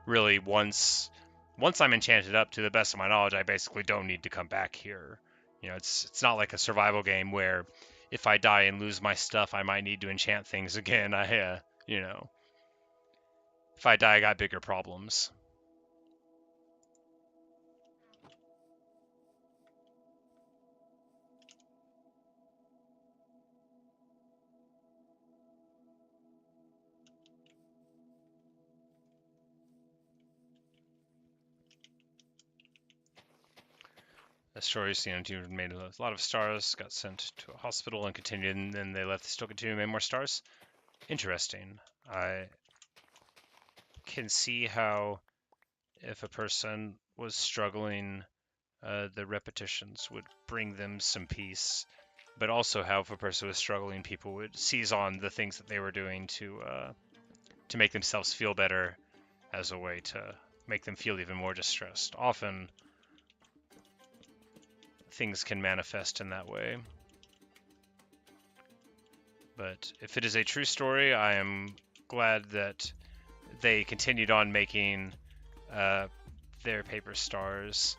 S1: really once I'm enchanted up, to the best of my knowledge, I basically don't need to come back here. You know, it's not like a survival game where if I die and lose my stuff, I might need to enchant things again. You know, if I die, I got bigger problems. Asteroids, you know, made a lot of stars, got sent to a hospital and continued, and then they left, still continued, made more stars. Interesting. I can see how if a person was struggling, the repetitions would bring them some peace, but also how if a person was struggling, people would seize on the things that they were doing to make themselves feel better as a way to make them feel even more distressed. Often things can manifest in that way. But if it is a true story, I am glad that they continued on making their paper stars.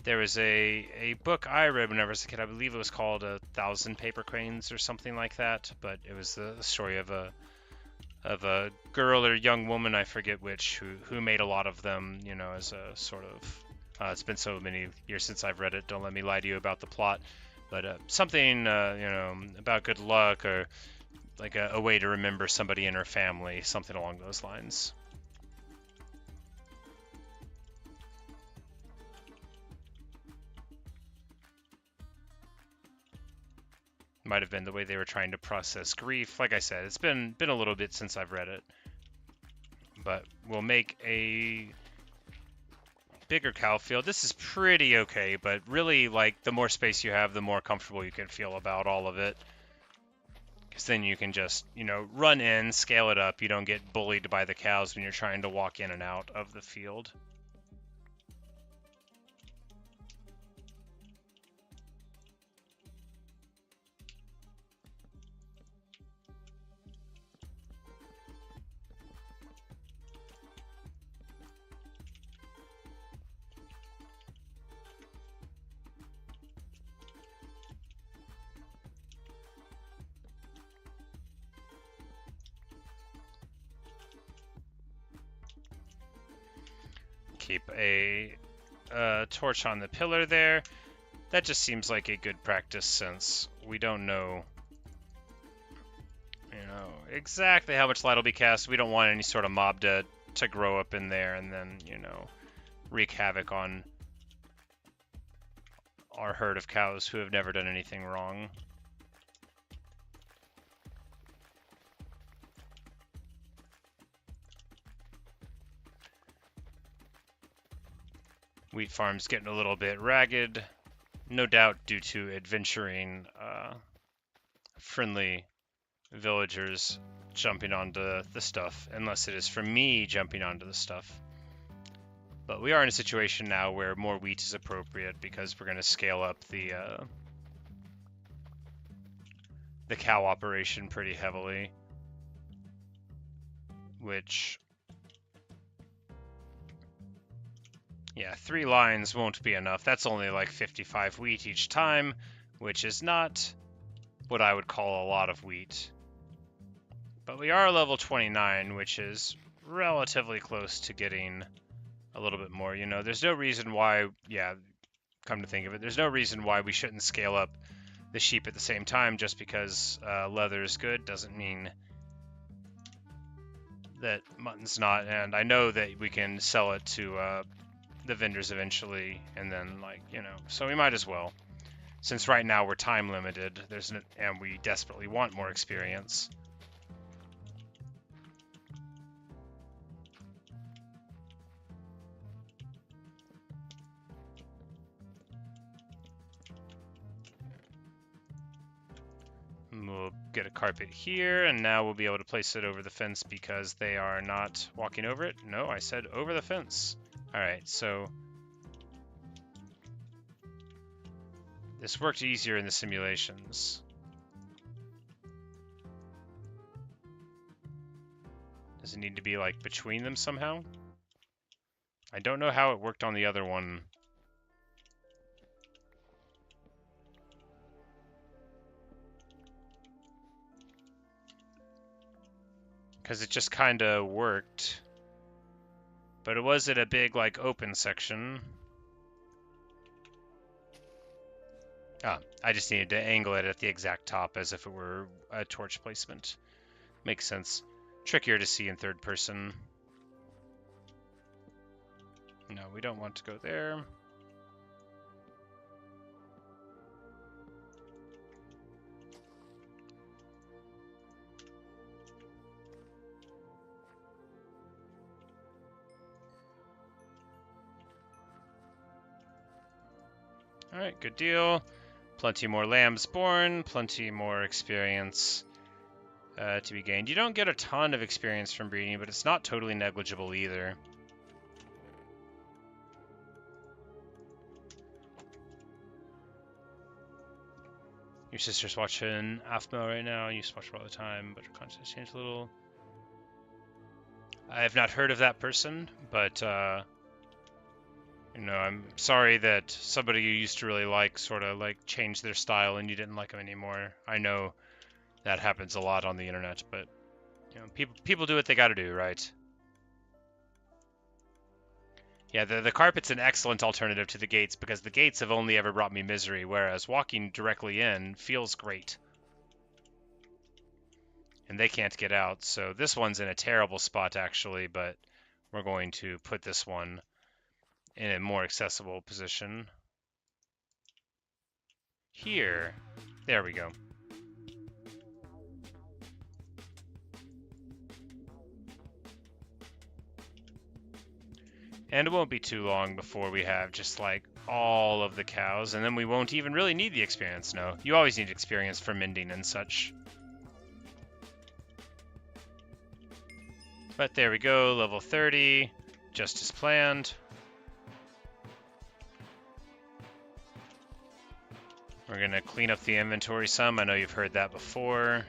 S1: There was a book I read when I was a kid. I believe it was called 1,000 Paper Cranes or something like that. But it was the story of a girl or young woman, I forget which, who made a lot of them. You know, as a sort of it's been so many years since I've read it. Don't let me lie to you about the plot. But something, you know, about good luck or like a way to remember somebody in her family, something along those lines. Might have been the way they were trying to process grief. Like I said, it's been a little bit since I've read it. But we'll make a bigger cow field. This is pretty okay, but really, like, the more space you have, the more comfortable you can feel about all of it. Because then you can just, you know, run in, scale it up. You don't get bullied by the cows when you're trying to walk in and out of the field. Keep a torch on the pillar there. That just seems like a good practice since we don't know, you know, exactly how much light will be cast. We don't want any sort of mob to grow up in there and then, you know, wreak havoc on our herd of cows who have never done anything wrong. Wheat farm's getting a little bit ragged, no doubt due to adventuring friendly villagers jumping onto the stuff, unless it is from me jumping onto the stuff. But we are in a situation now where more wheat is appropriate because we're going to scale up the cow operation pretty heavily, which, yeah, 3 lines won't be enough. That's only like 55 wheat each time, which is not what I would call a lot of wheat. But we are level 29, which is relatively close to getting a little bit more. You know, there's no reason why, yeah, come to think of it, there's no reason why we shouldn't scale up the sheep at the same time. Just because leather is good doesn't mean that mutton's not. And I know that we can sell it to the vendors eventually, and then, like, you know, so we might as well, since right now we're time limited. And we desperately want more experience. We'll get a carpet here, and now we'll be able to place it over the fence because they are not walking over it. No, I said over the fence. All right, so this worked easier in the simulations. Does it need to be like between them somehow? I don't know how it worked on the other one. Because it just kind of worked. But it was in a big, like, open section. Ah, I just needed to angle it at the exact top as if it were a torch placement. Makes sense. Trickier to see in third person. No, we don't want to go there. Alright, good deal. Plenty more lambs born, plenty more experience to be gained. You don't get a ton of experience from breeding, but it's not totally negligible either. Your sister's watching AFMO right now. I used to watch her all the time, but her content has changed a little. I have not heard of that person, but you know, I'm sorry that somebody you used to really like sort of like changed their style and you didn't like them anymore. I know that happens a lot on the internet, but you know, people do what they got to do, right? Yeah, the carpet's an excellent alternative to the gates because the gates have only ever brought me misery, whereas walking directly in feels great. And they can't get out, so this one's in a terrible spot actually, but we're going to put this one in a more accessible position. Here. There we go. And it won't be too long before we have just like all of the cows, and then we won't even really need the experience. No, you always need experience for mending and such. But there we go, level 30, just as planned. We're gonna clean up the inventory some. I know you've heard that before.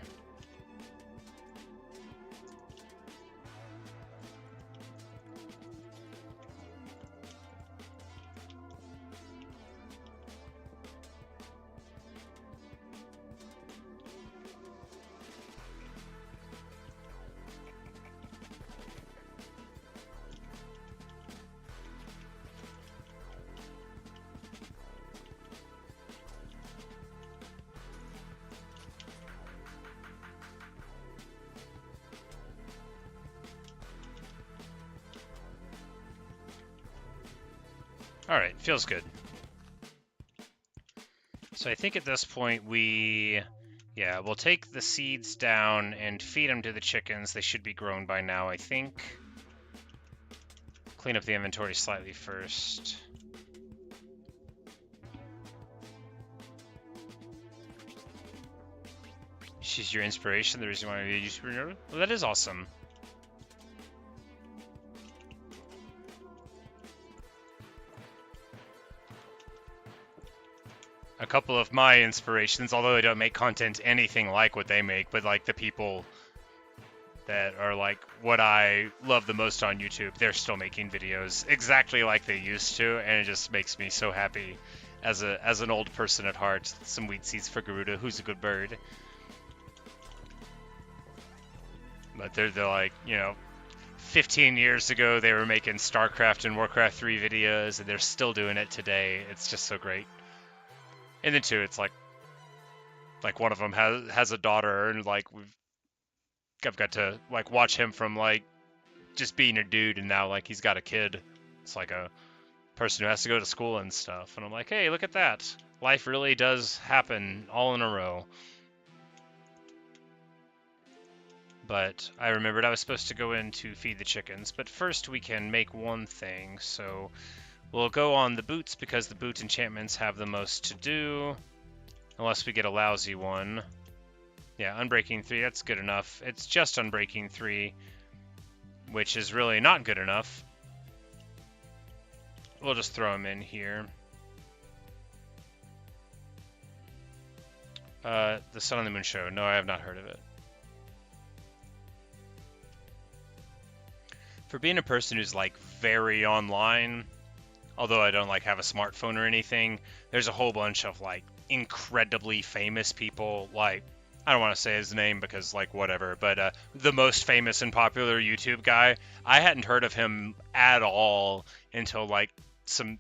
S1: Alright, feels good. So I think at this point we'll take the seeds down and feed them to the chickens. They should be grown by now, I think. Clean up the inventory slightly first. She's your inspiration, the reason why you used to be nervous? Well, that is awesome. A couple of my inspirations, although I don't make content anything like what they make, but like the people that are like what I love the most on YouTube, they're still making videos exactly like they used to, and it just makes me so happy as an old person at heart. Some wheat seeds for Garuda, who's a good bird. But they're like, you know, 15 years ago they were making StarCraft and Warcraft 3 videos, and they're still doing it today. It's just so great. And then too, it's like one of them has a daughter, and like I've got to like watch him from like just being a dude, and now like he's got a kid. It's like a person who has to go to school and stuff, and I'm like, hey, look at that. Life really does happen all in a row. But I remembered I was supposed to go in to feed the chickens, but first we can make one thing, so we'll go on the boots because the boot enchantments have the most to do, unless we get a lousy one. Yeah, Unbreaking 3, that's good enough. It's just Unbreaking 3, which is really not good enough. We'll just throw him in here. The Sun and the Moon Show. No, I have not heard of it. For being a person who's like very online, although I don't like have a smartphone or anything, there's a whole bunch of like incredibly famous people. Like, I don't want to say his name because like whatever, but the most famous and popular YouTube guy, I hadn't heard of him at all until like some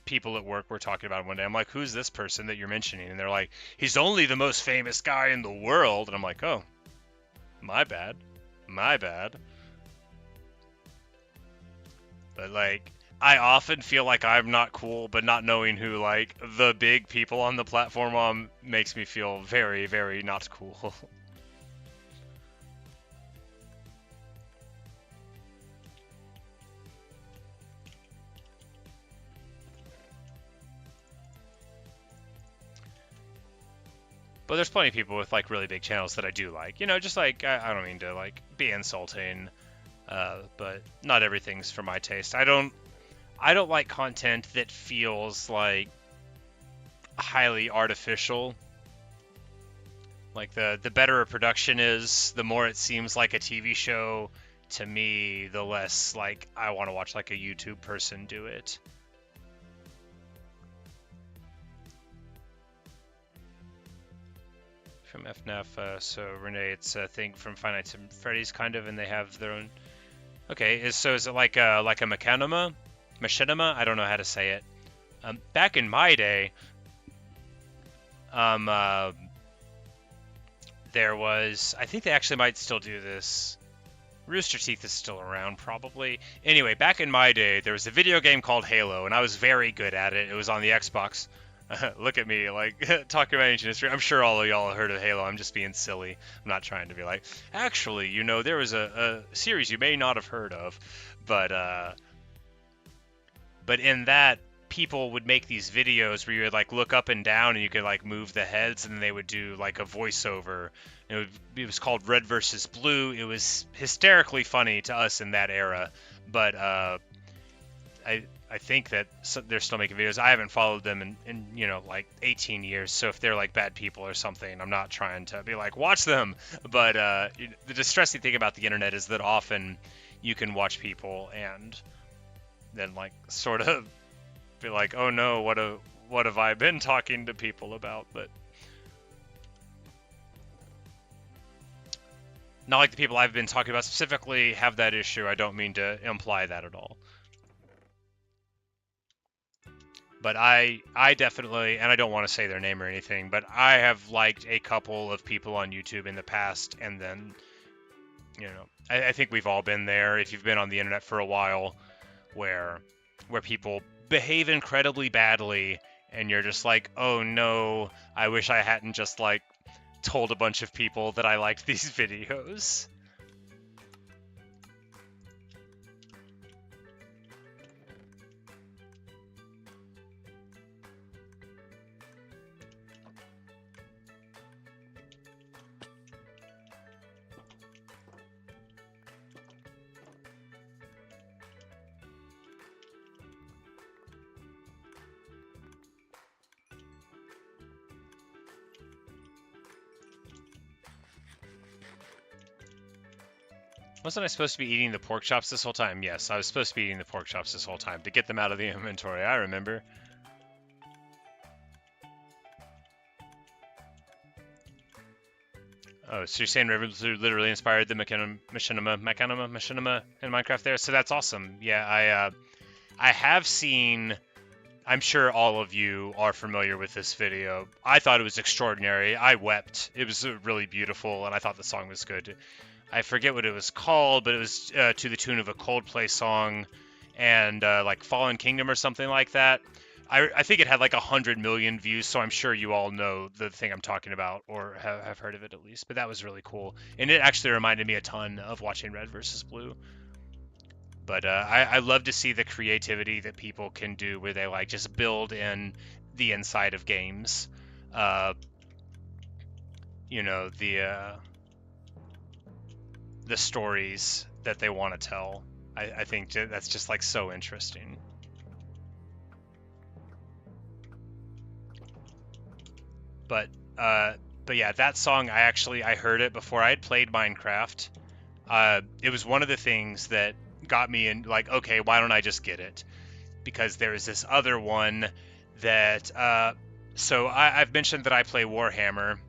S1: people at work were talking about him one day. I'm like, who's this person that you're mentioning? And they're like, he's only the most famous guy in the world. And I'm like, oh, my bad. But like, I often feel like I'm not cool, but not knowing who like the big people on the platform makes me feel very, very not cool. But there's plenty of people with like really big channels that I do like. You know, just like I don't mean to like be insulting, but not everything's for my taste. I don't like content that feels like highly artificial. Like the better a production is, the more it seems like a TV show to me, the less like I want to watch like a YouTube person do it. From FNAF, so Renee, it's a thing from Five Nights at Freddy's kind of, and they have their own. Okay, is it like a machinima? Machinima? I don't know how to say it. Back in my day, there was, I think they actually might still do this. Rooster Teeth is still around, probably. Anyway, back in my day, there was a video game called Halo, and I was very good at it. It was on the Xbox. Look at me, like, talking about ancient history. I'm sure all of y'all have heard of Halo. I'm just being silly. I'm not trying to be like, actually, you know, there was a series you may not have heard of. But in that, people would make these videos where you would, like, look up and down, and you could, like, move the heads, and then they would do, like, a voiceover. It was called Red versus Blue. It was hysterically funny to us in that era. But I think that they're still making videos. I haven't followed them in you know, like 18 years. So if they're like bad people or something, I'm not trying to be like, watch them. But the distressing thing about the internet is that often you can watch people and then like sort of be like, oh no, what have I been talking to people about? But not like the people I've been talking about specifically have that issue. I don't mean to imply that at all. But I definitely, and I don't want to say their name or anything, but I have liked a couple of people on YouTube in the past, and then, you know, I think we've all been there if you've been on the internet for a while, where people behave incredibly badly, and you're just like, oh no, I wish I hadn't just like told a bunch of people that I liked these videos. Wasn't I supposed to be eating the pork chops this whole time? Yes, I was supposed to be eating the pork chops this whole time to get them out of the inventory. I remember. Oh, so you're saying Rivers literally inspired the machinima in Minecraft there? So that's awesome. Yeah, I have seen. I'm sure all of you are familiar with this video. I thought it was extraordinary. I wept. It was really beautiful, and I thought the song was good. I forget what it was called, but it was to the tune of a Coldplay song, and like Fallen Kingdom or something like that. I think it had like 100 million views, so I'm sure you all know the thing I'm talking about, or have heard of it at least. But that was really cool, and it actually reminded me a ton of watching Red versus Blue. But I love to see the creativity that people can do, where they like just build in the inside of games. you know, the stories that they want to tell. I think that's just like so interesting. But yeah, that song I heard it before I had played Minecraft. It was one of the things that got me in, like, okay, why don't I just get it? Because there's this other one that so I've mentioned that I play Warhammer,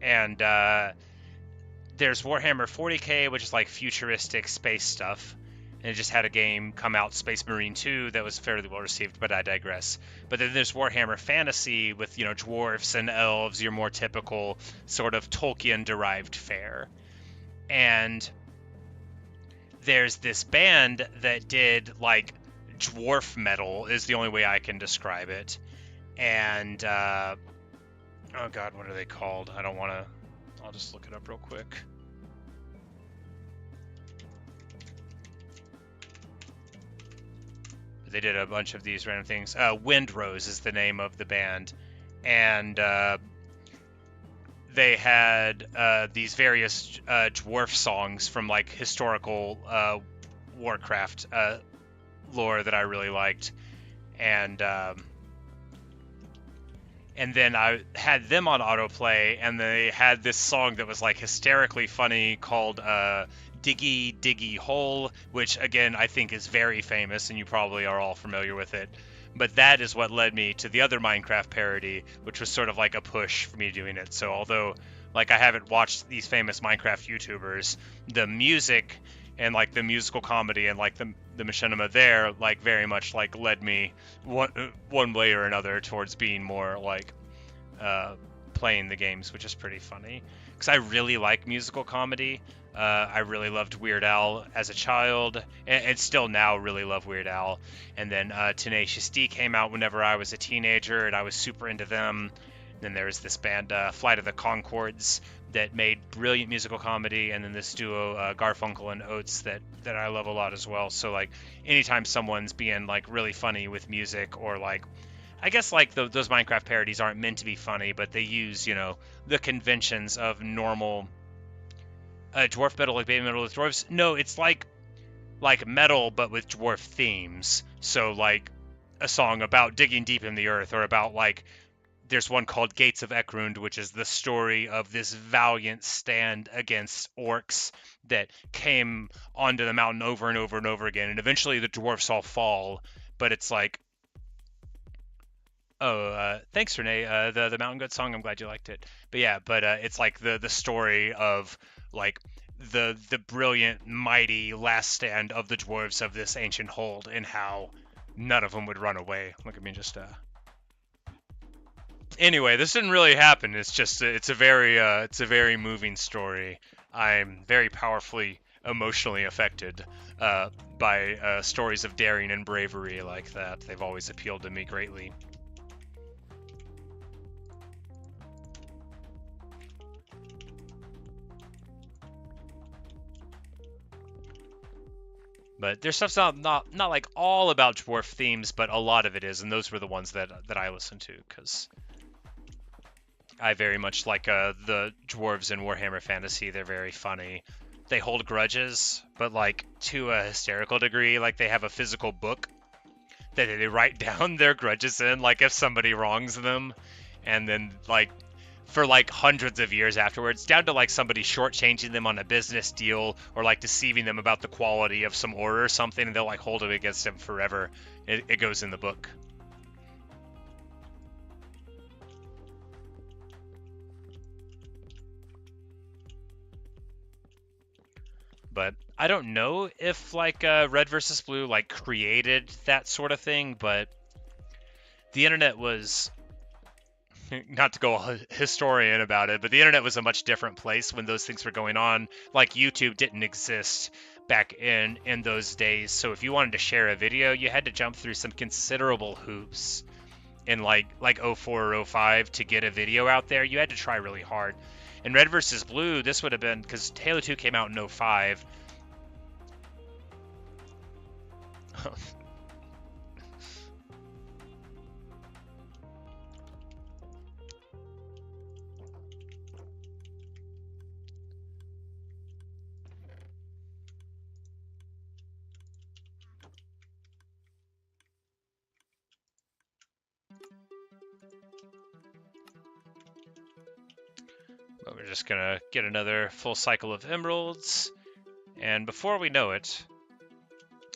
S1: and there's Warhammer 40k, which is like futuristic space stuff. And it just had a game come out, Space Marine 2, that was fairly well received, but I digress. But then there's Warhammer Fantasy with, you know, dwarfs and elves, your more typical sort of Tolkien-derived fare. And there's this band that did, like, dwarf metal, is the only way I can describe it. And, oh god, what are they called? I don't want to... I'll just look it up real quick. They did a bunch of these random things. Windrose is the name of the band, and they had these various dwarf songs from like historical Warcraft lore that I really liked, and then I had them on autoplay, and they had this song that was like hysterically funny called Diggy Diggy Hole, which again I think is very famous, and you probably are all familiar with it. But that is what led me to the other Minecraft parody, which was sort of like a push for me doing it. So although like I haven't watched these famous Minecraft YouTubers, the music and like the musical comedy and like the machinima there like very much like led me one way or another towards being more like playing the games, which is pretty funny because I really like musical comedy. I really loved Weird Al as a child, and still now really love Weird Al. And then Tenacious D came out whenever I was a teenager, and I was super into them. Then there was this band, Flight of the Conchords, that made brilliant musical comedy, and then this duo, Garfunkel and Oates, that I love a lot as well. So like, anytime someone's being like really funny with music, or like, I guess like those Minecraft parodies aren't meant to be funny, but they use, you know, the conventions of normal dwarf metal, like baby metal with dwarves. No, it's like metal but with dwarf themes. So like a song about digging deep in the earth, or about like there's one called Gates of Ekrund, which is the story of this valiant stand against orcs that came onto the mountain over and over and over again, and eventually the dwarfs all fall. But it's like, oh, thanks, Renee. The Mountain Goat song, I'm glad you liked it. But yeah, it's like the story of like the brilliant, mighty last stand of the dwarves of this ancient hold, and how none of them would run away. Look at me just. Anyway, this didn't really happen. It's just it's a very moving story. I'm very powerfully emotionally affected by stories of daring and bravery like that. They've always appealed to me greatly. But their stuff's not like all about dwarf themes, but a lot of it is, and those were the ones that I listened to, because I very much like the dwarves in Warhammer Fantasy. They're very funny. They hold grudges, but like to a hysterical degree. Like they have a physical book that they write down their grudges in, like if somebody wrongs them, and then like for like hundreds of years afterwards, down to like somebody shortchanging them on a business deal, or like deceiving them about the quality of some order or something, and they'll like hold it against them forever. It goes in the book. But I don't know if like Red versus Blue like created that sort of thing, but the internet was, not to go a historian about it, but the internet was a much different place when those things were going on. Like YouTube didn't exist back in those days, so if you wanted to share a video, you had to jump through some considerable hoops in like 04 or 05 to get a video out there. You had to try really hard. In Red versus Blue, this would have been, because Halo 2 came out in 05. But we're just gonna get another full cycle of emeralds, and before we know it,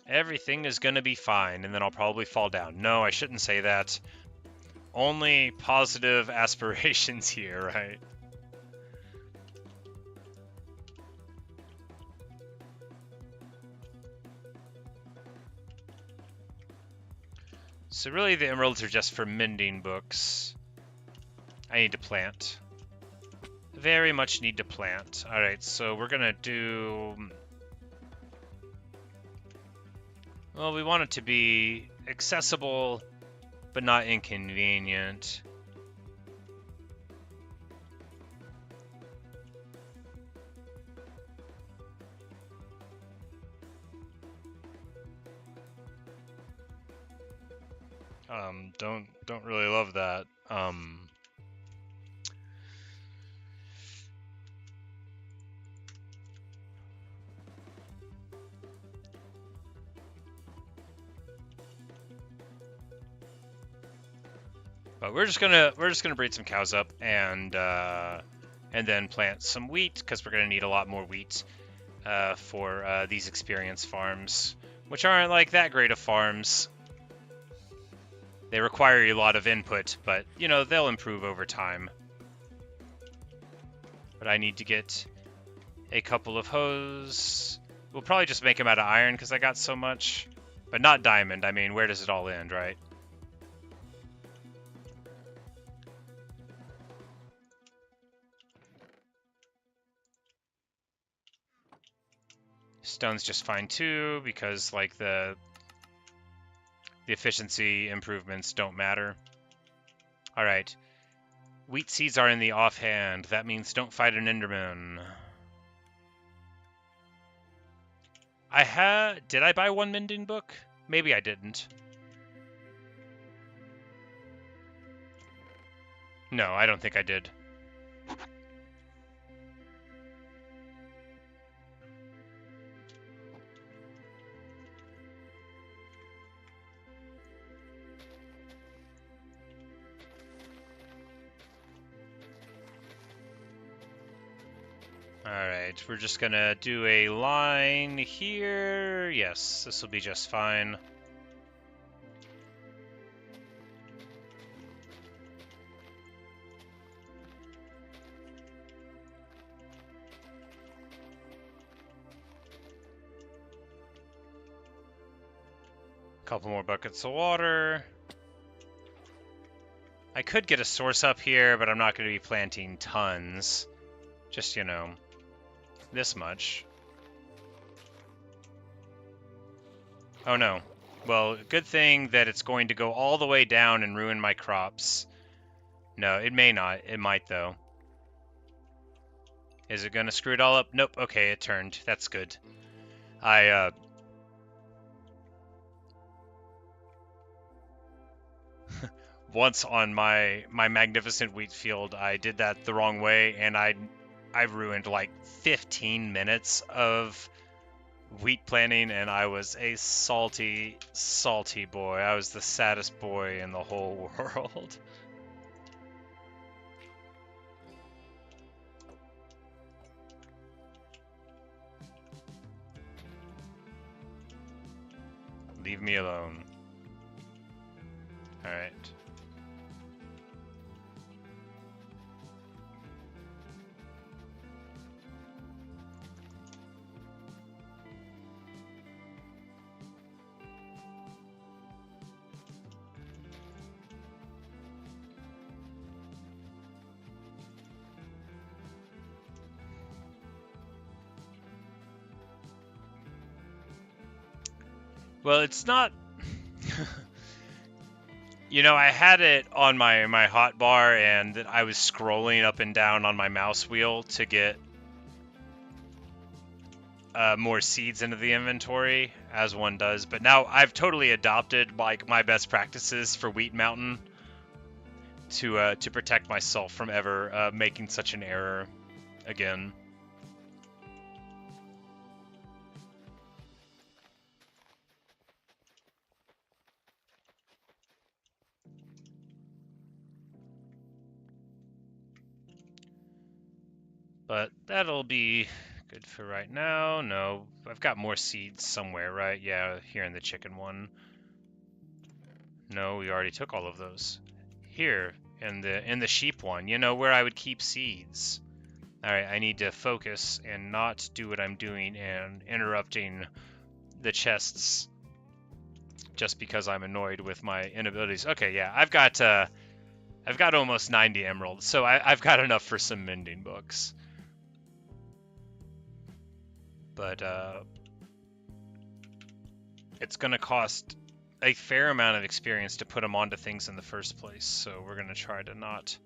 S1: everything is gonna be fine, and then I'll probably fall down. No, I shouldn't say that. Only positive aspirations here, right? So really the emeralds are just for mending books. I need to plant. Very much need to plant. Alright, so we're gonna do... Well, we want it to be accessible, but not inconvenient. Don't really love that. But we're just gonna breed some cows up and then plant some wheat, because we're gonna need a lot more wheat for these experience farms, which aren't like that great of farms. They require a lot of input, but you know, they'll improve over time. But I need to get a couple of hoes. We'll probably just make them out of iron because I got so much, but not diamond. I mean, where does it all end, right? Stone's just fine too, because like the efficiency improvements don't matter. All right. Wheat seeds are in the offhand. That means don't fight an Enderman. Did I buy one mending book? Maybe I didn't. No, I don't think I did. Alright, we're just gonna do a line here. Yes, this will be just fine. Couple more buckets of water. I could get a source up here, but I'm not going to be planting tons. Just, you know, this much. Oh no. Well, good thing that it's going to go all the way down and ruin my crops. No, it may not. It might, though. Is it going to screw it all up? Nope. Okay, it turned. That's good. Once on my magnificent wheat field, I did that the wrong way, and I ruined like 15 minutes of wheat planting, and I was a salty, salty boy. I was the saddest boy in the whole world. Leave me alone. Alright. Well, it's not... You know, I had it on my hotbar, and I was scrolling up and down on my mouse wheel to get more seeds into the inventory, as one does. But now I've totally adopted like my best practices for Wheat Mountain to protect myself from ever making such an error again. But that'll be good for right now. No, I've got more seeds somewhere, right? Yeah, here in the chicken one. No, we already took all of those. Here, in the sheep one, you know, where I would keep seeds. Alright, I need to focus and not do what I'm doing and interrupting the chests just because I'm annoyed with my inabilities. Okay, yeah, I've got almost 90 emeralds, so I've got enough for some mending books. But it's gonna cost a fair amount of experience to put them onto things in the first place, so we're gonna try to not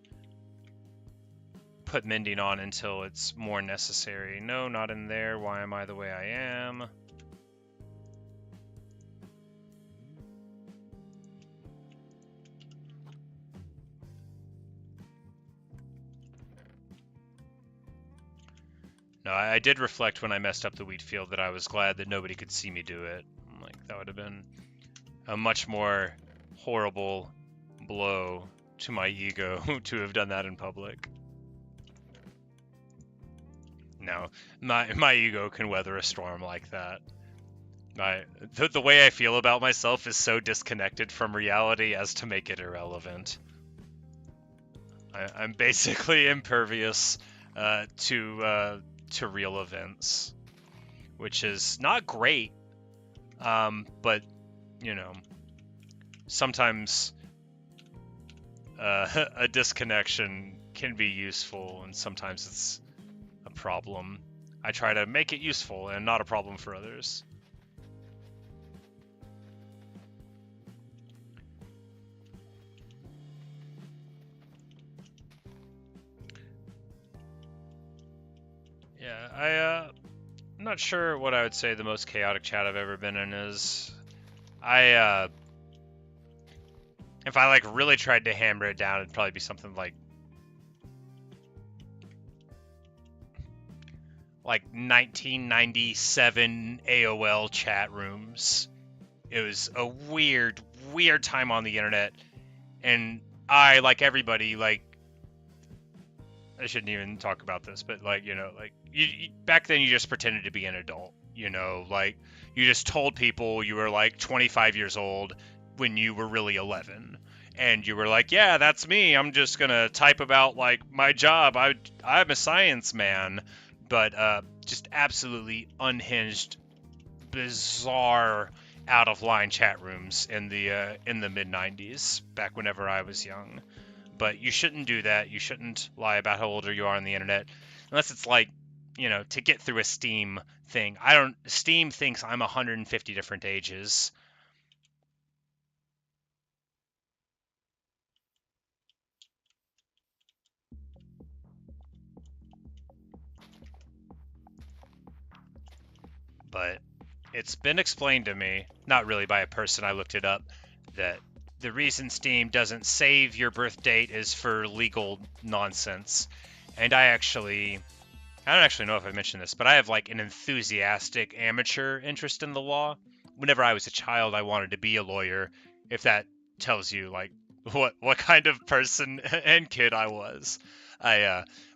S1: put mending on until it's more necessary. No, not in there. Why am I the way I am? No, I did reflect when I messed up the wheat field that I was glad that nobody could see me do it. Like, that would have been a much more horrible blow to my ego to have done that in public. No, my ego can weather a storm like that. The way I feel about myself is so disconnected from reality as to make it irrelevant. I'm basically impervious to real events, which is not great, but, you know, sometimes a disconnection can be useful, and sometimes it's a problem. I try to make it useful and not a problem for others. Yeah, I'm not sure what I would say the most chaotic chat I've ever been in is. If I like really tried to hammer it down, it'd probably be something like 1997 AOL chat rooms. It was a weird time on the internet, and I, like everybody, like, I shouldn't even talk about this, but like, you know, like you back then you just pretended to be an adult, you know, like you just told people you were like 25 years old when you were really 11, and you were like, yeah, that's me, I'm just gonna type about like my job, I'm a science man. But just absolutely unhinged, bizarre, out of line chat rooms in the mid 90s, back whenever I was young. But you shouldn't do that. You shouldn't lie about how older you are on the internet, unless it's like, you know, to get through a Steam thing. Steam thinks I'm 150 different ages. But it's been explained to me, not really by a person, I looked it up, that the reason Steam doesn't save your birth date is for legal nonsense. And I don't actually know if I mentioned this, but I have like an enthusiastic amateur interest in the law. Whenever I was a child, I wanted to be a lawyer, if that tells you like what kind of person and kid I was.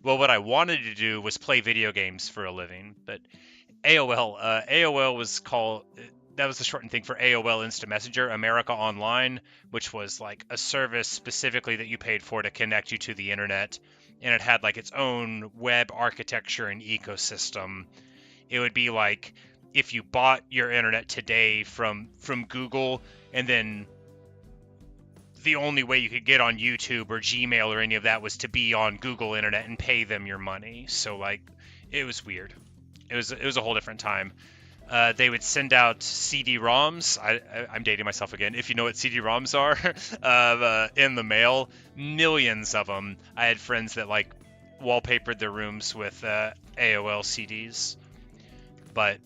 S1: What I wanted to do was play video games for a living, but AOL was called, that was the shortened thing for AOL Instant Messenger, America Online, which was like a service specifically that you paid for to connect you to the internet, and it had like its own web architecture and ecosystem. It would be like if you bought your internet today from Google, and then the only way you could get on YouTube or Gmail or any of that was to be on Google Internet and pay them your money. So like, it was weird. It was a whole different time. They would send out CD-ROMs. I'm dating myself again. If you know what CD-ROMs are, in the mail, millions of them. I had friends that like wallpapered their rooms with AOL CDs, but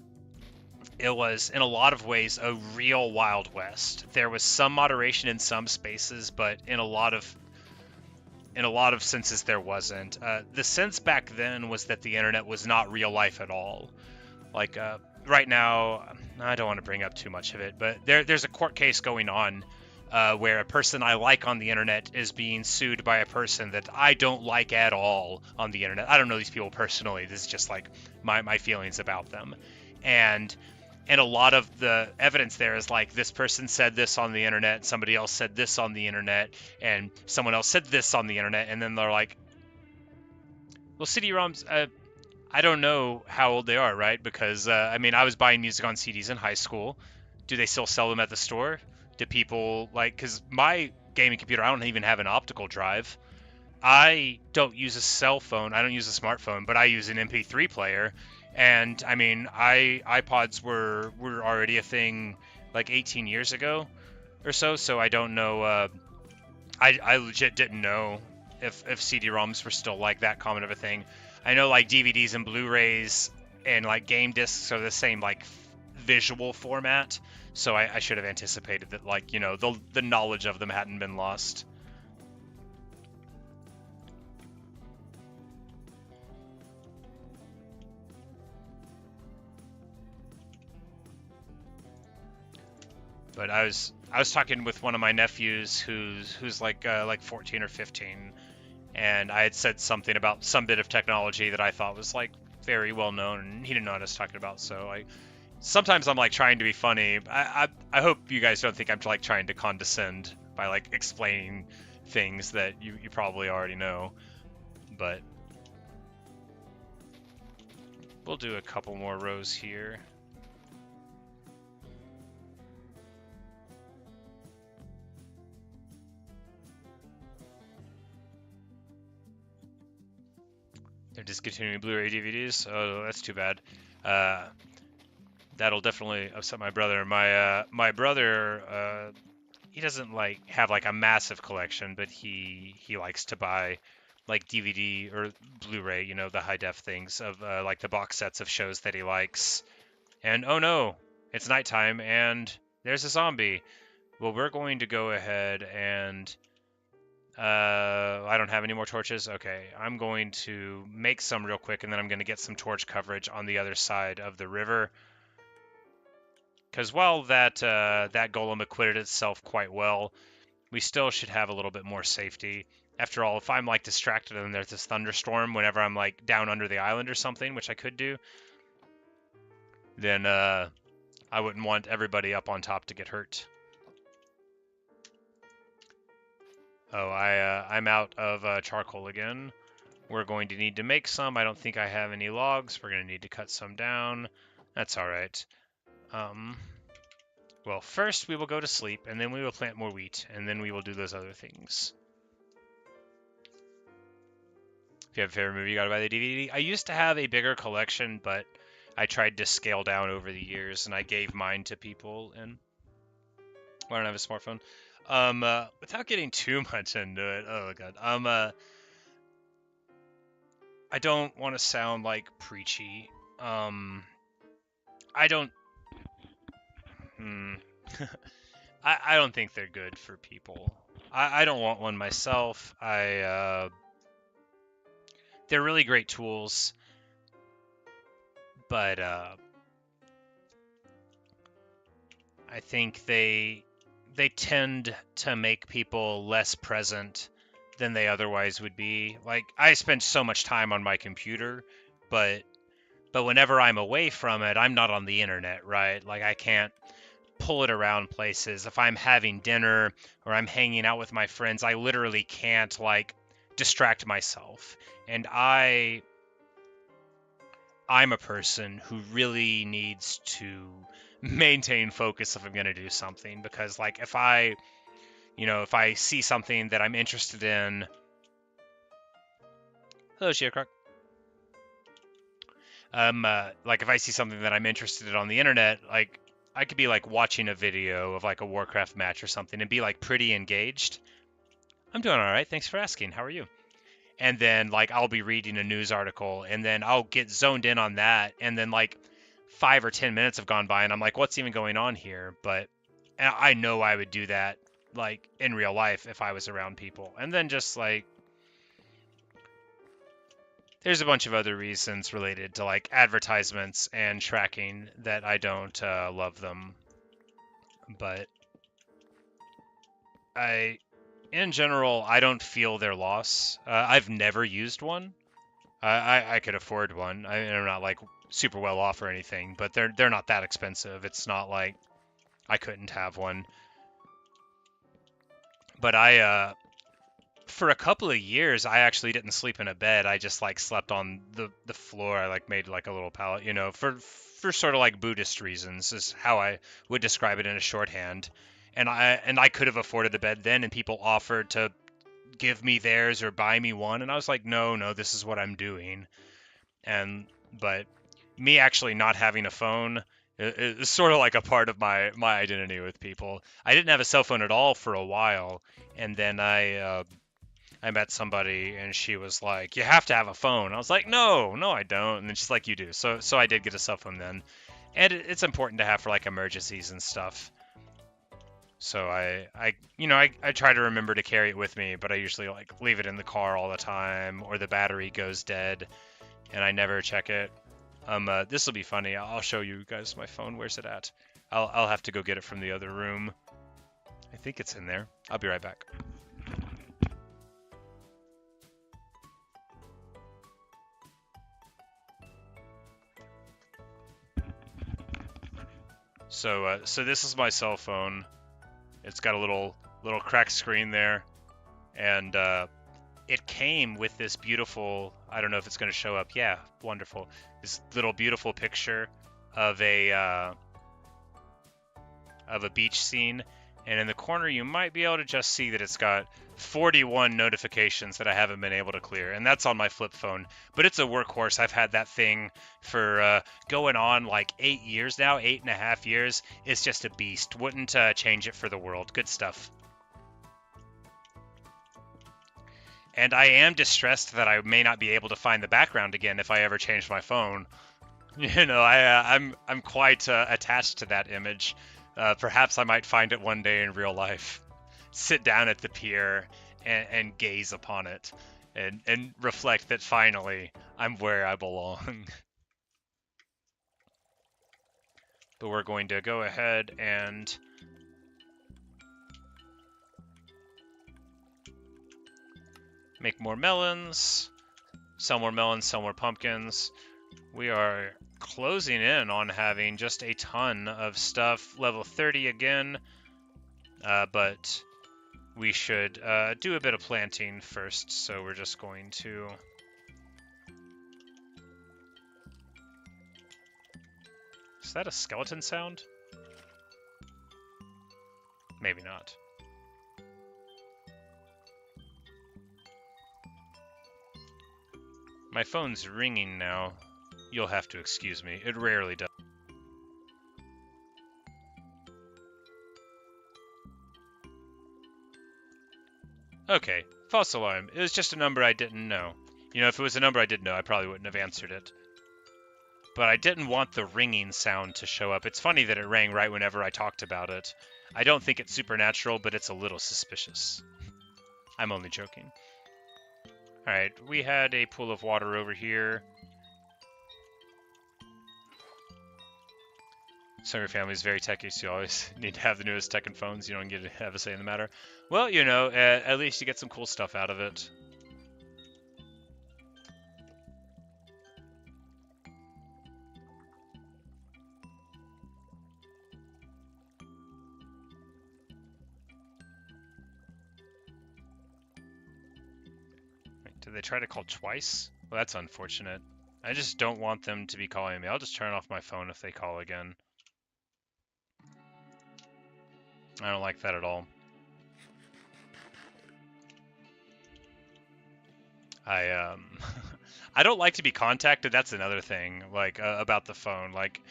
S1: it was in a lot of ways a real Wild West. There was some moderation in some spaces, but in a lot of senses there wasn't. The sense back then was that the internet was not real life at all. Like right now, I don't want to bring up too much of it, but there's a court case going on where a person I like on the internet is being sued by a person that I don't like at all on the internet. I don't know these people personally. This is just like my feelings about them. And a lot of the evidence there is like this person said this on the internet, somebody else said this on the internet, and someone else said this on the internet, and then they're like, well, CD-ROMs, I don't know how old they are, right? Because I mean, I was buying music on CDs in high school. Do they still sell them at the store? Do people like? Because my gaming computer, I don't even have an optical drive. I don't use a cell phone. I don't use a smartphone, but I use an MP3 player. And I mean, iPods were already a thing like 18 years ago or so. So I don't know. I legit didn't know if CD-ROMs were still like that common of a thing. I know like DVDs and Blu-rays and like game discs are the same like visual format. So I should have anticipated that, like, you know, the knowledge of them hadn't been lost. But I was talking with one of my nephews who's like 14 or 15, and I had said something about some bit of technology that I thought was like very well known, and he didn't know what I was talking about. So sometimes I'm like trying to be funny. I hope you guys don't think I'm like trying to condescend by like explaining things that you probably already know. But we'll do a couple more rows here. They're discontinuing Blu-ray DVDs. Oh, that's too bad. That'll definitely upset my brother. My brother, he doesn't like have like a massive collection, but he likes to buy like DVD or Blu-ray, you know, the high def things of like the box sets of shows that he likes. And oh no, it's nighttime and there's a zombie. Well, we're going to go ahead and I don't have any more torches. Okay, I'm going to make some real quick, and then I'm going to get some torch coverage on the other side of the river. Because while that golem acquitted itself quite well, we still should have a little bit more safety. After all, if I'm like distracted and there's this thunderstorm whenever I'm like down under the island or something, which I could do, then I wouldn't want everybody up on top to get hurt. Oh, I'm out of charcoal again. We're going to need to make some. I don't think I have any logs. We're going to need to cut some down. That's all right. Well, first we will go to sleep, and then we will plant more wheat, and then we will do those other things. If you have a favorite movie, you gotta buy the DVD. I used to have a bigger collection, but I tried to scale down over the years, and I gave mine to people, and I don't have a smartphone. Without getting too much into it, oh god. I don't want to sound like preachy. I don't. I don't think they're good for people. I don't want one myself. They're really great tools, but I think they tend to make people less present than they otherwise would be. Like, I spend so much time on my computer, but whenever I'm away from it, I'm not on the internet, right? Like, I can't pull it around places. If I'm having dinner or I'm hanging out with my friends, I literally can't like distract myself. And I'm a person who really needs to maintain focus if I'm going to do something, because like if I see something that I'm interested in. Hello, Shearcroc. Like if I see something that I'm interested in on the internet, like I could be like watching a video of like a Warcraft match or something and be like pretty engaged. I'm doing all right. Thanks for asking. How are you? And then like I'll be reading a news article and then I'll get zoned in on that. And then like 5 or 10 minutes have gone by and I'm like, what's even going on here? But I know I would do that like in real life if I was around people. And then just like there's a bunch of other reasons related to like advertisements and tracking that I don't love them. But in general, I don't feel their loss. I've never used one. I could afford one. I'm not like super well off or anything, but they're not that expensive. It's not like I couldn't have one. But for a couple of years, I actually didn't sleep in a bed. I just like slept on the floor. I like made like a little pallet, for sort of like Buddhist reasons is how I would describe it in a shorthand. And I could have afforded the bed then, and people offered to give me theirs or buy me one, and I was like, no, no, this is what I'm doing. And but me actually not having a phone is sort of like a part of my identity with people. I didn't have a cell phone at all for a while, and then I met somebody and she was like, "You have to have a phone." I was like, "No, no, I don't." And then she's like, "You do." So I did get a cell phone then, and it's important to have for like emergencies and stuff. So I try to remember to carry it with me, but I usually like leave it in the car all the time, or the battery goes dead, and I never check it. This will be funny. I'll show you guys my phone. Where's it at? I'll have to go get it from the other room. I think it's in there. I'll be right back. So this is my cell phone. It's got a little cracked screen there, and it came with this beautiful. I don't know if it's going to show up. Yeah, wonderful. This little beautiful picture of a beach scene, and in the corner you might be able to just see that it's got 41 notifications that I haven't been able to clear, and that's on my flip phone. But it's a workhorse. I've had that thing for going on like 8 years now, 8.5 years. It's just a beast. Wouldn't change it for the world. Good stuff. And I am distressed that I may not be able to find the background again if I ever change my phone. I'm quite attached to that image. Perhaps I might find it one day in real life. Sit down at the pier and gaze upon it, and reflect that finally I'm where I belong. But we're going to go ahead and make more melons, sell more melons, sell more pumpkins. We are closing in on having just a ton of stuff. Level 30 again, but we should do a bit of planting first. So we're just going to... Is that a skeleton sound? Maybe not. My phone's ringing now. You'll have to excuse me. It rarely does. Okay, false alarm. It was just a number I didn't know. If it was a number I did know, I probably wouldn't have answered it. But I didn't want the ringing sound to show up. It's funny that it rang right whenever I talked about it. I don't think it's supernatural, but it's a little suspicious. I'm only joking. Alright, we had a pool of water over here. Some of your family is very techy, so you always need to have the newest tech and phones. You don't get to have a say in the matter. Well, at least you get some cool stuff out of it. Wait, did they try to call twice? Well, that's unfortunate. I just don't want them to be calling me. I'll just turn off my phone if they call again. I don't like that at all. I don't like to be contacted. That's another thing, like about the phone. Like,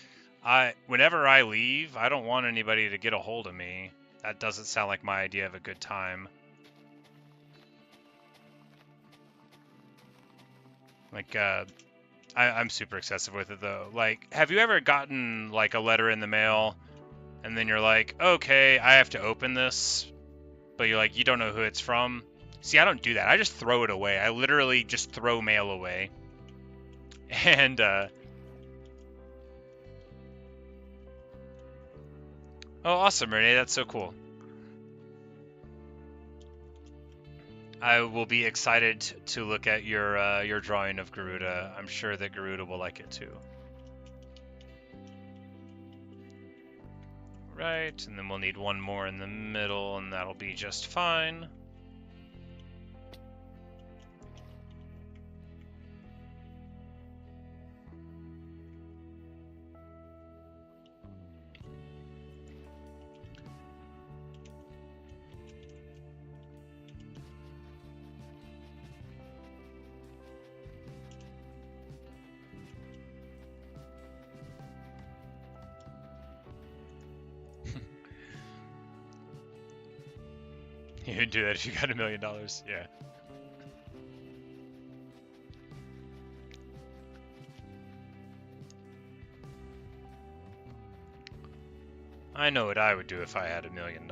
S1: whenever I leave, I don't want anybody to get a hold of me. That doesn't sound like my idea of a good time. Like, I'm super excessive with it though. Like, have you ever gotten like a letter in the mail, and then you're like, okay, I have to open this, but you're like, you don't know who it's from? See, I don't do that. I just throw it away. I literally just throw mail away. And, oh, awesome, Renee. That's so cool. I will be excited to look at your drawing of Garuda. I'm sure that Garuda will like it too. Right, and then we'll need one more in the middle, and that'll be just fine. You'd do that if you got $1 million. Yeah. I know what I would do if I had $1 million.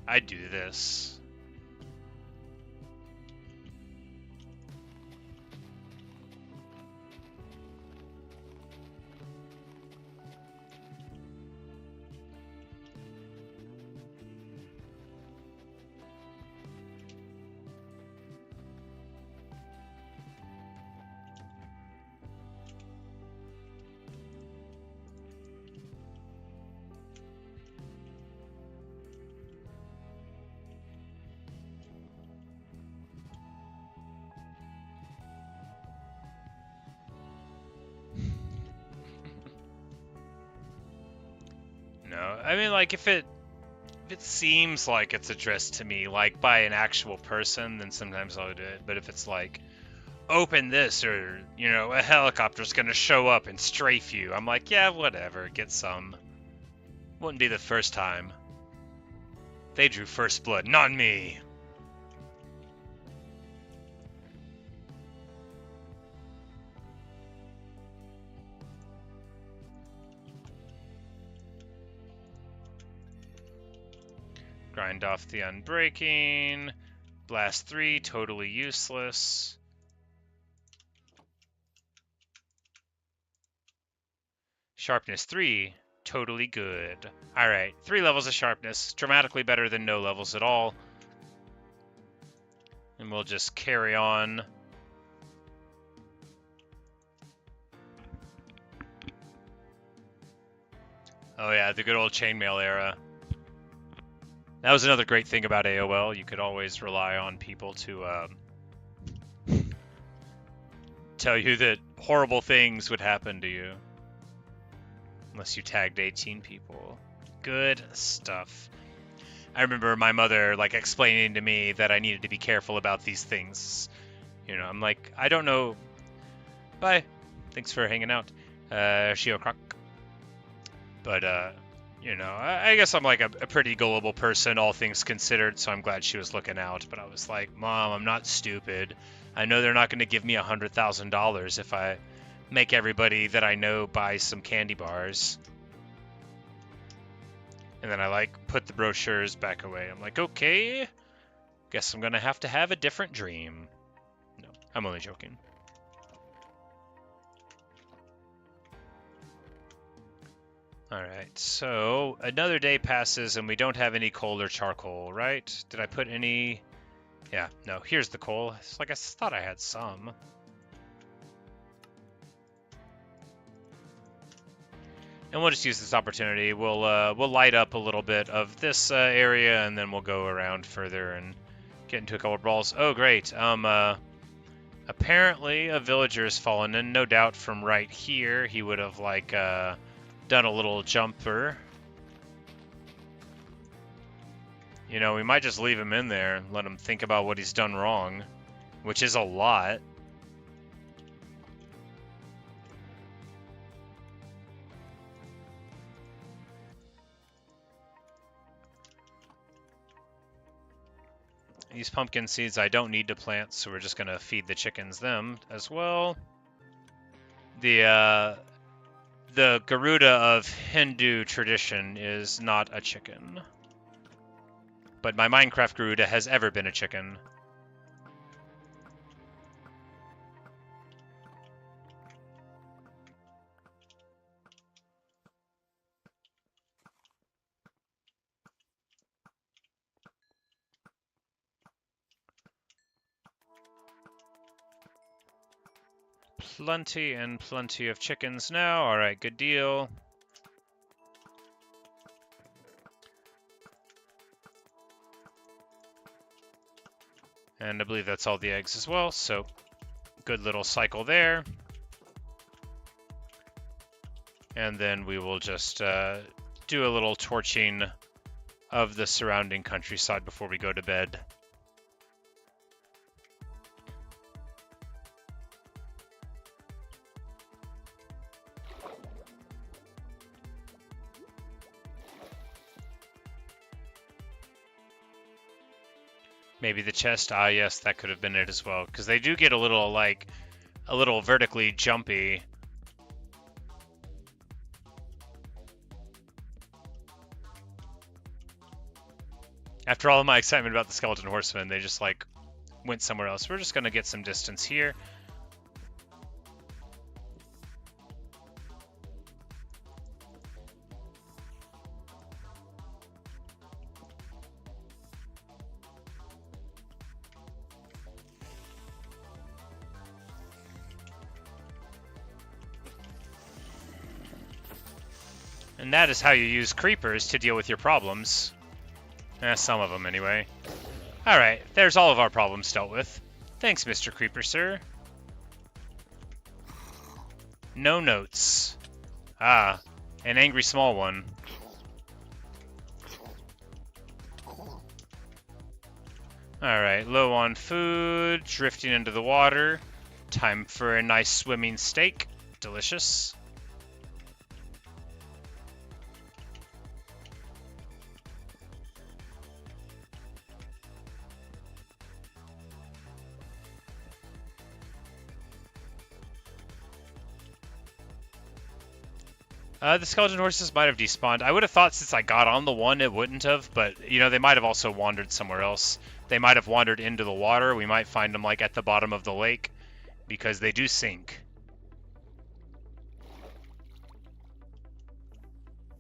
S1: I'd do this. No, I mean, like, if it seems like it's addressed to me, like, by an actual person, then sometimes I'll do it. But if it's like, open this, or, you know, a helicopter's gonna show up and strafe you, I'm like, yeah, whatever, get some. Wouldn't be the first time. They drew first blood, not me. Grind off the unbreaking. Blast 3, totally useless. Sharpness 3, totally good. Alright, 3 levels of sharpness, dramatically better than no levels at all. And we'll just carry on. Oh yeah, the good old chainmail era. That was another great thing about AOL. You could always rely on people to tell you that horrible things would happen to you. Unless you tagged 18 people. Good stuff. I remember my mother, like, explaining to me that I needed to be careful about these things. You know, I'm like, I don't know. Bye. Thanks for hanging out, Shio Croc. But, you know, I guess I'm like a pretty gullible person, all things considered, so I'm glad she was looking out. But I was like, Mom, I'm not stupid. I know they're not going to give me $100,000 if I make everybody that I know buy some candy bars. And then I, like, put the brochures back away. I'm like, okay, guess I'm going to have a different dream. No, I'm only joking. Alright, so another day passes and we don't have any coal or charcoal, right? Did I put any... Yeah, no, here's the coal. It's like I thought I had some. And we'll just use this opportunity. We'll light up a little bit of this area, and then we'll go around further and get into a couple of brawls. Oh, great. Apparently a villager has fallen in. No doubt from right here, he would have, like, done a little jumper. You know, we might just leave him in there and let him think about what he's done wrong, which is a lot. These pumpkin seeds I don't need to plant, so we're just going to feed the chickens them as well. The Garuda of Hindu tradition is not a chicken. But my Minecraft Garuda has ever been a chicken. plenty and plenty of chickens now. All right, good deal. And I believe that's all the eggs as well, so good little cycle there. And then we will just do a little torching of the surrounding countryside before we go to bed. Maybe the chest. Ah, yes, that could have been it as well. Because they do get a little, like, a little vertically jumpy. After all of my excitement about the skeleton horsemen, they just, like, went somewhere else. We're just going to get some distance here. And that is how you use creepers to deal with your problems. Some of them, anyway. Alright, there's all of our problems dealt with. Thanks, Mr. Creeper, sir. No notes. Ah, an angry small one. Alright, low on food, drifting into the water. Time for a nice swimming steak. Delicious. The skeleton horses might have despawned. I would have thought since I got on the one, it wouldn't have, but, you know, they might have also wandered somewhere else. They might have wandered into the water. We might find them, like, at the bottom of the lake, because they do sink.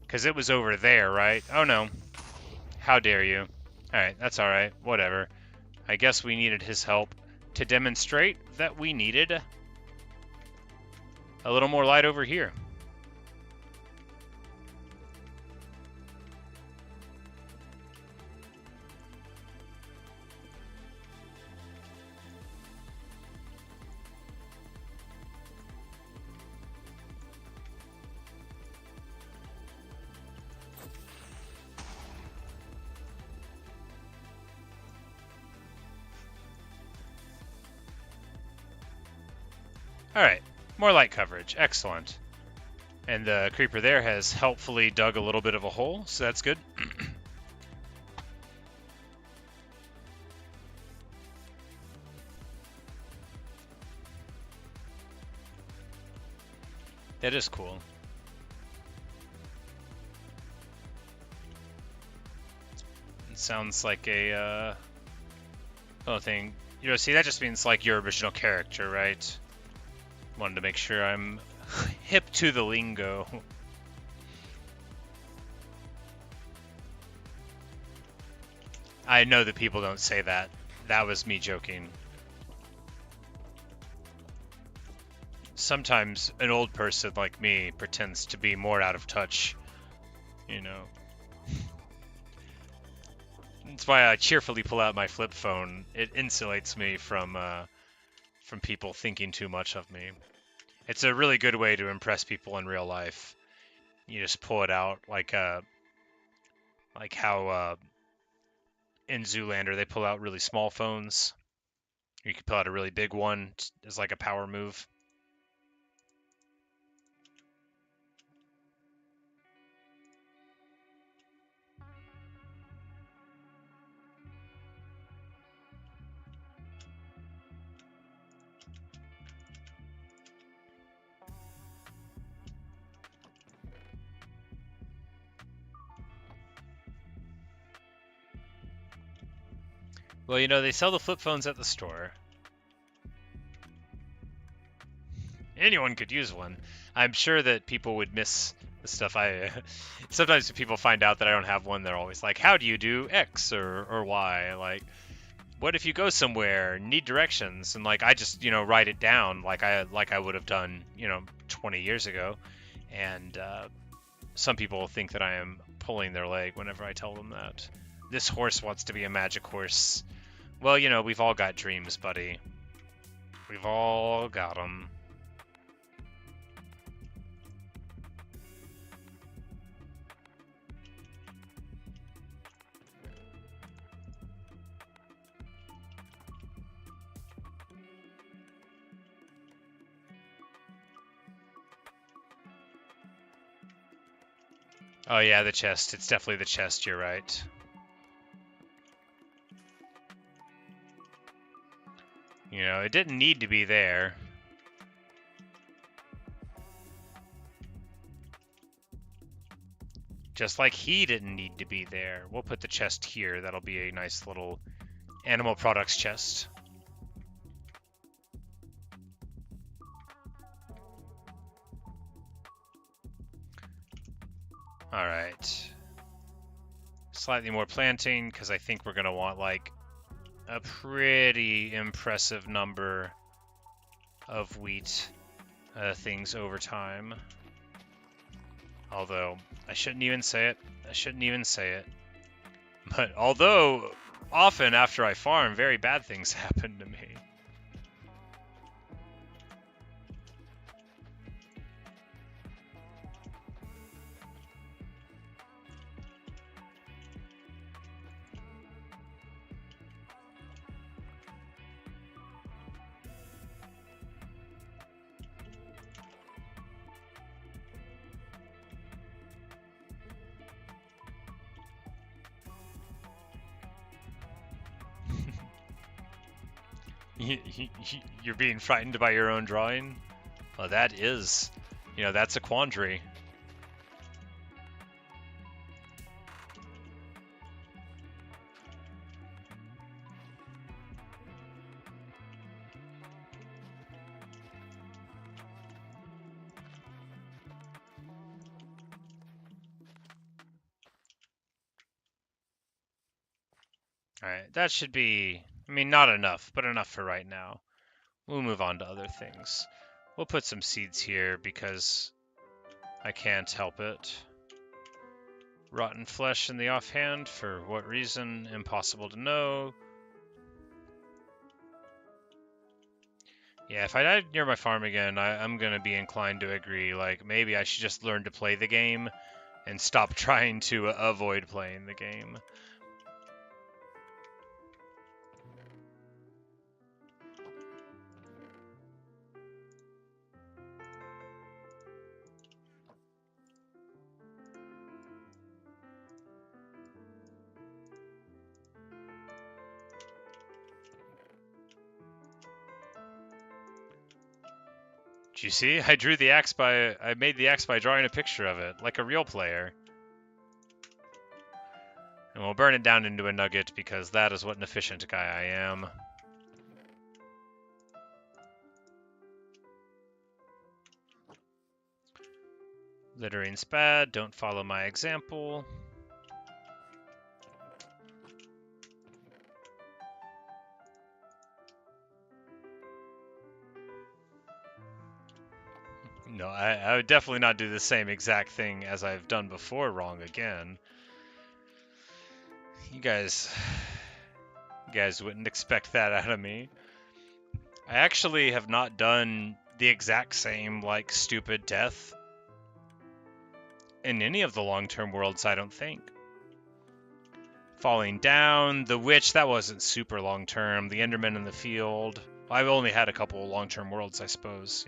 S1: Because it was over there, right? Oh, no. How dare you. Alright, that's alright. Whatever. I guess we needed his help to demonstrate that we needed a little more light over here. Alright, more light coverage. Excellent. And the creeper there has helpfully dug a little bit of a hole, so that's good. That is cool. It sounds like a little thing. You know, see, that just means like your original character, right? Wanted to make sure I'm hip to the lingo. I know that people don't say that. That was me joking. Sometimes an old person like me pretends to be more out of touch, you know. That's why I cheerfully pull out my flip phone. It insulates me from people thinking too much of me. It's a really good way to impress people in real life. You just pull it out like how in Zoolander they pull out really small phones. You can pull out a really big one as like a power move. Well, you know, they sell the flip phones at the store. Anyone could use one. I'm sure that people would miss the stuff sometimes when people find out that I don't have one, they're always like, how do you do X or Y? Like, what if you go somewhere, need directions, and like I just write it down like I would have done 20 years ago, and some people think that I am pulling their leg whenever I tell them that. This horse wants to be a magic horse. Well, we've all got dreams, buddy. We've all got them. Oh yeah, the chest. It's definitely the chest, you're right. It didn't need to be there. Just like he didn't need to be there. We'll put the chest here. That'll be a nice little animal products chest. Alright. Slightly more planting, because I think we're going to want, like, a pretty impressive number of wheat things over time. Although, I shouldn't even say it. But although, often after I farm, very bad things happen to me. You're being frightened by your own drawing? Well, that is, that's a quandary. Alright, that should be, not enough, but enough for right now. We'll move on to other things. We'll put some seeds here because I can't help it. Rotten flesh in the offhand, for what reason? Impossible to know. Yeah, if I died near my farm again, I'm gonna be inclined to agree. Like, maybe I should just learn to play the game and stop trying to avoid playing the game. Did you see? I made the axe by drawing a picture of it, like a real player. And we'll burn it down into a nugget because that is what an efficient guy I am. Littering's bad, don't follow my example. No, I would definitely not do the same exact thing as I've done before wrong again. You guys wouldn't expect that out of me. I actually have not done the exact same, like, stupid death in any of the long-term worlds, I don't think. Falling down, the witch, that wasn't super long-term. The Enderman in the field. I've only had a couple long-term worlds, I suppose,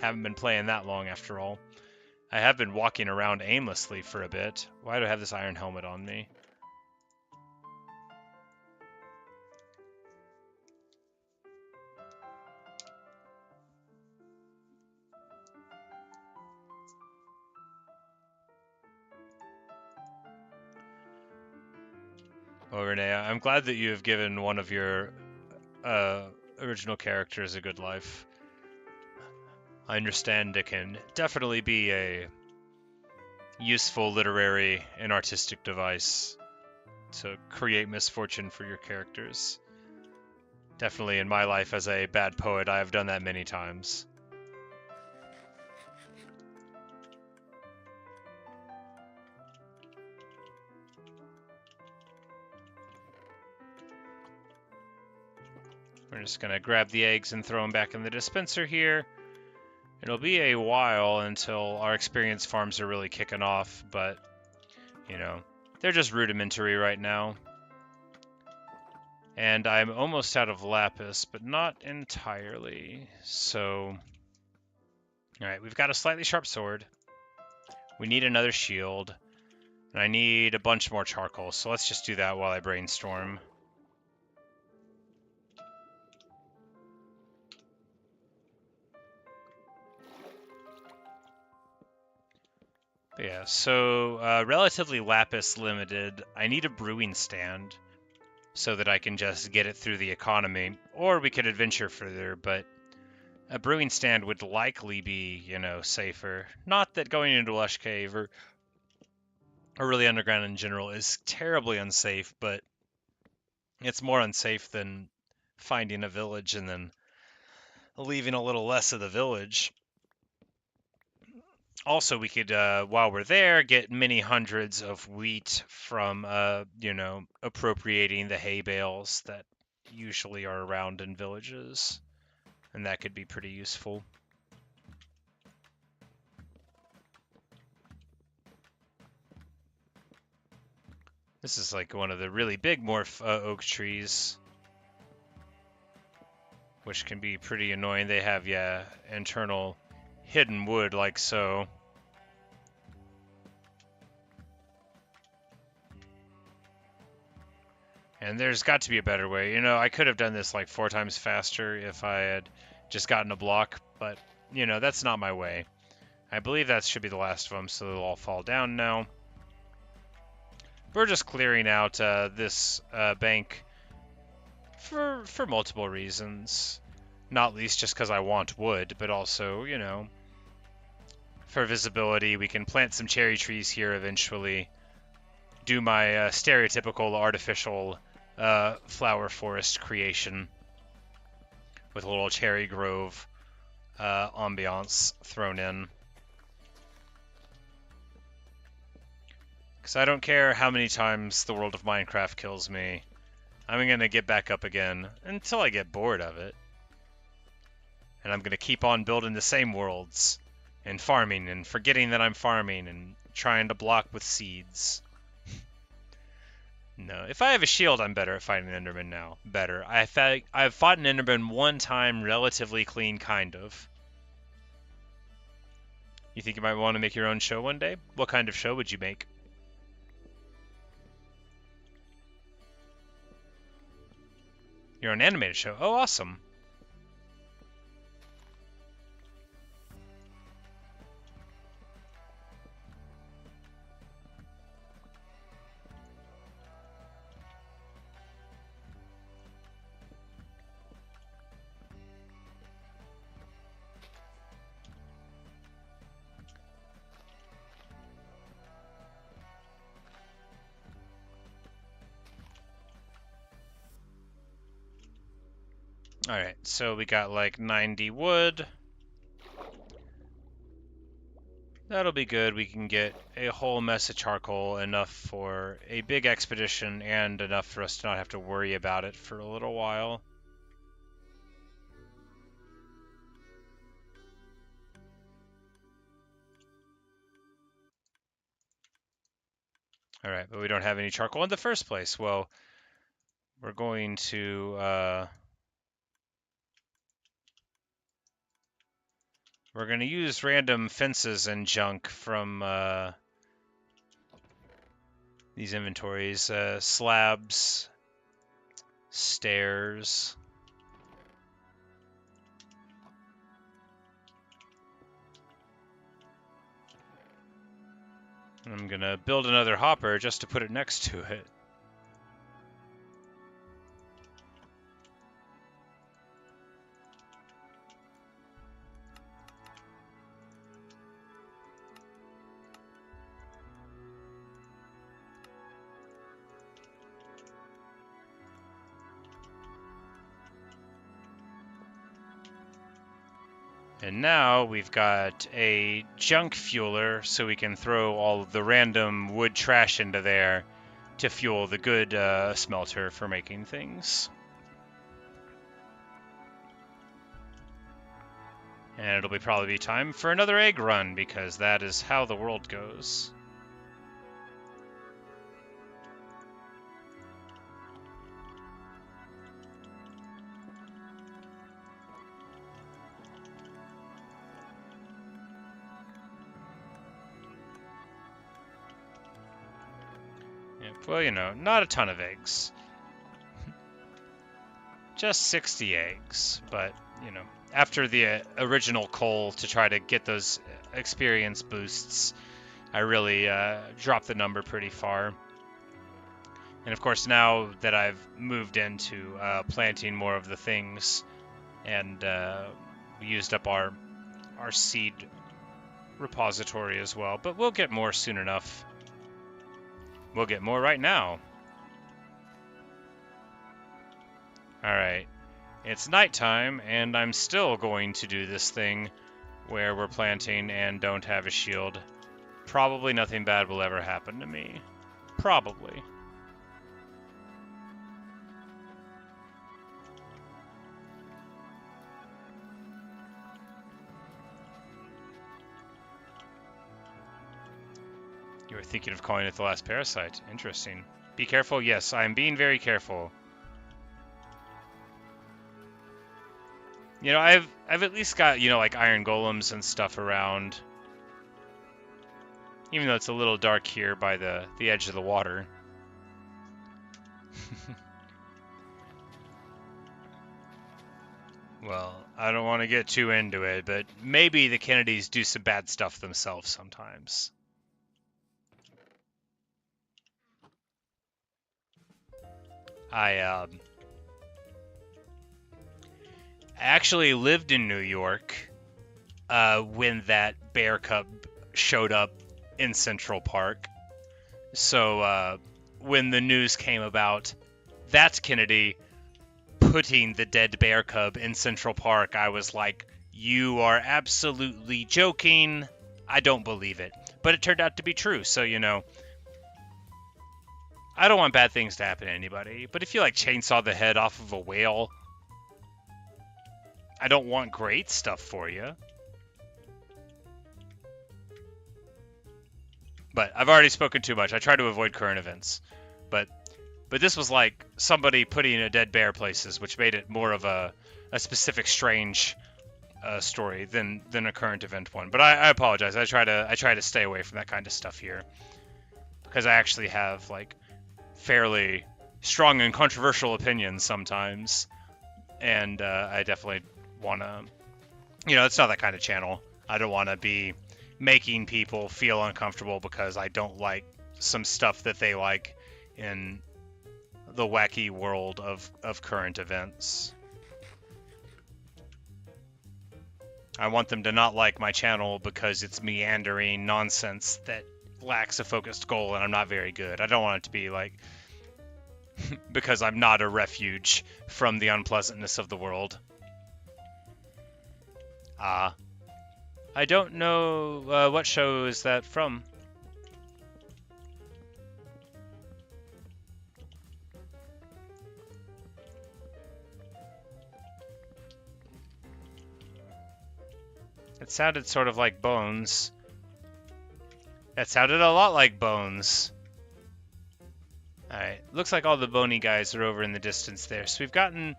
S1: Haven't been playing that long after all. I have been walking around aimlessly for a bit. Why do I have this iron helmet on me? Well, Renee, I'm glad that you have given one of your original characters a good life. I understand it can definitely be a useful literary and artistic device to create misfortune for your characters. Definitely in my life as a bad poet, I have done that many times. We're just going to grab the eggs and throw them back in the dispenser here. It'll be a while until our experience farms are really kicking off, but, you know, they're just rudimentary right now. And I'm almost out of lapis, but not entirely. So, alright, we've got a slightly sharp sword. We need another shield. And I need a bunch more charcoal, so let's just do that while I brainstorm. But yeah, so relatively lapis limited. I need a brewing stand so that I can just get it through the economy. Or we could adventure further, but a brewing stand would likely be, you know, safer. Not that going into Lush Cave or really underground in general is terribly unsafe, but it's more unsafe than finding a village and then leaving a little less of the village. Also, we could, while we're there, get many hundreds of wheat from, you know, appropriating the hay bales that usually are around in villages. And that could be pretty useful. This is like one of the really big morph oak trees, which can be pretty annoying. They have, yeah, internal hidden wood like so. And there's got to be a better way. You know, I could have done this like 4 times faster if I had just gotten a block, but, you know, that's not my way. I believe that should be the last of them, so they'll all fall down now. We're just clearing out this bank for multiple reasons. Not least just because I want wood, but also, you know, for visibility. We can plant some cherry trees here eventually. Do my stereotypical artificial flower forest creation with a little cherry grove ambiance thrown in. Because I don't care how many times the world of Minecraft kills me. I'm going to get back up again until I get bored of it. And I'm going to keep on building the same worlds and farming and forgetting that I'm farming and trying to block with seeds. No, if I have a shield, I'm better at fighting Enderman now. Better. I've fought an Enderman one time, relatively clean, kind of. You think you might want to make your own show one day? What kind of show would you make? Your own animated show? Oh, awesome. Alright, so we got like 90 wood. That'll be good. We can get a whole mess of charcoal, enough for a big expedition, and enough for us to not have to worry about it for a little while. Alright, but we don't have any charcoal in the first place. Well, we're going to use random fences and junk from these inventories. Slabs, stairs. I'm gonna build another hopper just to put it next to it. And now we've got a junk fueler, so we can throw all of the random wood trash into there to fuel the good smelter for making things. And it'll probably be time for another egg run, because that is how the world goes. Well, you know, not a ton of eggs. Just 60 eggs, but, you know, after the original coal to try to get those experience boosts, I really dropped the number pretty far. And of course, now that I've moved into planting more of the things and used up our seed repository as well, but we'll get more soon enough. We'll get more right now. Alright, it's nighttime, and I'm still going to do this thing where we're planting and don't have a shield. Probably nothing bad will ever happen to me. Probably. You were thinking of calling it the last parasite. Interesting. Be careful. Yes, I'm being very careful. You know, I've at least got, you know, like iron golems and stuff around. Even though it's a little dark here by the edge of the water. Well, I don't want to get too into it, but maybe the Kennedys do some bad stuff themselves sometimes. I actually lived in New York when that bear cub showed up in Central Park. So when the news came about that Kennedy putting the dead bear cub in Central Park, I was like, you are absolutely joking. I don't believe it. But it turned out to be true, so, you know, I don't want bad things to happen to anybody, but if you, like, chainsaw the head off of a whale, I don't want great stuff for you. But I've already spoken too much. I try to avoid current events. But this was like somebody putting a dead bear places, which made it more of a specific strange story than a current event one. But I apologize. I try to stay away from that kind of stuff here, because I actually have, like, fairly strong and controversial opinions sometimes, and I definitely want to, you know, it's not that kind of channel. I don't want to be making people feel uncomfortable because I don't like some stuff that they like in the wacky world of current events. I want them to not like my channel because it's meandering nonsense that lacks a focused goal and I'm not very good. I don't want it to be like because I'm not a refuge from the unpleasantness of the world. I don't know what show is that from. It sounded sort of like Bones. That sounded a lot like Bones. Alright, looks like all the bony guys are over in the distance there, so we've gotten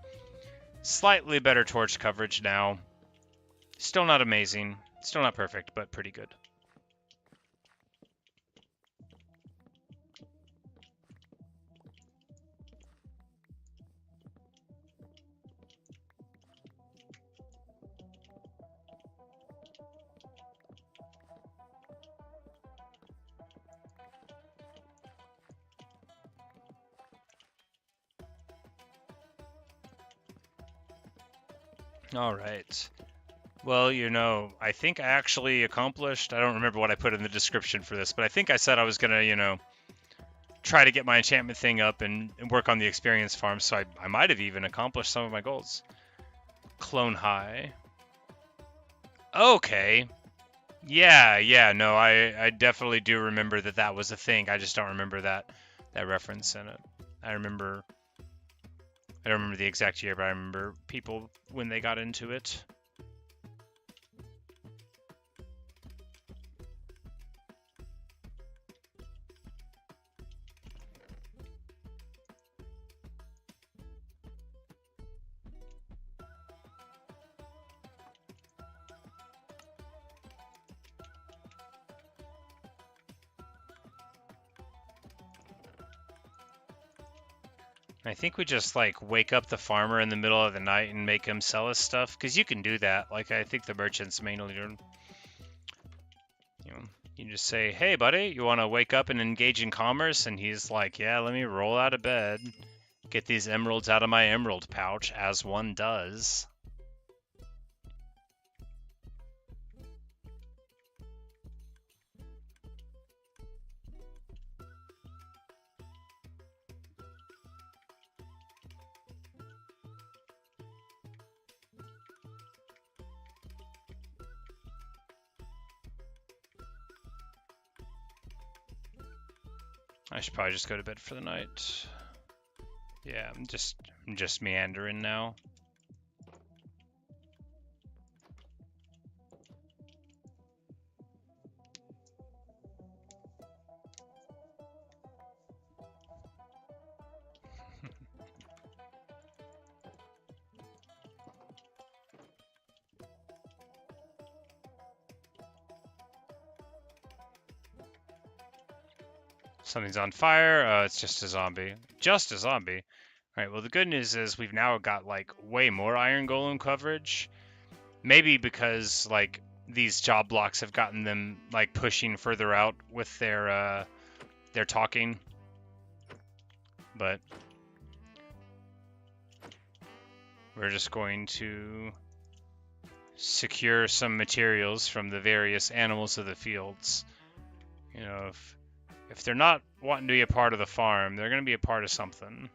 S1: slightly better torch coverage now. Still not amazing, still not perfect, but pretty good. Alright. Well, you know, I think I actually accomplished, I don't remember what I put in the description for this, but I think I said I was going to, you know, try to get my enchantment thing up and work on the experience farm, so I might have even accomplished some of my goals. Clone high. Okay. Yeah, no, I definitely do remember that that was a thing. I just don't remember that reference in it. I remember I don't remember the exact year, but I remember people when they got into it. I think we just like wake up the farmer in the middle of the night and make him sell us stuff, because you can do that. Like I think the merchants mainly do. You know, you just say, "Hey, buddy, you want to wake up and engage in commerce?" And he's like, "Yeah, let me roll out of bed, get these emeralds out of my emerald pouch, as one does." I should probably just go to bed for the night. Yeah, I'm just meandering now. Something's on fire. It's just a zombie. Just a zombie. All right. Well, the good news is we've now got like way more iron golem coverage. Maybe because like these job blocks have gotten them like pushing further out with their talking. But we're just going to secure some materials from the various animals of the fields. You know, if they're not wanting to be a part of the farm, they're going to be a part of something.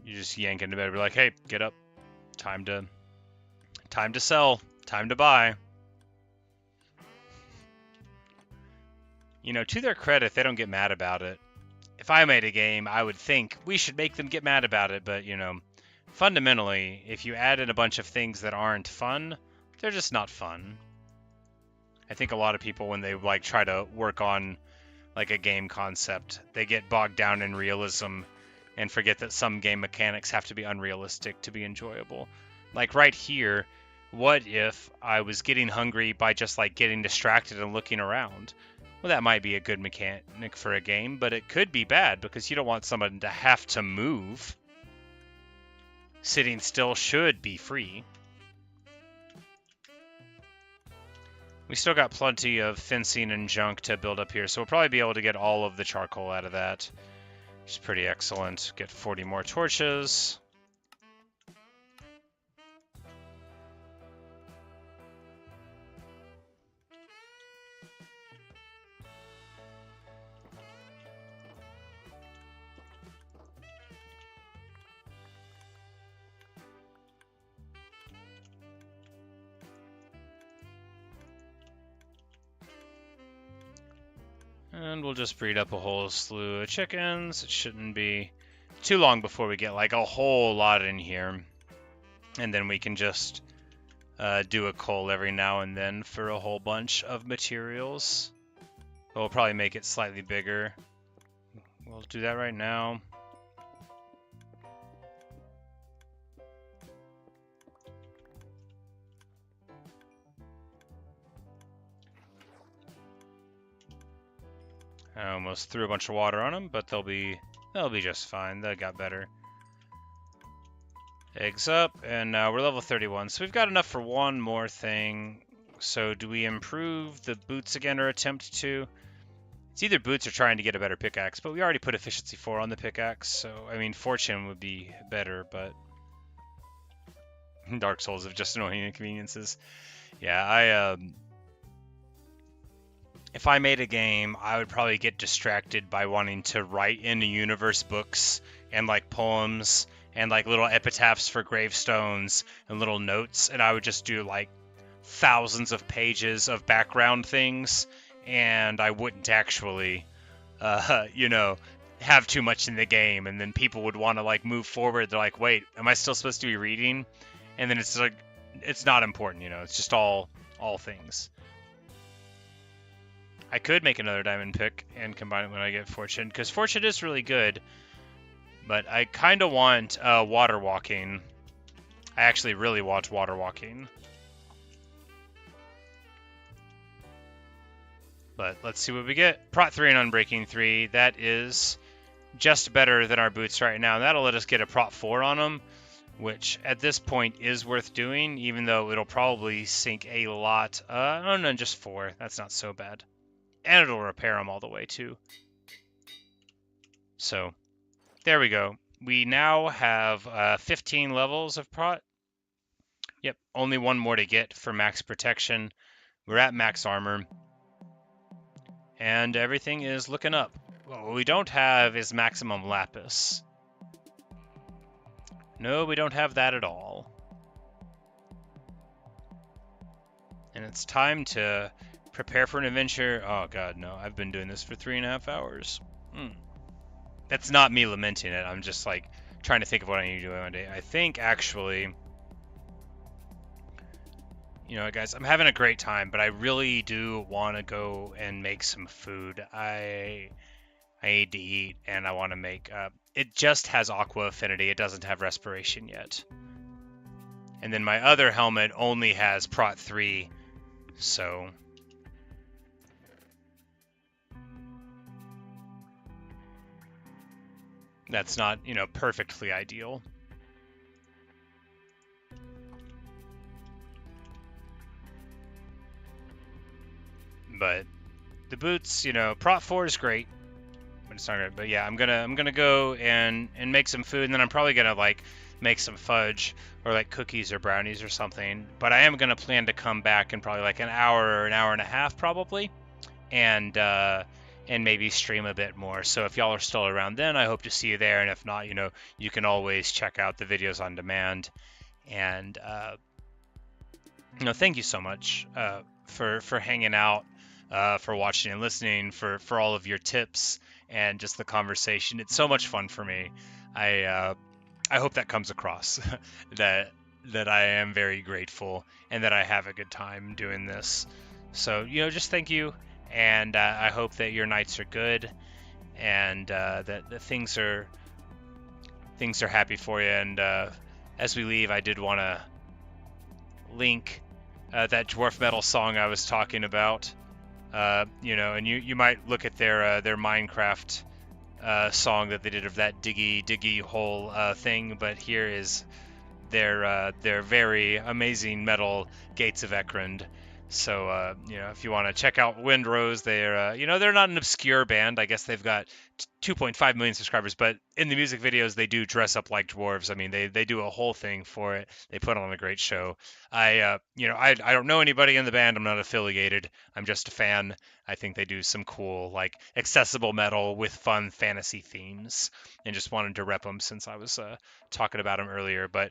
S1: You just yank into bed, be like, "Hey, get up! Time to sell. Time to buy." You know, to their credit, they don't get mad about it. If I made a game, I would think we should make them get mad about it. But you know, fundamentally, if you add in a bunch of things that aren't fun, they're just not fun. I think a lot of people, when they like try to work on like a game concept, they get bogged down in realism and forget that some game mechanics have to be unrealistic to be enjoyable. Like right here, what if I was getting hungry by just like getting distracted and looking around? Well, that might be a good mechanic for a game, but it could be bad because you don't want someone to have to move. Sitting still should be free. We still got plenty of fencing and junk to build up here, so we'll probably be able to get all of the charcoal out of that, which is pretty excellent. Get 40 more torches. And we'll just breed up a whole slew of chickens. It shouldn't be too long before we get like a whole lot in here. And then we can just do a cull every now and then for a whole bunch of materials. But we'll probably make it slightly bigger. We'll do that right now. I almost threw a bunch of water on them, but they'll be just fine. They got better. Eggs up, and now we're level 31, so we've got enough for one more thing. So do we improve the boots again or attempt to? It's either boots or trying to get a better pickaxe, but we already put efficiency 4 on the pickaxe, so I mean fortune would be better, but Dark Souls of just annoying inconveniences. Yeah, I if I made a game, I would probably get distracted by wanting to write in the universe books and like poems and like little epitaphs for gravestones and little notes, and I would just do like thousands of pages of background things, and I wouldn't actually, you know, have too much in the game, and then people would want to like move forward. They're like, wait, am I still supposed to be reading? And then it's like, it's not important, you know. It's just all things. I could make another diamond pick and combine it when I get fortune, because fortune is really good. But I kind of want water walking. I actually really want water walking. But let's see what we get. Prot 3 and Unbreaking 3. That is just better than our boots right now. That'll let us get a Prot 4 on them, which at this point is worth doing, even though it'll probably sink a lot. Oh no, just 4. That's not so bad. And it'll repair them all the way too. So there we go. We now have 15 levels of Prot. Yep, only one more to get for max protection. We're at max armor. And everything is looking up. What we don't have is maximum lapis. No, we don't have that at all. And it's time to prepare for an adventure. Oh god, no. I've been doing this for 3.5 hours. That's not me lamenting it. I'm just like trying to think of what I need to do one day. I think actually, you know, guys, I'm having a great time, but I really do want to go and make some food. I need to eat, and I want to make. It just has aqua affinity. It doesn't have respiration yet. And then my other helmet only has Prot 3, so that's not, you know, perfectly ideal. But the boots, you know, Prot 4 is great. But it's not great. But yeah, I'm gonna go and make some food, and then I'm probably gonna like make some fudge or like cookies or brownies or something. But I am gonna plan to come back in probably like an hour or an hour and a half probably, and maybe stream a bit more. So if y'all are still around then, I hope to see you there. And if not, you know, you can always check out the videos on demand. And you know, thank you so much for hanging out, for watching and listening, for all of your tips and just the conversation. It's so much fun for me. I hope that comes across that I am very grateful and that I have a good time doing this. So, you know, just thank you, and I hope that your nights are good, and that things are happy for you. And as we leave, I did want to link that dwarf metal song I was talking about. You know, and you might look at their Minecraft song that they did of that diggy hole thing, but here is their very amazing metal Gates of Ekrond. So you know, if you want to check out Windrose, they're you know, they're not an obscure band. I guess they've got 2.5 million subscribers, but in the music videos they do dress up like dwarves. I mean, they do a whole thing for it. They put on a great show. You know, I don't know anybody in the band. I'm not affiliated. I'm just a fan. I think they do some cool, like, accessible metal with fun fantasy themes, and just wanted to rep them since I was talking about them earlier. But